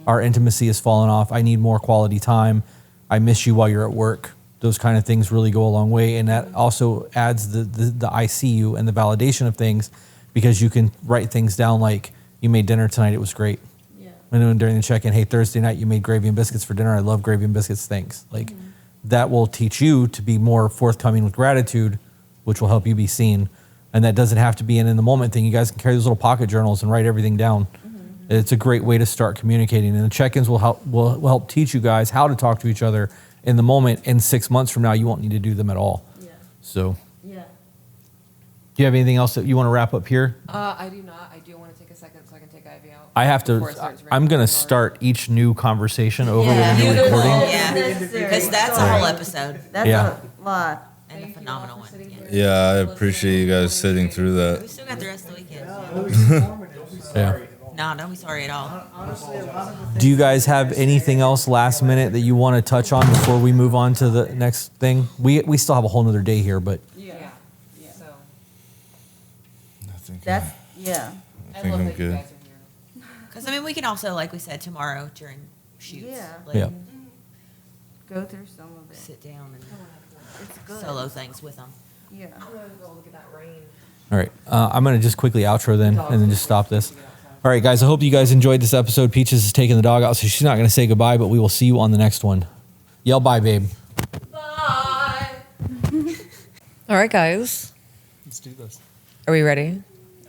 Our intimacy has fallen off. I need more quality time. I miss you while you're at work. Those kind of things really go a long way. And that also adds the I see you and the validation of things, because you can write things down like, you made dinner tonight. It was great. Yeah. And then during the check-in, hey, Thursday night, you made gravy and biscuits for dinner. I love gravy and biscuits. Thanks. Like that will teach you to be more forthcoming with gratitude, which will help you be seen. And that doesn't have to be an in the moment thing. You guys can carry those little pocket journals and write everything down. It's a great way to start communicating. And the check-ins will help teach you guys how to talk to each other in the moment. And 6 months from now, you won't need to do them at all. Yeah. So, Yeah. do you have anything else that you want to wrap up here? I do not. I do want to take a second so I can take Ivy out. I have before to. it starts I'm raining going to hard. start each new conversation over with a new Yeah. recording. Yeah, because that's a whole episode That's Yeah. a lot. and a Thank you phenomenal all one. for sitting Yeah. here. Yeah, I appreciate you guys sitting through We that. still got the rest of the weekend. Yeah. No, don't be sorry at all. Do you guys have anything else last minute that you want to touch on before we move on to the next thing? We still have a whole nother day here, but Yeah. So I think, That's, yeah. I I think love I'm that you good. guys are here. Because I mean, we can also, like we said, tomorrow during shoots, Yeah. like, Yeah. Go through some of it. sit down and It's good. solo things with them. Yeah. I'm gonna go look at that rain. all right. I'm going to just quickly outro then, and then just stop this. All right, guys, I hope you guys enjoyed this episode. Peaches is taking the dog out, so she's not going to say goodbye, but we will see you on the next one. Yell bye, babe. Bye. All right, guys. Let's do this. Are we ready?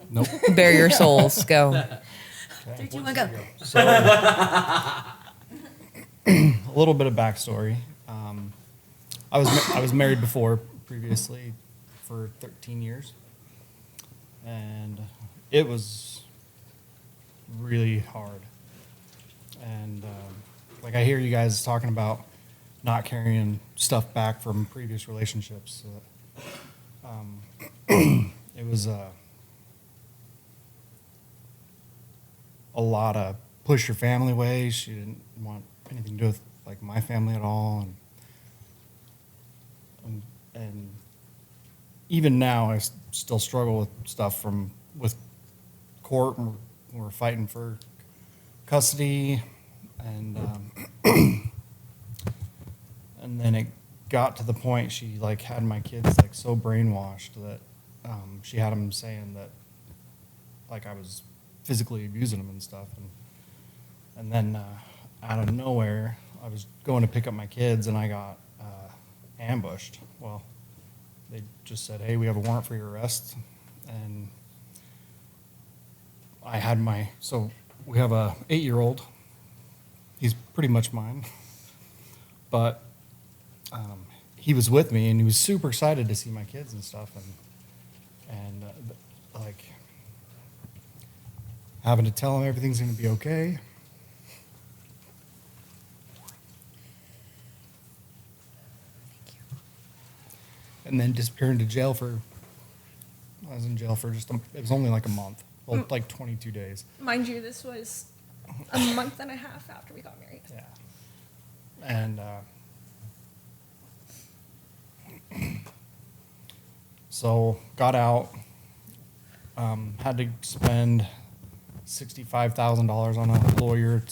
Nope. Bare your souls. Go. 3, 2, 1, go. A little bit of backstory. I was married before, previously, for 13 years, and it was really hard. And like I hear you guys talking about not carrying stuff back from previous relationships. It was a lot of push your family away. She didn't want anything to do with like my family at all, and even now I still struggle with stuff with court. And we're fighting for custody, and and then it got to the point she like had my kids like so brainwashed that she had them saying that like I was physically abusing them and stuff, and then out of nowhere I was going to pick up my kids and I got ambushed. Well, they just said, "Hey, we have a warrant for your arrest," and I had so we have a 8-year-old. He's pretty much mine, but he was with me and he was super excited to see my kids and stuff, and like having to tell him everything's going to be okay. And then disappearing to jail I was in jail for it was only like a month. Well, like 22 days. Mind you, this was a month and a half after we got married. Yeah. And so got out, had to spend $65,000 on a lawyer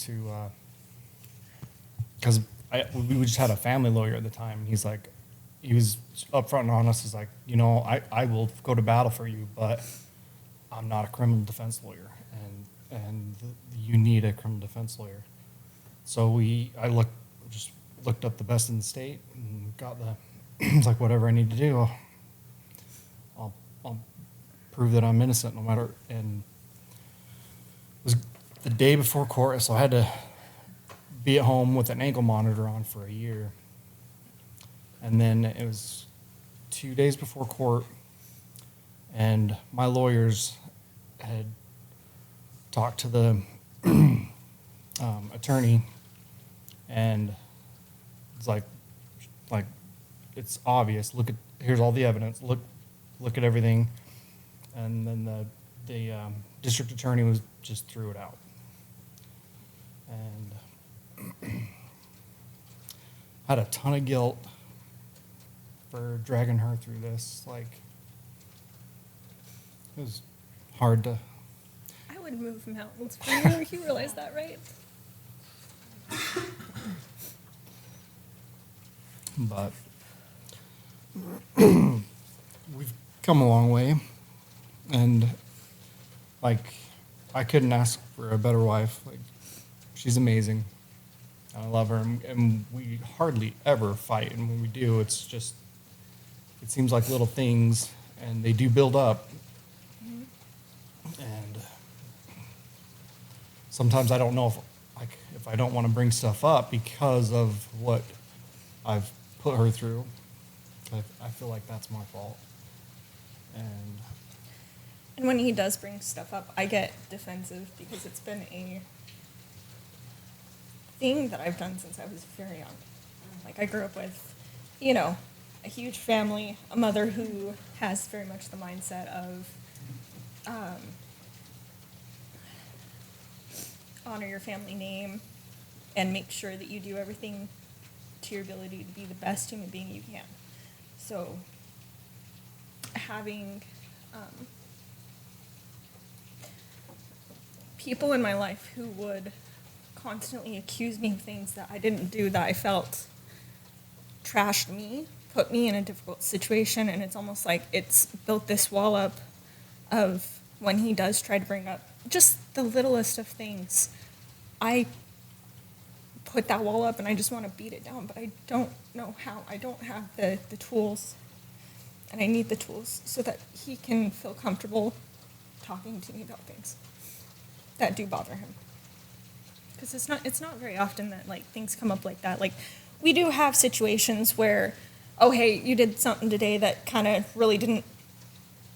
because we just had a family lawyer at the time. And he was upfront and honest. He's like, I will go to battle for you, but I'm not a criminal defense lawyer, and you need a criminal defense lawyer. So I looked up the best in the state and got the, it's like, whatever I need to do, I'll prove that I'm innocent no matter, and it was the day before court, so I had to be at home with an ankle monitor on for a year. And then it was 2 days before court, and my lawyers had talked to the attorney, and it's like it's obvious. Here's all the evidence. Look at everything, and then the district attorney just threw it out, and had a ton of guilt for dragging her through this. Like, it was hard to. I would move mountains for you. You realize that, right? But we've come a long way, and like, I couldn't ask for a better wife. Like, she's amazing. I love her, and we hardly ever fight, and when we do, it seems like little things, and they do build up. And sometimes I don't know if I don't want to bring stuff up because of what I've put her through. I feel like that's my fault. And when he does bring stuff up, I get defensive because it's been a thing that I've done since I was very young. Like, I grew up with, a huge family, a mother who has very much the mindset of honor your family name and make sure that you do everything to your ability to be the best human being you can. So having people in my life who would constantly accuse me of things that I didn't do, that I felt trashed me, put me in a difficult situation, and it's almost like it's built this wall up of when he does try to bring up just the littlest of things, I put that wall up and I just want to beat it down, but I don't know how. I don't have the tools, and I need the tools so that he can feel comfortable talking to me about things that do bother him. Because it's not very often that, like, things come up like that. Like, we do have situations where, oh, hey, you did something today that kind of really didn't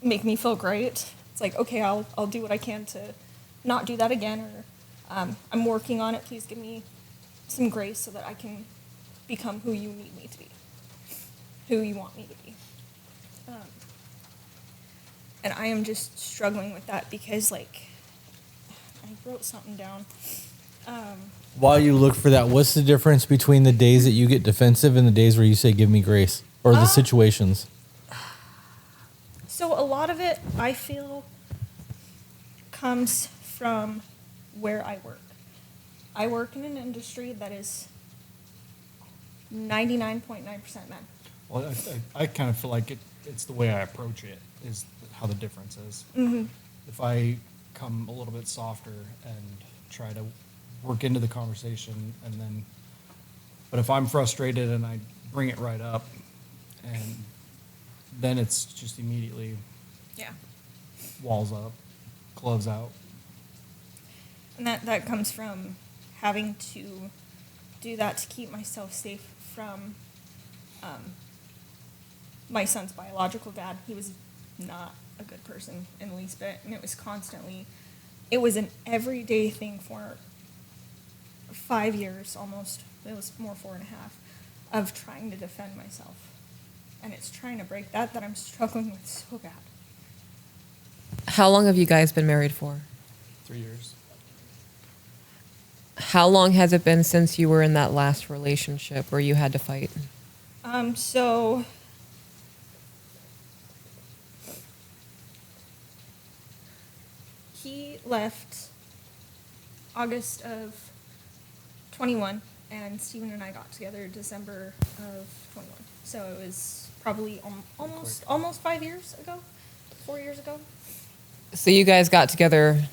make me feel great. It's like, okay, I'll do what I can to not do that again, or I'm working on it. Please give me some grace so that I can become who you need me to be, who you want me to be. And I am just struggling with that because, like, I wrote something down. While you look for that, what's the difference between the days that you get defensive and the days where you say, give me grace? Or the situations? So a lot of it, I feel, comes from where I work. I work in an industry that is 99.9% men. Well, I kind of feel like it's the way I approach it is how the difference is. Mm-hmm. If I come a little bit softer and try to work into the conversation, but if I'm frustrated and I bring it right up, and then it's just immediately walls up, gloves out. And that comes from having to do that to keep myself safe from my son's biological dad. He was not a good person in the least bit, and it was an everyday thing for 5 years almost. It was more 4.5 of trying to defend myself. And it's trying to break that I'm struggling with so bad. How long have you guys been married for? 3 years. How long has it been since you were in that last relationship where you had to fight? So he left August of 21, and Steven and I got together December of 21. So it was probably almost 5 years ago, 4 years ago. So you guys got together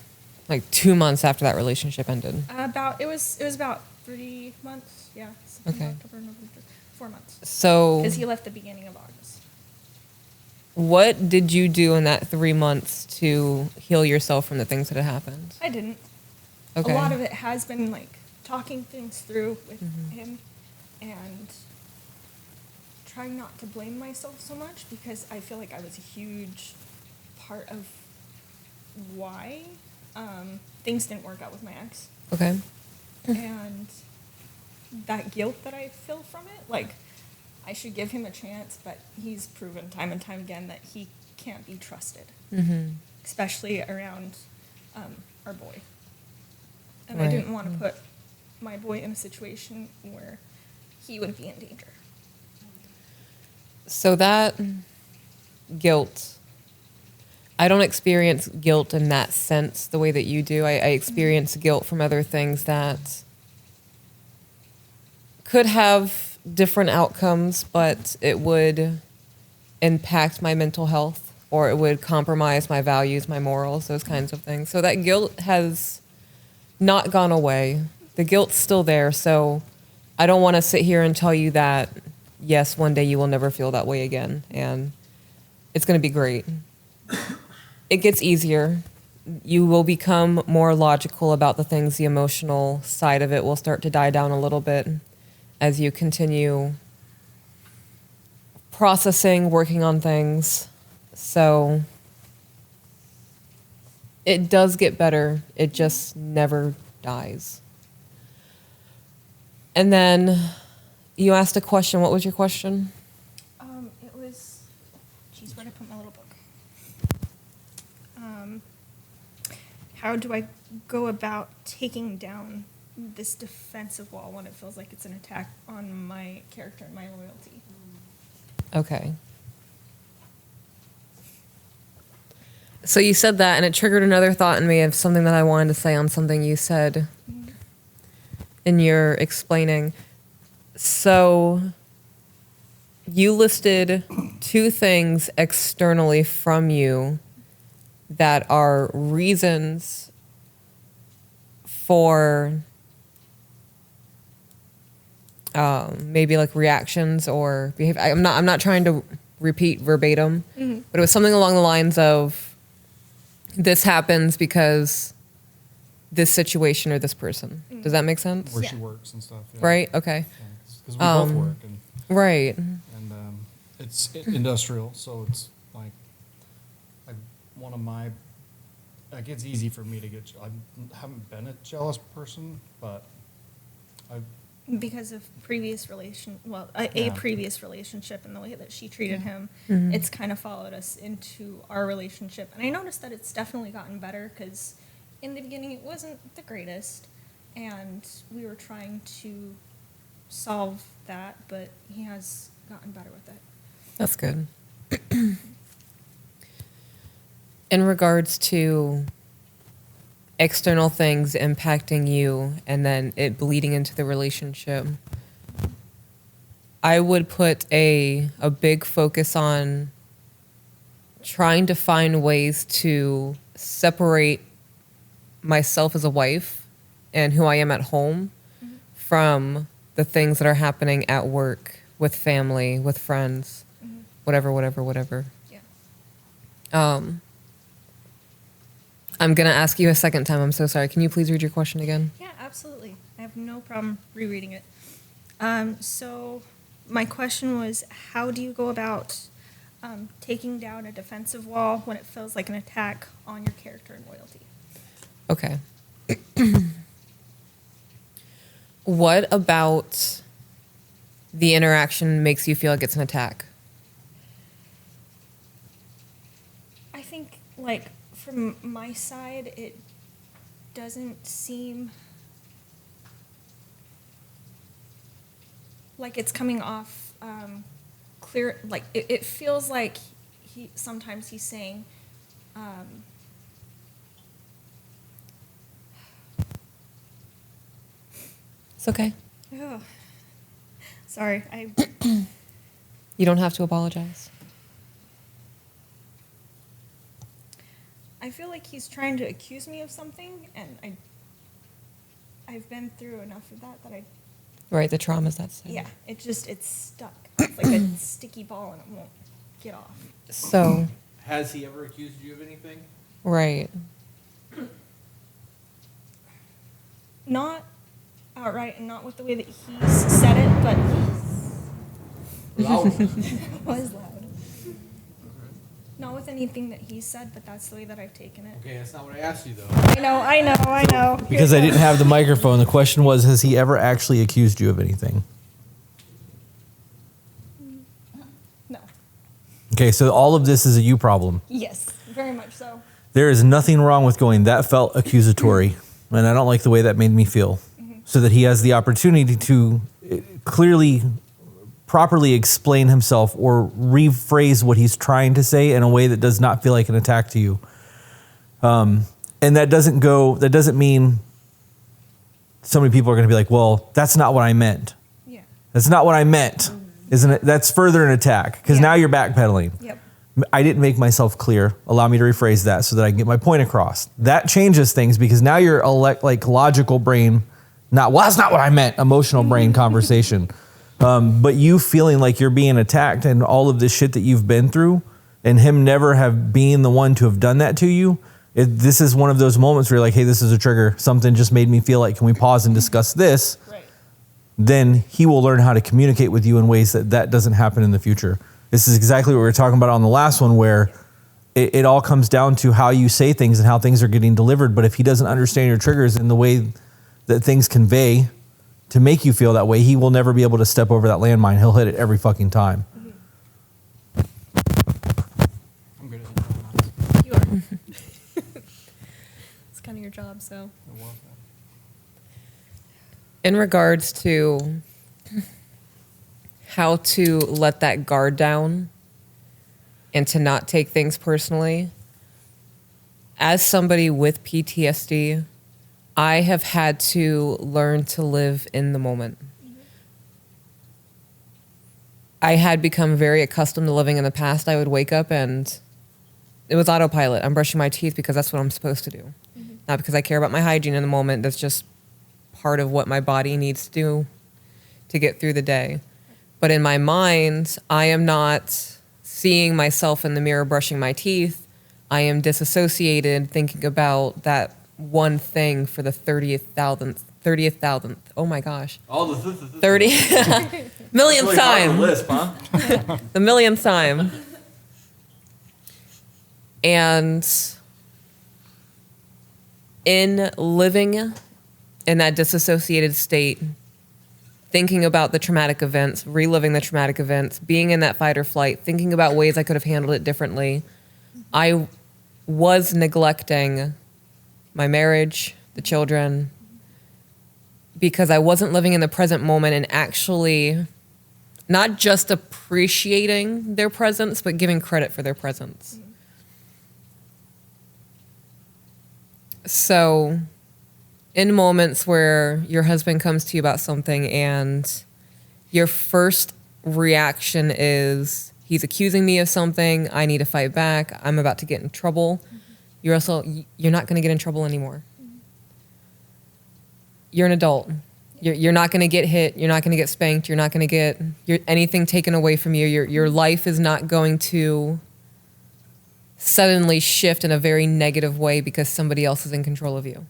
like 2 months after that relationship ended. It was about 3 months. Yeah. September, Okay. October, November, 4 months. So, Because he left the beginning of August. what did you do in that 3 months to heal yourself from the things that had happened? I didn't. Okay. A lot of it has been like talking things through with Mm-hmm. him and trying not to blame myself so much because I feel like I was a huge part of why things didn't work out with my ex. Okay. And that guilt that I feel from it, like I should give him a chance, but he's proven time and time again that he can't be trusted, Mm-hmm. especially around our boy. And I Right. didn't want to put my boy in a situation where he would be in danger. So that guilt, I don't experience guilt in that sense the way that you do. I experience guilt from other things that could have different outcomes, but it would impact my mental health or it would compromise my values, my morals, those kinds of things. So that guilt has not gone away. The guilt's still there. So I don't want to sit here and tell you that, yes, one day you will never feel that way again. And it's going to be great. It gets easier. You will become more logical about the things. The emotional side of it will start to die down a little bit as you continue processing, working on things. So it does get better. It just never dies. And then you asked a question. What was your question? It was, geez, where'd I put my little book? How do I go about taking down this defensive wall when it feels like it's an attack on my character and my loyalty? Okay. So you said that, and it triggered another thought in me of something that I wanted to say on something you said in your explaining. So you listed 2 things externally from you that are reasons for maybe like reactions or behavior. I'm not trying to repeat verbatim, but it was something along the lines of this happens because this situation or this person. Does that make sense? Where Yeah. she works and stuff. Yeah. Right? Okay. Because we both work and Right. it's industrial, so it's like one of my, like it's easy for me to get, I haven't been a jealous person, but Because of previous Yeah. previous relationship and the way that she treated him, Mm-hmm. it's kind of followed us into our relationship. And I noticed that it's definitely gotten better because in the beginning it wasn't the greatest, and we were trying to solve that, but he has gotten better with it. That's good. In regards to external things impacting you and then it bleeding into the relationship, I would put a big focus on trying to find ways to separate myself as a wife and who I am at home from the things that are happening at work, with family, with friends, whatever. Yeah. I'm going to ask you a second time. I'm so sorry. Can you please read your question again? Yeah, absolutely. I have no problem rereading it. So my question was, how do you go about taking down a defensive wall when it feels like an attack on your character and loyalty? Okay. What about the interaction makes you feel like it's an attack? I think, like, from my side, it doesn't seem like it's coming off clear. Like, it feels like sometimes he's saying, It's okay. oh, sorry, You don't have to apologize. I feel like he's trying to accuse me of something, and I've been through enough of that I, Right, the trauma's that side. yeah, it's stuck. It's like a sticky ball and it won't get off. So, Has he ever accused you of anything? right. Not outright and not with the way that he's said it, but was loud. Not with anything that he said, but that's the way that I've taken it. Okay, that's not what I asked you though. I know. Because I didn't have the microphone, the question was, has he ever actually accused you of anything? No. Okay, so all of this is a you problem. Yes, very much so. There is nothing wrong with going, that felt accusatory, and I don't like the way that made me feel. So that he has the opportunity to clearly, properly explain himself or rephrase what he's trying to say in a way that does not feel like an attack to you. And that doesn't mean so many people are going to be like, well, that's not what I meant. Yeah. That's not what I meant. Isn't it? That's further an attack because now you're backpedaling. Yep. I didn't make myself clear. Allow me to rephrase that so that I can get my point across. That changes things because now you're like logical brain, well, that's not what I meant, emotional brain conversation. But you feeling like you're being attacked and all of this shit that you've been through and him never have been the one to have done that to you. This is one of those moments where you're like, hey, this is a trigger. Something just made me feel like, can we pause and discuss this? Right. Then he will learn how to communicate with you in ways that doesn't happen in the future. This is exactly what we were talking about on the last one, where it all comes down to how you say things and how things are getting delivered. But if he doesn't understand your triggers in the way that things convey to make you feel that way, he will never be able to step over that landmine. He'll hit it every fucking time. I'm good at it. You are. It's kind of your job, so. In regards to how to let that guard down and to not take things personally, as somebody with PTSD, I have had to learn to live in the moment. I had become very accustomed to living in the past. I would wake up and it was autopilot. I'm brushing my teeth because that's what I'm supposed to do. Not because I care about my hygiene in the moment. That's just part of what my body needs to do to get through the day. But in my mind, I am not seeing myself in the mirror brushing my teeth. I am disassociated thinking about that one thing for the 30th. Oh my gosh. All the 30 millionth time. Lisp, huh? The millionth time. And in living in that disassociated state, thinking about the traumatic events, reliving the traumatic events, being in that fight or flight, thinking about ways I could have handled it differently, I was neglecting my marriage, the children, because I wasn't living in the present moment and actually not just appreciating their presence, but giving credit for their presence. So in moments where your husband comes to you about something and your first reaction is, he's accusing me of something, I need to fight back, I'm about to get in trouble, you're not going to get in trouble anymore. You're an adult. You're not going to get hit. You're not going to get spanked. You're not going to get anything taken away from you. Your life is not going to suddenly shift in a very negative way because somebody else is in control of you.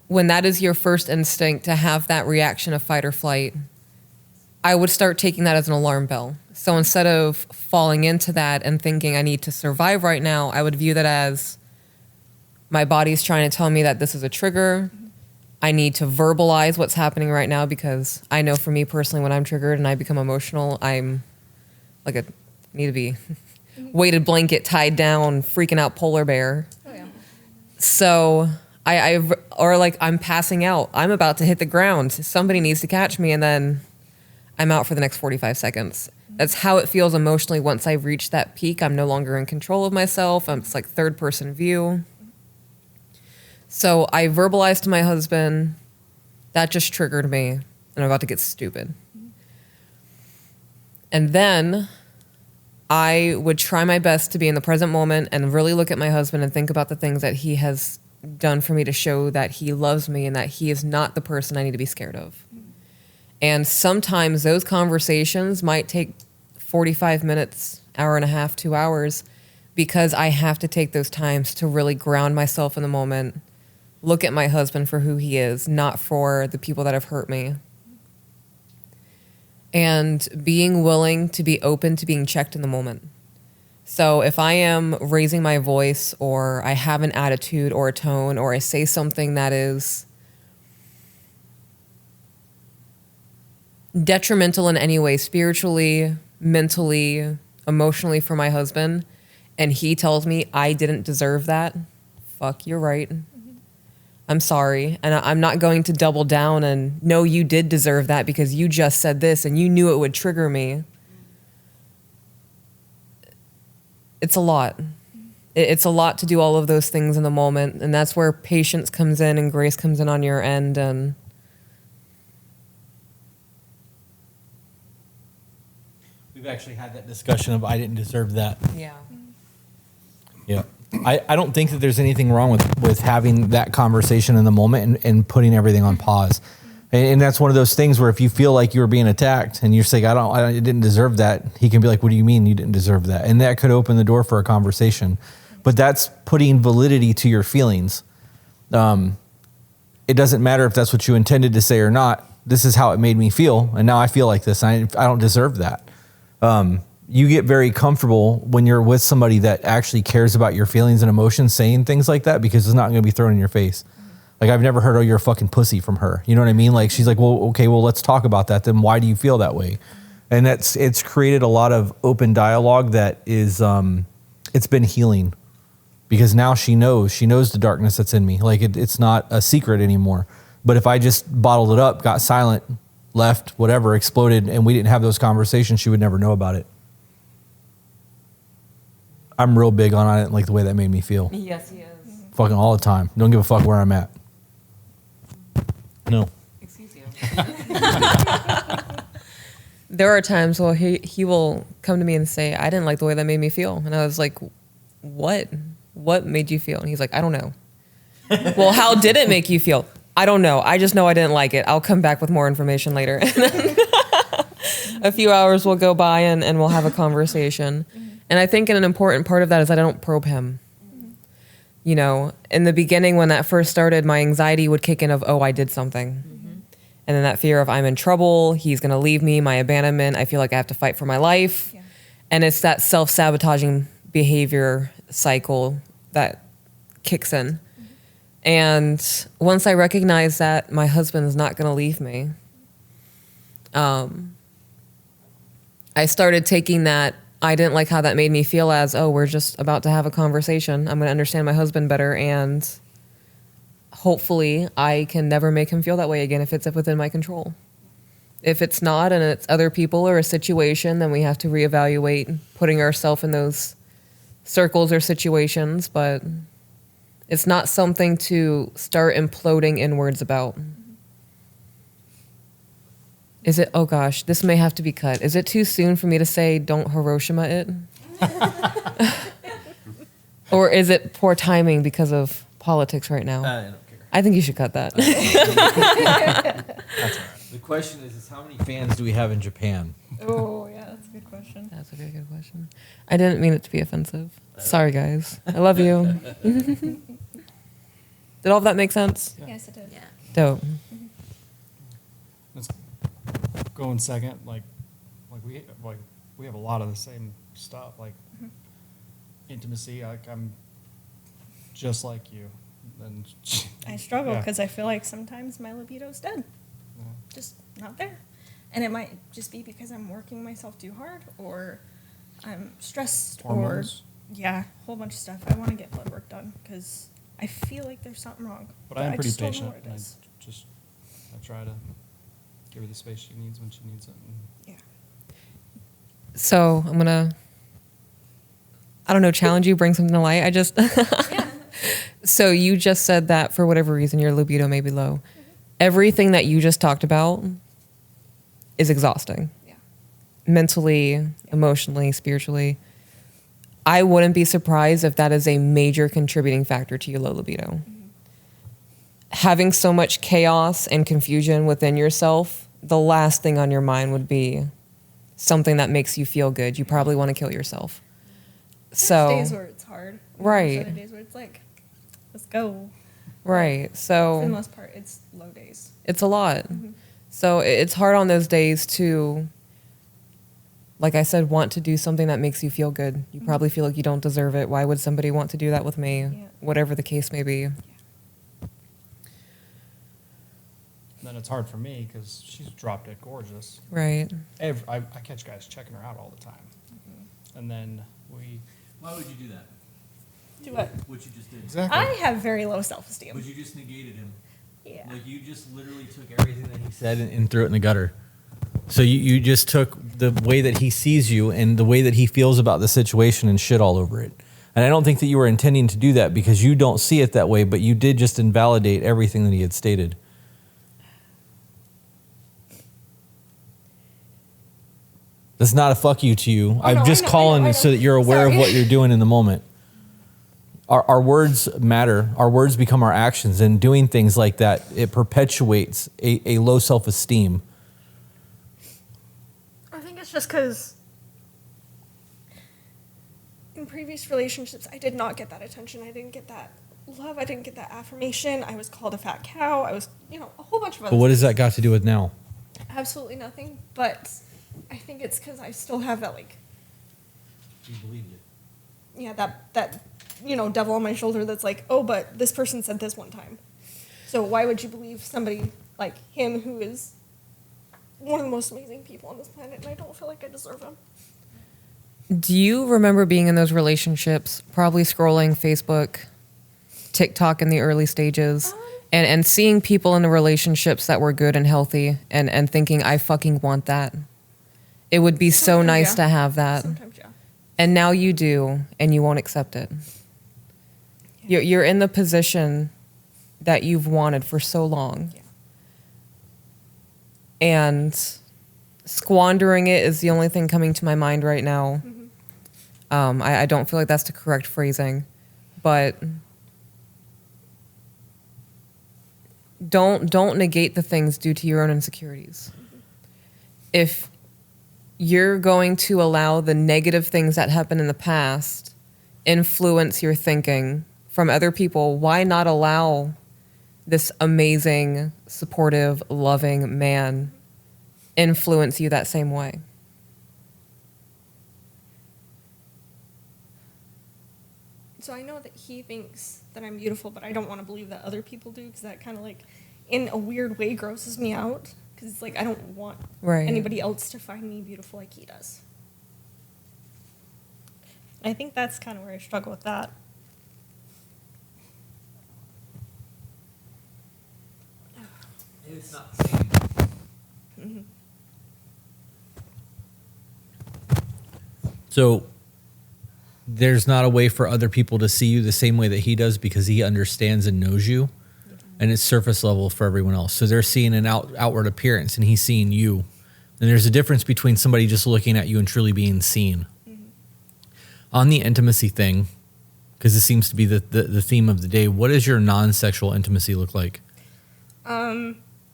When that is your first instinct to have that reaction of fight or flight, I would start taking that as an alarm bell. So instead of falling into that and thinking I need to survive right now, I would view that as my body's trying to tell me that this is a trigger. I need to verbalize what's happening right now because I know for me personally, when I'm triggered and I become emotional, I'm like need to be weighted blanket tied down, freaking out polar bear. Oh, yeah. So or like I'm passing out. I'm about to hit the ground. Somebody needs to catch me and then I'm out for the next 45 seconds. That's how it feels emotionally once I've reached that peak. I'm no longer in control of myself. It's like third person view. So I verbalized to my husband, that just triggered me and I'm about to get stupid. And then I would try my best to be in the present moment and really look at my husband and think about the things that he has done for me to show that he loves me and that he is not the person I need to be scared of. And sometimes those conversations might take 45 minutes, hour and a half, 2 hours, because I have to take those times to really ground myself in the moment, look at my husband for who he is, not for the people that have hurt me. And being willing to be open to being checked in the moment. So if I am raising my voice or I have an attitude or a tone or I say something that is detrimental in any way, spiritually, mentally, emotionally for my husband, and he tells me I didn't deserve that, fuck, you're right. I'm sorry. And I'm not going to double down and no, you did deserve that because you just said this and you knew it would trigger me. It's a lot. It's a lot to do all of those things in the moment. And that's where patience comes in and grace comes in on your end. And We've actually had that discussion of I didn't deserve that. yeah. Yeah. I don't think that there's anything wrong with having that conversation in the moment and putting everything on pause. And that's one of those things where if you feel like you were being attacked and you're saying, I didn't deserve that, he can be like, what do you mean you didn't deserve that? And that could open the door for a conversation. But that's putting validity to your feelings. It doesn't matter if that's what you intended to say or not. This is how it made me feel. And now I feel like this. I don't deserve that. You get very comfortable when you're with somebody that actually cares about your feelings and emotions saying things like that because it's not going to be thrown in your face. Like I've never heard, oh, you're a fucking pussy from her. You know what I mean? Like she's like, well, okay, well, let's talk about that. Then why do you feel that way? And it's created a lot of open dialogue that is, it's been healing because now she knows the darkness that's in me. Like it's not a secret anymore. But if I just bottled it up, got silent, left, whatever, exploded, and we didn't have those conversations, she would never know about it. I'm real big on it, like the way that made me feel. Yes, he is. Fucking all the time. Don't give a fuck where I'm at. No. Excuse you. There are times where he will come to me and say, I didn't like the way that made me feel. And I was like, what? What made you feel? And he's like, I don't know. Well, how did it make you feel? I don't know. I just know I didn't like it. I'll come back with more information later. And then a few hours will go by and we'll have a conversation. And I think an important part of that is that I don't probe him. You know, in the beginning when that first started, my anxiety would kick in of, oh, I did something. And then that fear of I'm in trouble, he's going to leave me, my abandonment, I feel like I have to fight for my life. Yeah. And it's that self-sabotaging behavior cycle that kicks in. And once I recognize that my husband's not going to leave me, I started taking that, I didn't like how that made me feel as, oh, we're just about to have a conversation. I'm going to understand my husband better. And hopefully I can never make him feel that way again if it's within my control. If it's not and it's other people or a situation, then we have to reevaluate putting ourselves in those circles or situations. But it's not something to start imploding inwards about. Is it, oh gosh, this may have to be cut. Is it too soon for me to say don't Hiroshima it? Or is it poor timing because of politics right now? I don't care. I think you should cut that. That's all right. The question is how many fans do we have in Japan? Oh, yeah, that's a good question. That's a very good question. I didn't mean it to be offensive. Sorry, guys. I love you. Did all of that make sense? Yes, it did. Yeah. Dope. Let's go in second. Like we have a lot of the same stuff. Like intimacy. Like I'm just like you. And I struggle yeah. because I feel like sometimes my libido's dead. Yeah. Just not there. And it might just be because I'm working myself too hard or I'm stressed Hormones. or, yeah, a whole bunch of stuff. I want to get blood work done because I feel like there's something wrong. But I am pretty just don't know patient. what it And is. I try to give her the space she needs when she needs it. And Yeah. So I'm going to, I don't know, challenge you, bring something to light. So you just said that for whatever reason, your libido may be low. Everything that you just talked about is exhausting. Yeah. mentally, emotionally, spiritually, I wouldn't be surprised if that is a major contributing factor to your low libido. Having so much chaos and confusion within yourself, the last thing on your mind would be something that makes you feel good. You probably want to kill yourself. So There's days where it's hard. Right. There's other days where it's like, let's go. right. For the So most part, it's low days. it's a lot. So it's hard on those days to, like I said, want to do something that makes you feel good. You probably feel like you don't deserve it. Why would somebody want to do that with me? Yeah. Whatever the case may be. Then it's hard for me because she's drop dead gorgeous. Right. I catch guys checking her out all the time. And then Why would you do that? Do what? What you just did. exactly. I have very low self-esteem. But you just negated him. Yeah. Like you just literally took everything that he said and threw it in the gutter. So you just took the way that he sees you and the way that he feels about the situation and shit all over it. And I don't think that you were intending to do that because you don't see it that way, but you did just invalidate everything that he had stated. That's not a fuck you to you. I'm just calling so that you're aware of what you're doing in the moment. Our words matter. Our words become our actions, and doing things like that, it perpetuates a low self-esteem. I think it's just because in previous relationships, I did not get that attention. I didn't get that love. I didn't get that affirmation. I was called a fat cow. I was, a whole bunch of other But what does things. that got to do with now? Absolutely nothing. But I think it's because I still have that, You believed it. yeah, that devil on my shoulder that's like, oh, but this person said this one time. So why would you believe somebody like him who is one of the most amazing people on this planet, and I don't feel like I deserve him? Do you remember being in those relationships, probably scrolling Facebook, TikTok in the early stages, and seeing people in the relationships that were good and healthy and thinking, I fucking want that. It would be so Sometimes, nice yeah. to have that. Sometimes, yeah. And now you do, and you won't accept it. You're in the position that you've wanted for so long. Yeah. And squandering it is the only thing coming to my mind right now. I don't feel like that's the correct phrasing, but don't negate the things due to your own insecurities. If you're going to allow the negative things that happened in the past influence your thinking from other people, why not allow this amazing, supportive, loving man influence you that same way? So I know that he thinks that I'm beautiful, but I don't want to believe that other people do, because that kind of in a weird way grosses me out, because it's I don't want Right. anybody else to find me beautiful like he does. I think that's kind of where I struggle with that. It's not the same. So there's not a way for other people to see you the same way that he does because he understands and knows you, and it's surface level for everyone else. So they're seeing an outward appearance, and he's seeing you. And there's a difference between somebody just looking at you and truly being seen. On the intimacy thing, because it seems to be the theme of the day, what does your non-sexual intimacy look like?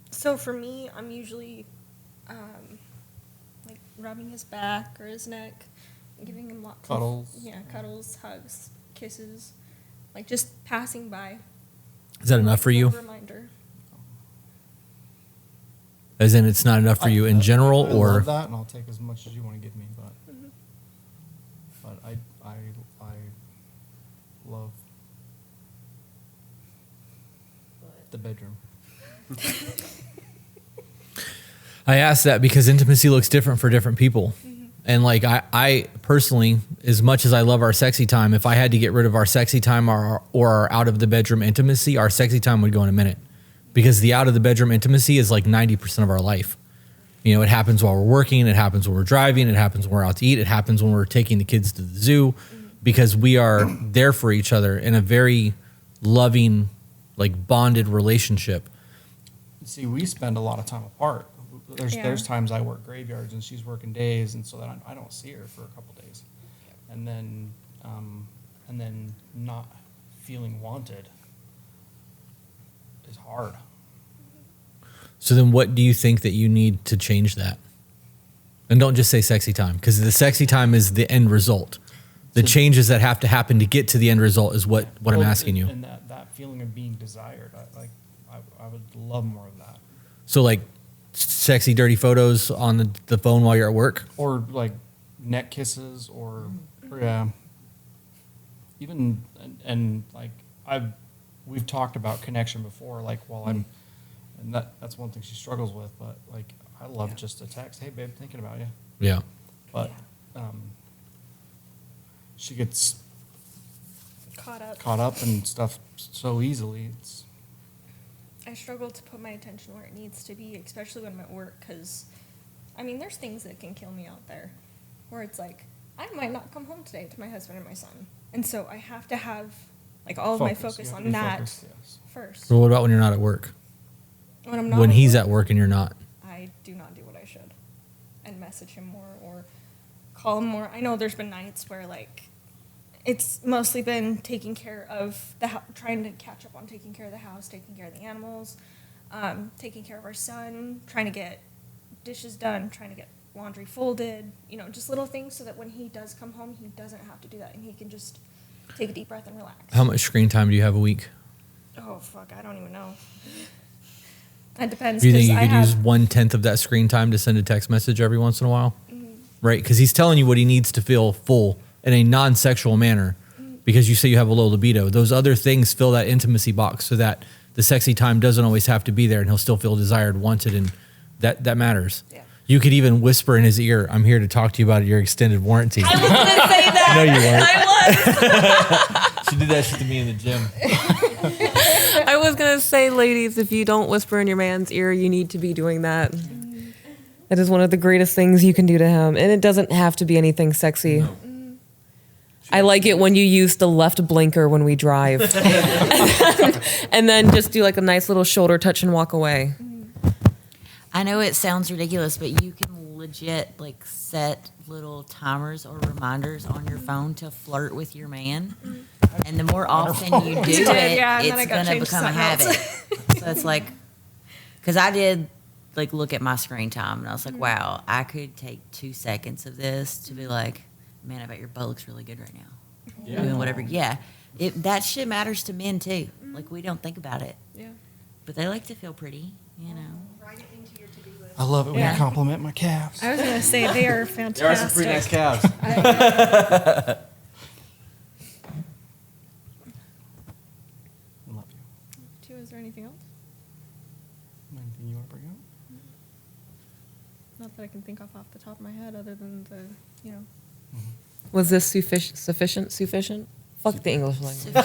So for me, I'm usually rubbing his back or his neck, giving him lots Cuddles. of cuddles, hugs, kisses, just passing by. Is that enough for you? Reminder. As in, it's not enough for you in general, I or love that, and I'll take as much as you want to give me, but I love the bedroom. I ask that because intimacy looks different for different people. And I personally, as much as I love our sexy time, if I had to get rid of our sexy time or our out of the bedroom intimacy, our sexy time would go in a minute, because the out of the bedroom intimacy is 90% of our life. It happens while we're working, it happens when we're driving, it happens when we're out to eat, it happens when we're taking the kids to the zoo, because we are there for each other in a very loving, bonded relationship. See, we spend a lot of time apart. Yeah. there's times I work graveyards and she's working days, and so then I don't see her for a couple days, and then not feeling wanted is hard. So then what do you think that you need to change that? And don't just say sexy time, because the sexy time is the end result. The changes that have to happen to get to the end result is what I'm asking you. And that feeling of being desired, I would love more of that. So like sexy, dirty photos on the phone while you're at work? Or like neck kisses, or yeah. Even and like we've talked about connection before, like while I'm, and that's one thing she struggles with, but like I love just a text, hey babe, thinking about you. Yeah. But she gets caught up in stuff so easily. I struggle to put my attention where it needs to be, especially when I'm at work, because, I mean, there's things that can kill me out there, where it's like, I might not come home today to my husband and my son. And so I have to have, like, all of my focus on that first. Well, what about when you're not at work? When I'm not When at he's work, at work and you're not? I do not do what I should. And message him more or call him more. I know there's been nights where, like, it's mostly been taking care of trying to catch up on taking care of the house, taking care of the animals, taking care of our son, trying to get dishes done, trying to get laundry folded, just little things so that when he does come home, he doesn't have to do that and he can just take a deep breath and relax. How much screen time do you have a week? Oh, fuck, I don't even know. That depends. Do you think you 'cause could use 1/10 of that screen time to send a text message every once in a while? Mm-hmm. Right? Because he's telling you what he needs to feel full in a non-sexual manner, because you say you have a low libido. Those other things fill that intimacy box so that the sexy time doesn't always have to be there, and he'll still feel desired, wanted, and that matters. Yeah. You could even whisper in his ear, I'm here to talk to you about your extended warranty. I was going to say that. No, you weren't. I was. She did that shit to me in the gym. I was going to say, ladies, if you don't whisper in your man's ear, you need to be doing that. That is one of the greatest things you can do to him. And it doesn't have to be anything sexy. No. I like it when you use the left blinker when we drive. And then just do like a nice little shoulder touch and walk away. I know it sounds ridiculous, but you can legit like set little timers or reminders on your phone to flirt with your man. And the more often you do it, Yeah, and then I it's got going to changed become a something else. habit. So it's like, because I did like look at my screen time and I was like, wow, I could take 2 seconds of this to be like, man, I bet your butt looks really good right now. Yeah. Doing whatever. Yeah. That shit matters to men too. Like we don't think about it, Yeah. but they like to feel pretty, Write it into your to-do list. I love it when Yeah. you compliment my calves. I was going to say they are fantastic. There are some pretty nice calves. I love you. Is there anything else? Anything you want to bring up? Not that I can think of off the top of my head other than Was this sufficient? Fuck the English language.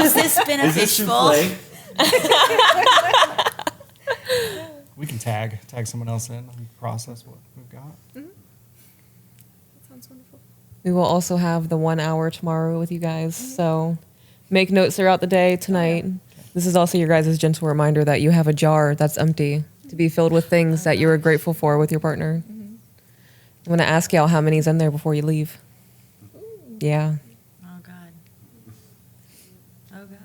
Is this beneficial? We can tag someone else in and process what we've got. that sounds wonderful. We will also have the 1 hour tomorrow with you guys. So make notes throughout the day tonight. This is also your guys' gentle reminder that you have a jar that's empty to be filled with things that you are grateful for with your partner. I'm going to ask y'all how many's in there before you leave. Yeah. Oh God. Oh God.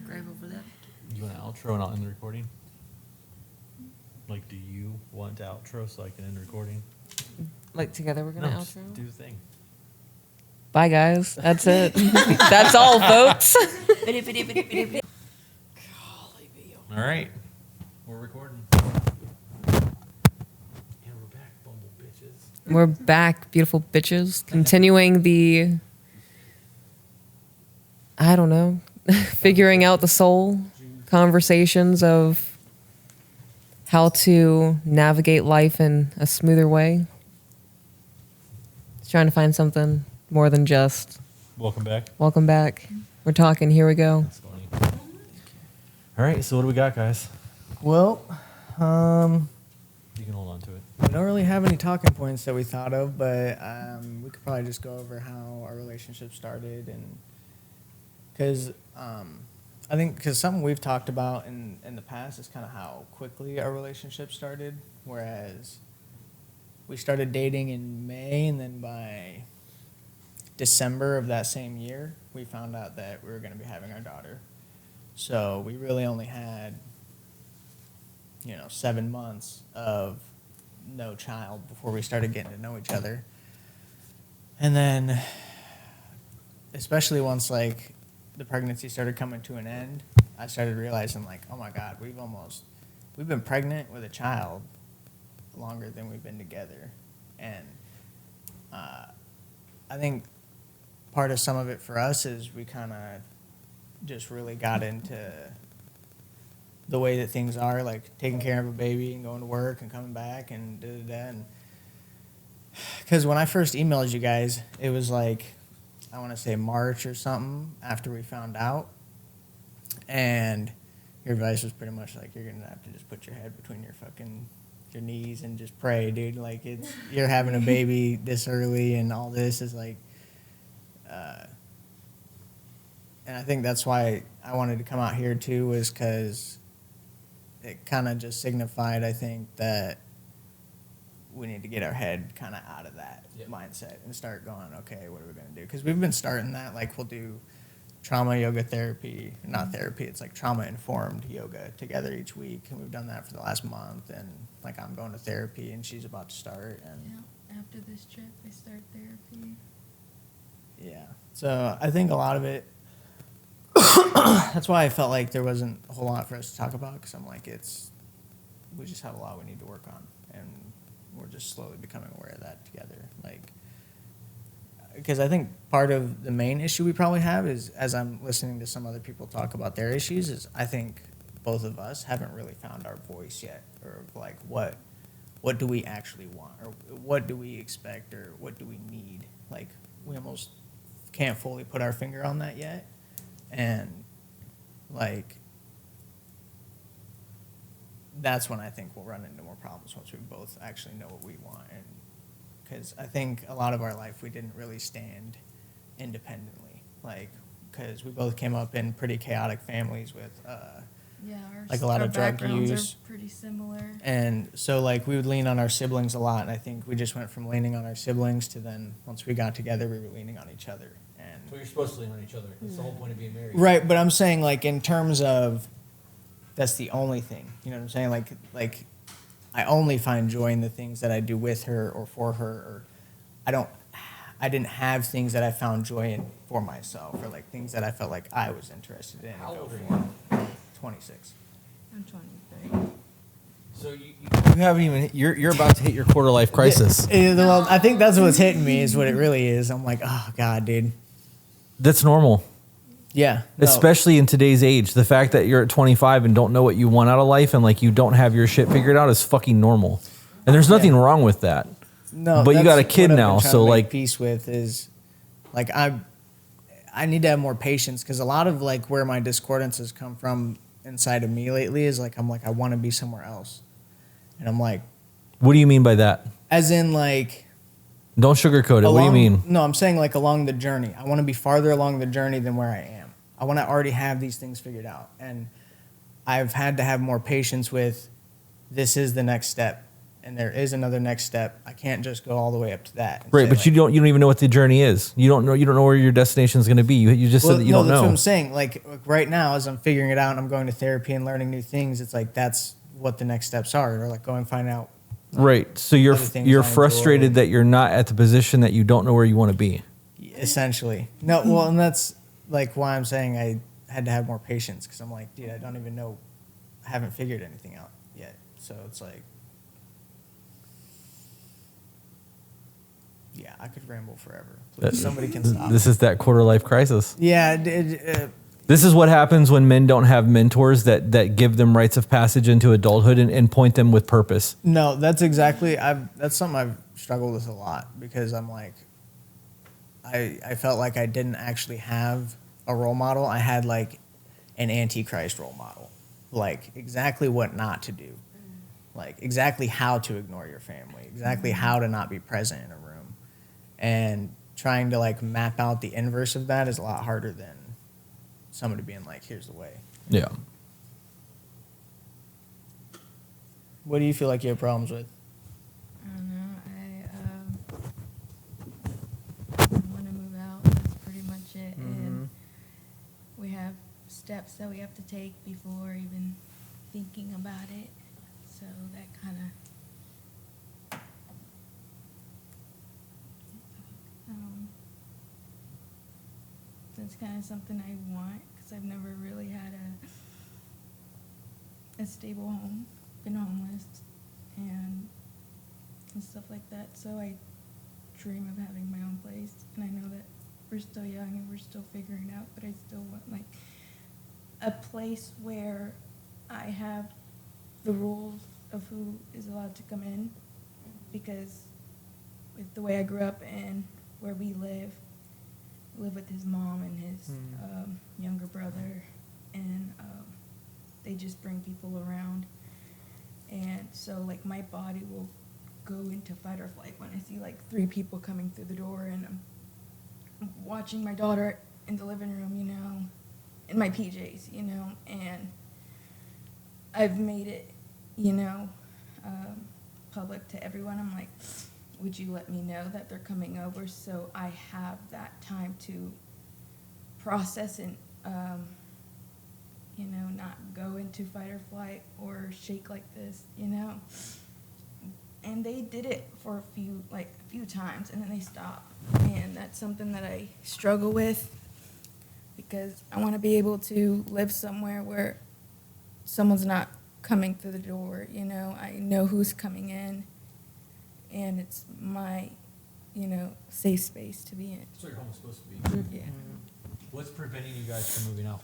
Grateful for that. You want an outro and I'll end the recording? Like, do you want to outro so I can end the recording? Like together we're going to just outro? do the thing. Bye, guys. That's it. That's all, folks. All right. We're recording. And we're back, bumble bitches. We're back, beautiful bitches. Continuing the, I don't know, figuring out the soul conversations of how to navigate life in a smoother way. Just trying to find something more than just Welcome back. welcome back. We're talking. Here we go. That's funny. All right. So what do we got, guys? Well, You can hold on to it. we don't really have any talking points that we thought of, but we could probably just go over how our relationship started, and because I think because something we've talked about in the past is kind of how quickly our relationship started. Whereas we started dating in May, and then by December of that same year, we found out that we were going to be having our daughter. So we really only had, 7 months of no child before we started getting to know each other. And then, especially once like the pregnancy started coming to an end, I started realizing like, oh my God, we've been pregnant with a child longer than we've been together. And I think part of some of it for us is we kind of just really got into the way that things are, like taking care of a baby and going to work and coming back and da-da-da. And because when I first emailed you guys, it was like, I want to say March or something after we found out. And your advice was pretty much like, you're going to have to just put your head between your knees and just pray, dude. Like, you're having a baby this early, and all this is like, and I think that's why I wanted to come out here too, was because it kind of just signified, I think, that we need to get our head kind of out of that mindset and start going, okay, what are we going to do? Because we've been starting that, like, we'll do trauma yoga therapy, not therapy, it's like trauma-informed yoga together each week, and we've done that for the last month, and, like, I'm going to therapy, and she's about to start, and... Yeah, after this trip, I start therapy. Yeah, so I think a lot of it, that's why I felt like there wasn't a whole lot for us to talk about, because I'm like, we just have a lot we need to work on, and we're just slowly becoming aware of that together. Like, because I think part of the main issue we probably have is, as I'm listening to some other people talk about their issues, is I think both of us haven't really found our voice yet, or like what do we actually want, or what do we expect, or what do we need. Like, we almost can't fully put our finger on that yet, and like, that's when I think we'll run into more problems, once we both actually know what we want. And because I think a lot of our life we didn't really stand independently, like, because we both came up in pretty chaotic families with like a lot of drug use. Are pretty similar. And so like we would lean on our siblings a lot, and I think we just went from leaning on our siblings to then once we got together we were leaning on each other. And So you're supposed to lean on each other. That's the whole point of being married. right, but I'm saying like in terms of that's the only thing. You know what I'm saying? Like I only find joy in the things that I do with her or for her, or I didn't have things that I found joy in for myself, or like things that I felt like I was interested in. How and go old are for. you? 26. I'm 23. So you haven't even you're about to hit your quarter life crisis. Well, I think that's what's hitting me, is what it really is. I'm like, oh God, dude. That's normal. Yeah. No. Especially in today's age. The fact that you're at 25 and don't know what you want out of life, and like you don't have your shit figured out, is fucking normal. And there's nothing wrong with that. No, but you got a that's kid what I've now, been trying so to make like peace with is like I need to have more patience, because a lot of like where my discordances come from inside of me lately is like I'm like I want to be somewhere else, and I'm like, what do you mean by that? as in like Don't sugarcoat it. What do you mean? No, I'm saying like along the journey. I want to be farther along the journey than where I am. I want to already have these things figured out, and I've had to have more patience with this is the next step. And there is another next step. I can't just go all the way up to that. Right, but like, you don't even know what the journey is. You don't know where your destination is going to be. You just said that you don't that's know. what I'm saying. Like right now, as I'm figuring it out and I'm going to therapy and learning new things, it's like that's what the next steps are. Or like go and find out. Right. So you're other things you're I enjoy. frustrated that you're not at the position that you don't know where you want to be. Essentially, no. Well, and that's like why I'm saying I had to have more patience, because I'm like, dude, I don't even know. I haven't figured anything out yet. So it's like. Yeah, I could ramble forever. Please, somebody can stop. This is that quarter life crisis. Yeah. This is what happens when men don't have mentors that give them rites of passage into adulthood and point them with purpose. No, that's exactly. That's something I've struggled with a lot, because I'm like, I felt like I didn't actually have a role model. I had like an antichrist role model, like exactly what not to do, like exactly how to ignore your family, exactly how to not be present in a room. And trying to like map out the inverse of that is a lot harder than somebody being like, here's the way. Yeah. What do you feel like you have problems with? I don't know. I want to move out. That's pretty much it. And we have steps that we have to take before even thinking about it. So that kind of. That's kind of something I want because I've never really had a stable home, been homeless, and stuff like that. So I dream of having my own place, and I know that we're still young and we're still figuring it out, but I still want like a place where I have the rules of who is allowed to come in, because with the way I grew up and where we live with his mom and his younger brother, and they just bring people around, and so like my body will go into fight or flight when I see like 3 people coming through the door, and I'm watching my daughter in the living room, you know, in my PJs, you know, and I've made it, you know, public to everyone. I'm like, would you let me know that they're coming over so I have that time to process and, you know, not go into fight or flight or shake like this, you know? And they did it for a few times, and then they stopped. And that's something that I struggle with, because I want to be able to live somewhere where someone's not coming through the door, you know? I know who's coming in, and it's my, you know, safe space to be in. That's what your home is supposed to be. Yeah. What's preventing you guys from moving out?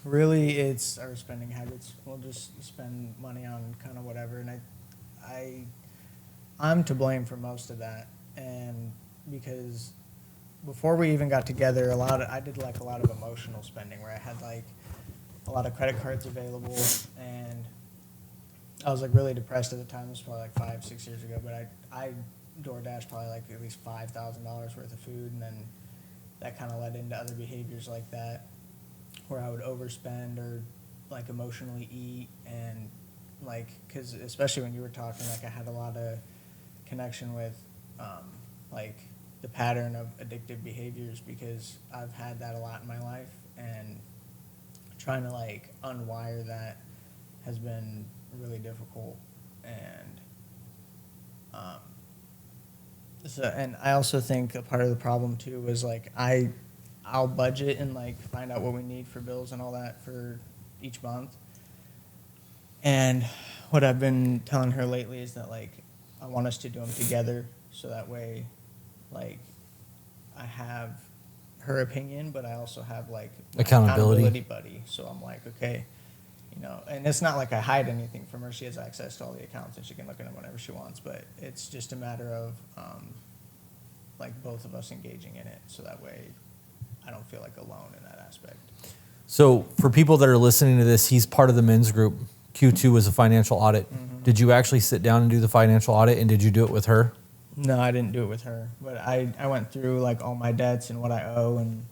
Really, it's our spending habits. We'll just spend money on kind of whatever, and I'm to blame for most of that. And because before we even got together, I did like a lot of emotional spending, where I had like a lot of credit cards available, and I was like really depressed at the time. This was probably like 5-6 years ago, but I DoorDashed probably like at least $5,000 worth of food, and then that kind of led into other behaviors like that, where I would overspend or like emotionally eat, and like, because especially when you were talking, like I had a lot of connection with like the pattern of addictive behaviors, because I've had that a lot in my life, and trying to like unwire that has been really difficult. And and I also think a part of the problem too was like I'll budget and like find out what we need for bills and all that for each month. And what I've been telling her lately is that like I want us to do them together, so that way like I have her opinion, but I also have like my Accountability buddy. So I'm like, okay, you know, and it's not like I hide anything from her. She has access to all the accounts and she can look at them whenever she wants, but it's just a matter of like both of us engaging in it, so that way I don't feel like alone in that aspect. So for people that are listening to this, he's part of the men's group. Q2 was a financial audit. Mm-hmm. Did you actually sit down and do the financial audit, and did you do it with her? No, I didn't do it with her, but I went through like all my debts and what I owe, and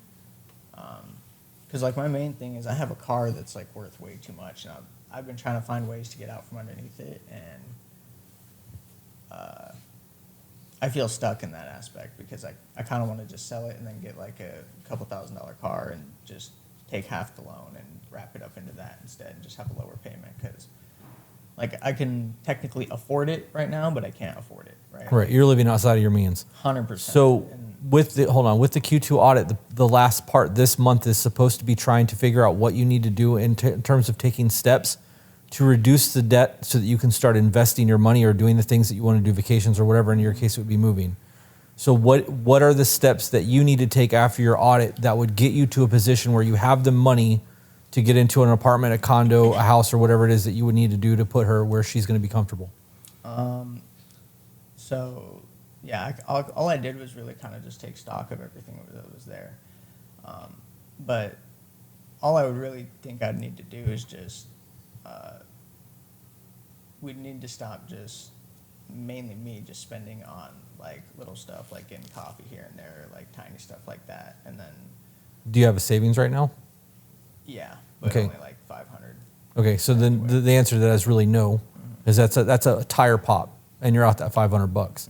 because like my main thing is I have a car that's like worth way too much, and I've been trying to find ways to get out from underneath it, and I feel stuck in that aspect, because I kind of want to just sell it and then get like a couple $1,000 car and just take half the loan and wrap it up into that instead, and just have a lower payment, because like I can technically afford it right now, but I can't afford it, right? Right, you're living outside of your means. 100%. So with the Q2 audit, the last part this month is supposed to be trying to figure out what you need to do in terms of taking steps to reduce the debt, so that you can start investing your money or doing the things that you want to do, vacations or whatever. In your case, it would be moving. So what are the steps that you need to take after your audit that would get you to a position where you have the money to get into an apartment, a condo, a house, or whatever it is that you would need to do to put her where she's going to be comfortable? So yeah, all I did was really kind of just take stock of everything that was there. But all I would really think I'd need to do is just, we'd need to stop just, mainly me, just spending on like little stuff, like getting coffee here and there, like tiny stuff like that. And then, Do you have a savings right now? yeah, but Okay. only like 500. Okay, so then the answer to that is really no, because that's a tire pop, and you're out that $500.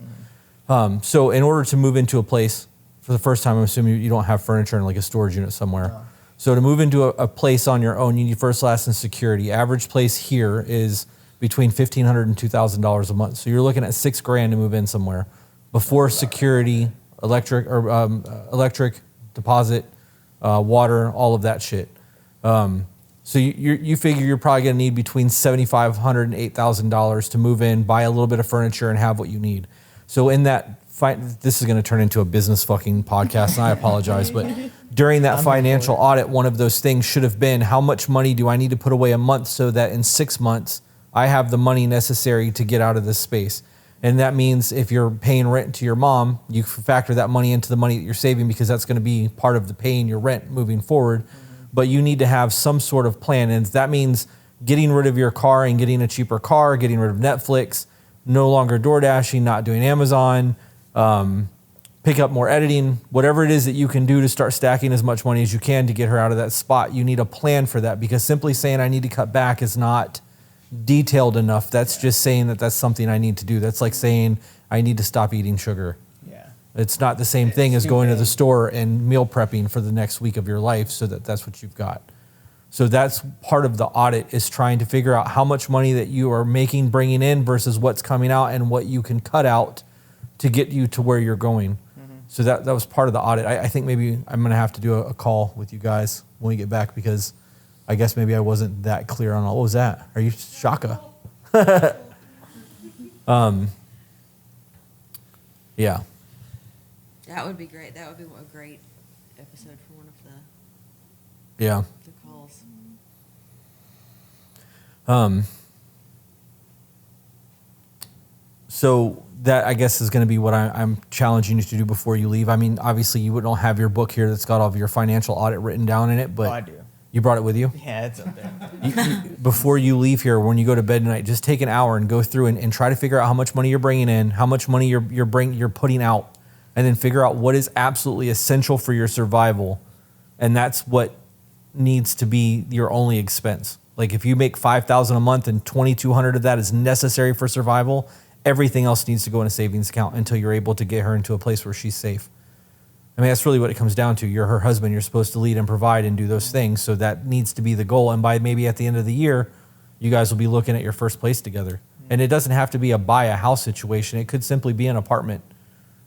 So in order to move into a place for the first time, I'm assuming you don't have furniture in like a storage unit somewhere. No. So to move into a place on your own, you need first, last, and security. Average place here is between $1,500 and $2,000 a month. So you're looking at $6,000 to move in somewhere before security, electric deposit, water, all of that shit. So you figure you're probably going to need between $7,500 and $8,000 to move in, buy a little bit of furniture, and have what you need. So in that this is going to turn into a business fucking podcast, and I apologize, but during that financial audit, one of those things should have been, how much money do I need to put away a month so that in 6 months I have the money necessary to get out of this space? And that means if you're paying rent to your mom, you factor that money into the money that you're saving, because that's going to be part of the paying your rent moving forward. But you need to have some sort of plan. And that means getting rid of your car and getting a cheaper car, getting rid of Netflix, no longer door dashing, not doing Amazon, pick up more editing, whatever it is that you can do to start stacking as much money as you can to get her out of that spot. You need a plan for that, because simply saying I need to cut back is not detailed enough. That's just saying that that's something I need to do. That's like saying I need to stop eating sugar. Yeah. It's not the same thing as going to the store and meal prepping for the next week of your life so that that's what you've got. So that's part of the audit, is trying to figure out how much money that you are making, bringing in, versus what's coming out, and what you can cut out to get you to where you're going. So that was part of the audit. I think maybe I'm going to have to do a call with you guys when we get back, because I guess maybe I wasn't that clear on all. What was that? Are you Shaka? Yeah. That would be great. That would be a great episode for one of the Yeah. calls. So that, I guess, is going to be what I'm challenging you to do before you leave. I mean, obviously you don't have your book here that's got all of your financial audit written down in it, but I do. You brought it with you? Yeah, it's up there. Before you leave here, when you go to bed tonight, just take an hour and go through and try to figure out how much money you're bringing in, how much money you're putting out, and then figure out what is absolutely essential for your survival, and that's what needs to be your only expense. Like if you make $5,000 a month and $2,200 of that is necessary for survival, everything else needs to go in a savings account until you're able to get her into a place where she's safe. I mean, that's really what it comes down to. You're her husband. You're supposed to lead and provide and do those things. So that needs to be the goal. And by maybe at the end of the year, you guys will be looking at your first place together. And it doesn't have to be a buy a house situation. It could simply be an apartment.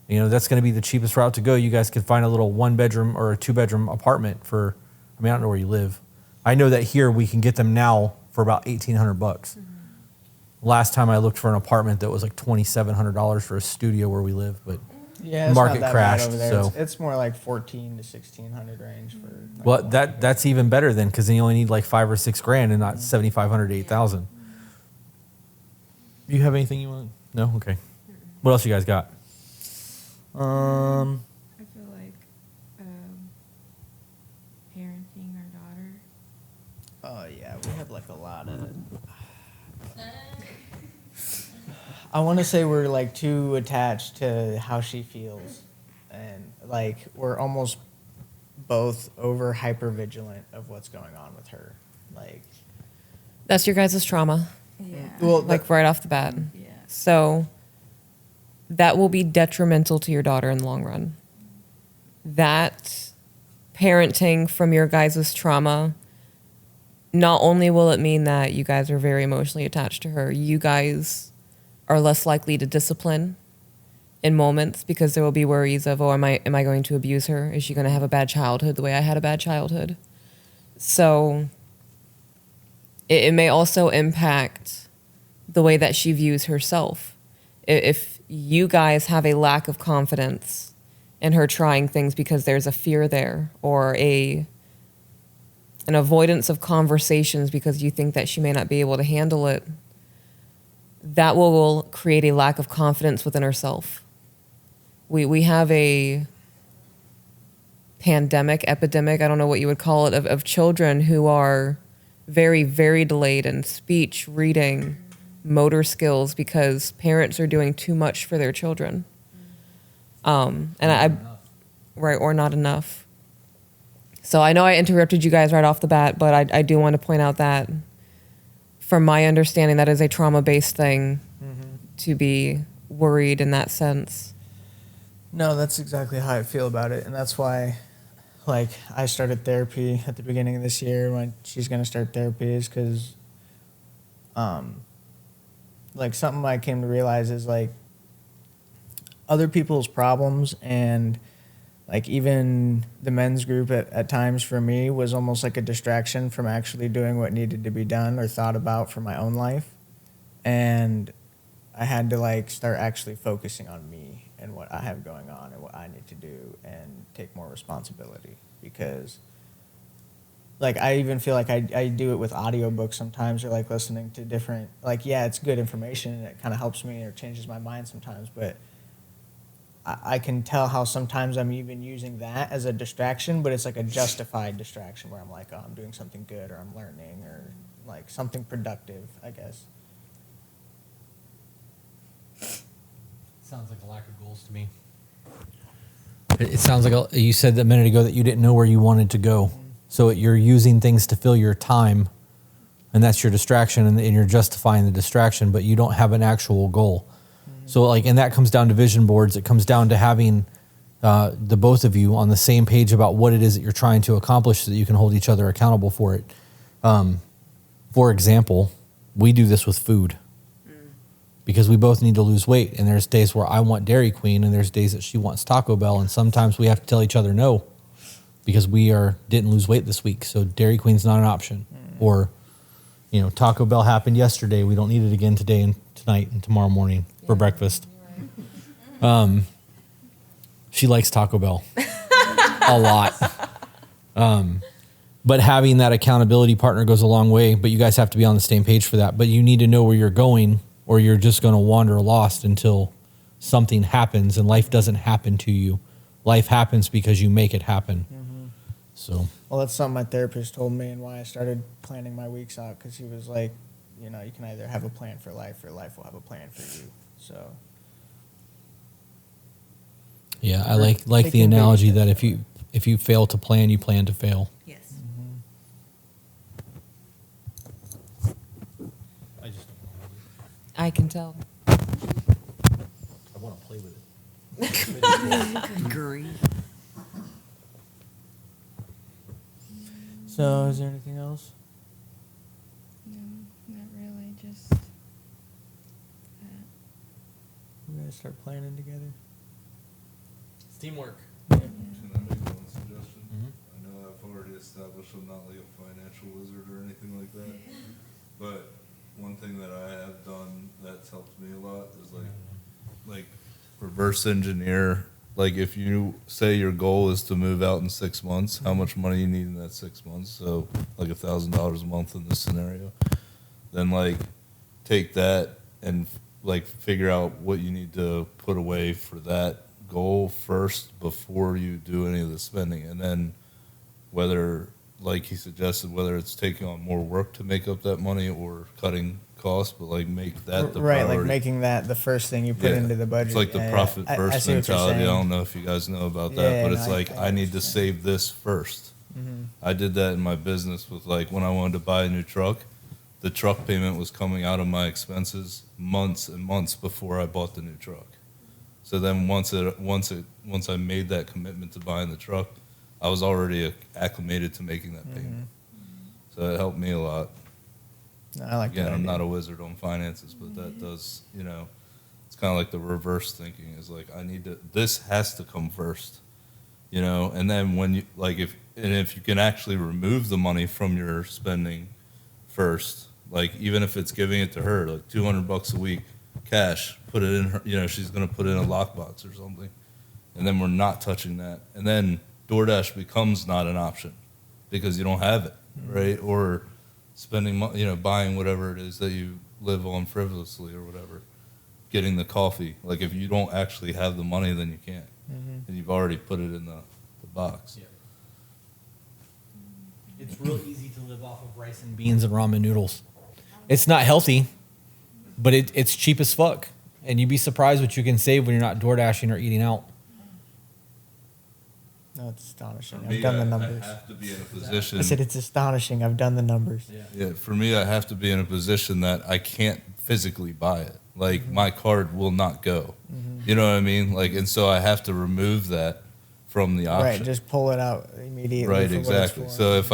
You know, that's going to be the cheapest route to go. You guys could find a little 1-bedroom or a 2-bedroom apartment for, I mean, I don't know where you live. I know that here we can get them now for about $1,800 bucks. Last time I looked for an apartment that was like $2,700 for a studio where we live, but Yeah, it's market not that crashed. bad over there. So It's more like 14 to 1600 range for. well, that's even better then, because then you only need like $5,000 or $6,000 and not 7,500 to 8,000. You have anything you want? No, okay. What else you guys got? I feel like parenting our daughter. Oh yeah, we have like a lot of. I want to say we're like too attached to how she feels, and like we're almost both over hyper vigilant of what's going on with her. Like, That's your guys' trauma, Yeah. well, like right off the bat. Yeah. So that will be detrimental to your daughter in the long run. That parenting from your guys' trauma, not only will it mean that you guys are very emotionally attached to her, you guys are less likely to discipline in moments, because there will be worries of, oh, am I going to abuse her? Is she going to have a bad childhood the way I had a bad childhood? So it may also impact the way that she views herself. If you guys have a lack of confidence in her trying things because there's a fear there, or an avoidance of conversations because you think that she may not be able to handle it, that will create a lack of confidence within herself. We have a epidemic, I don't know what you would call it, of children who are very, very delayed in speech, reading, motor skills, because parents are doing too much for their children. And right, or not enough. So I know I interrupted you guys right off the bat, but I do want to point out that from my understanding, that is a trauma-based thing to be worried in that sense. No, that's exactly how I feel about it. And that's why, like, I started therapy at the beginning of this year when she's going to start therapy is because, like, something I came to realize is, like, other people's problems and, like, even the men's group at times for me was almost like a distraction from actually doing what needed to be done or thought about for my own life. And I had to, like, start actually focusing on me and what I have going on and what I need to do and take more responsibility because, like, I even feel like I do it with audiobooks sometimes or, like, listening to different, like, yeah, it's good information and it kind of helps me or changes my mind sometimes, but I can tell how sometimes I'm even using that as a distraction, but it's like a justified distraction where I'm like, oh, I'm doing something good or I'm learning or, like, something productive, I guess. Sounds like a lack of goals to me. It sounds like you said a minute ago that you didn't know where you wanted to go. So you're using things to fill your time, and that's your distraction, and you're justifying the distraction, but you don't have an actual goal. So, like, and that comes down to vision boards. It comes down to having the both of you on the same page about what it is that you're trying to accomplish so that you can hold each other accountable for it. For example, we do this with food. Because we both need to lose weight, and there's days where I want Dairy Queen, and there's days that she wants Taco Bell, and sometimes we have to tell each other no, because we didn't lose weight this week, so Dairy Queen's not an option. Or, Taco Bell happened yesterday. We don't need it again today and tonight and tomorrow morning for breakfast. She likes Taco Bell a lot. But having that accountability partner goes a long way. But you guys have to be on the same page for that. But you need to know where you're going, or you're just going to wander lost until something happens, and life doesn't happen to you. Life happens because you make it happen. So, well, that's something my therapist told me and why I started planning my weeks out, because he was like, you can either have a plan for life or life will have a plan for you. So, yeah, I like the analogy that if you fail to plan, you plan to fail. Yes. I just don't know how to. I can tell. I want to play with it. Agree. So, is there anything else? No, not really. Just that. We're gonna start planning together. It's teamwork. Can I make one suggestion? I know I've already established I'm not like a financial wizard or anything like that, but one thing that I have done that's helped me a lot is like reverse engineer. Like, if you say your goal is to move out in 6 months, how much money you need in that 6 months? So, like $1,000 a month in this scenario. Then, like, take that and, like, figure out what you need to put away for that goal first before you do any of the spending. And then whether, like he suggested, whether it's taking on more work to make up that money or cutting costs, but, like, make that the priority. Like making that the first thing you put into the budget. It's like the profit first mentality. I don't know if you guys know about that, but it's like I need to save this first. I did that in my business with, like, when I wanted to buy a new truck, the truck payment was coming out of my expenses months and months before I bought the new truck. So then once I made that commitment to buying the truck, I was already acclimated to making that payment. So it helped me a lot. No, I like Again, that I'm idea. not a wizard on finances, but that does, it's kind of like the reverse thinking is like, this has to come first, and then when you, like, if you can actually remove the money from your spending first, like, even if it's giving it to her, like $200 a week cash, put it in her, she's going to put it in a lockbox or something, and then we're not touching that. And then DoorDash becomes not an option because you don't have it, right? Or spending money, buying whatever it is that you live on frivolously or whatever, getting the coffee. Like, if you don't actually have the money, then you can't. And you've already put it in the box. Yeah. It's real easy to live off of rice and beans and ramen noodles. It's not healthy, but it's cheap as fuck. And you'd be surprised what you can save when you're not door dashing or eating out. No, it's astonishing. For I've me, done the I numbers. have to be in a position. I said it's astonishing. I've done the numbers. Yeah, for me, I have to be in a position that I can't physically buy it. Like my card will not go. You know what I mean? Like, and so I have to remove that from the option. Right, just pull it out immediately. Right, for what it's exactly. for. So if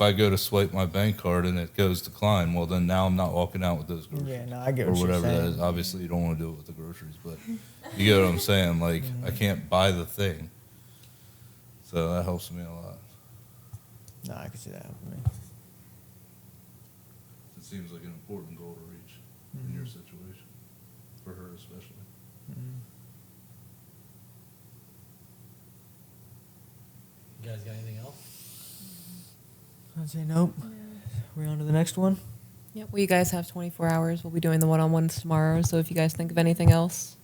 I go to swipe my bank card and it goes decline, well, then now I'm not walking out with those groceries. Yeah, no, I get or what you're whatever that saying. is. Obviously, you don't want to do it with the groceries, but you get what I'm saying. Like, I can't buy the thing, so that helps me a lot. No, I can see that helping me. It seems like an important goal to reach in your situation, for her especially. You guys got anything else? I'd say nope. We're on to the next one. Yeah, well, you guys have 24 hours. We'll be doing the one-on-ones tomorrow. So if you guys think of anything else,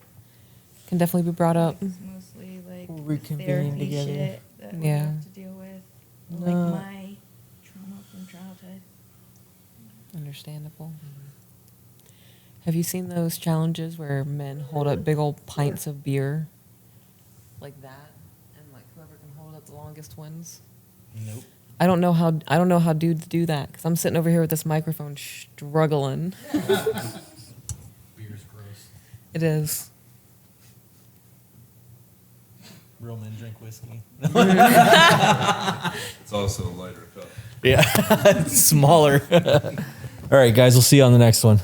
can definitely be brought up. It's mostly like We'll the reconvene therapy together. shit that we Yeah. have to deal with. No. Like my trauma from childhood. Understandable. Have you seen those challenges where men hold up big old pints of beer like that, and like whoever can hold up the longest wins? Nope. I don't know how dudes do that because I'm sitting over here with this microphone struggling. Beer's gross. It is. Real men drink whiskey. It's also a lighter cup. Yeah, it's smaller. All right, guys, we'll see you on the next one.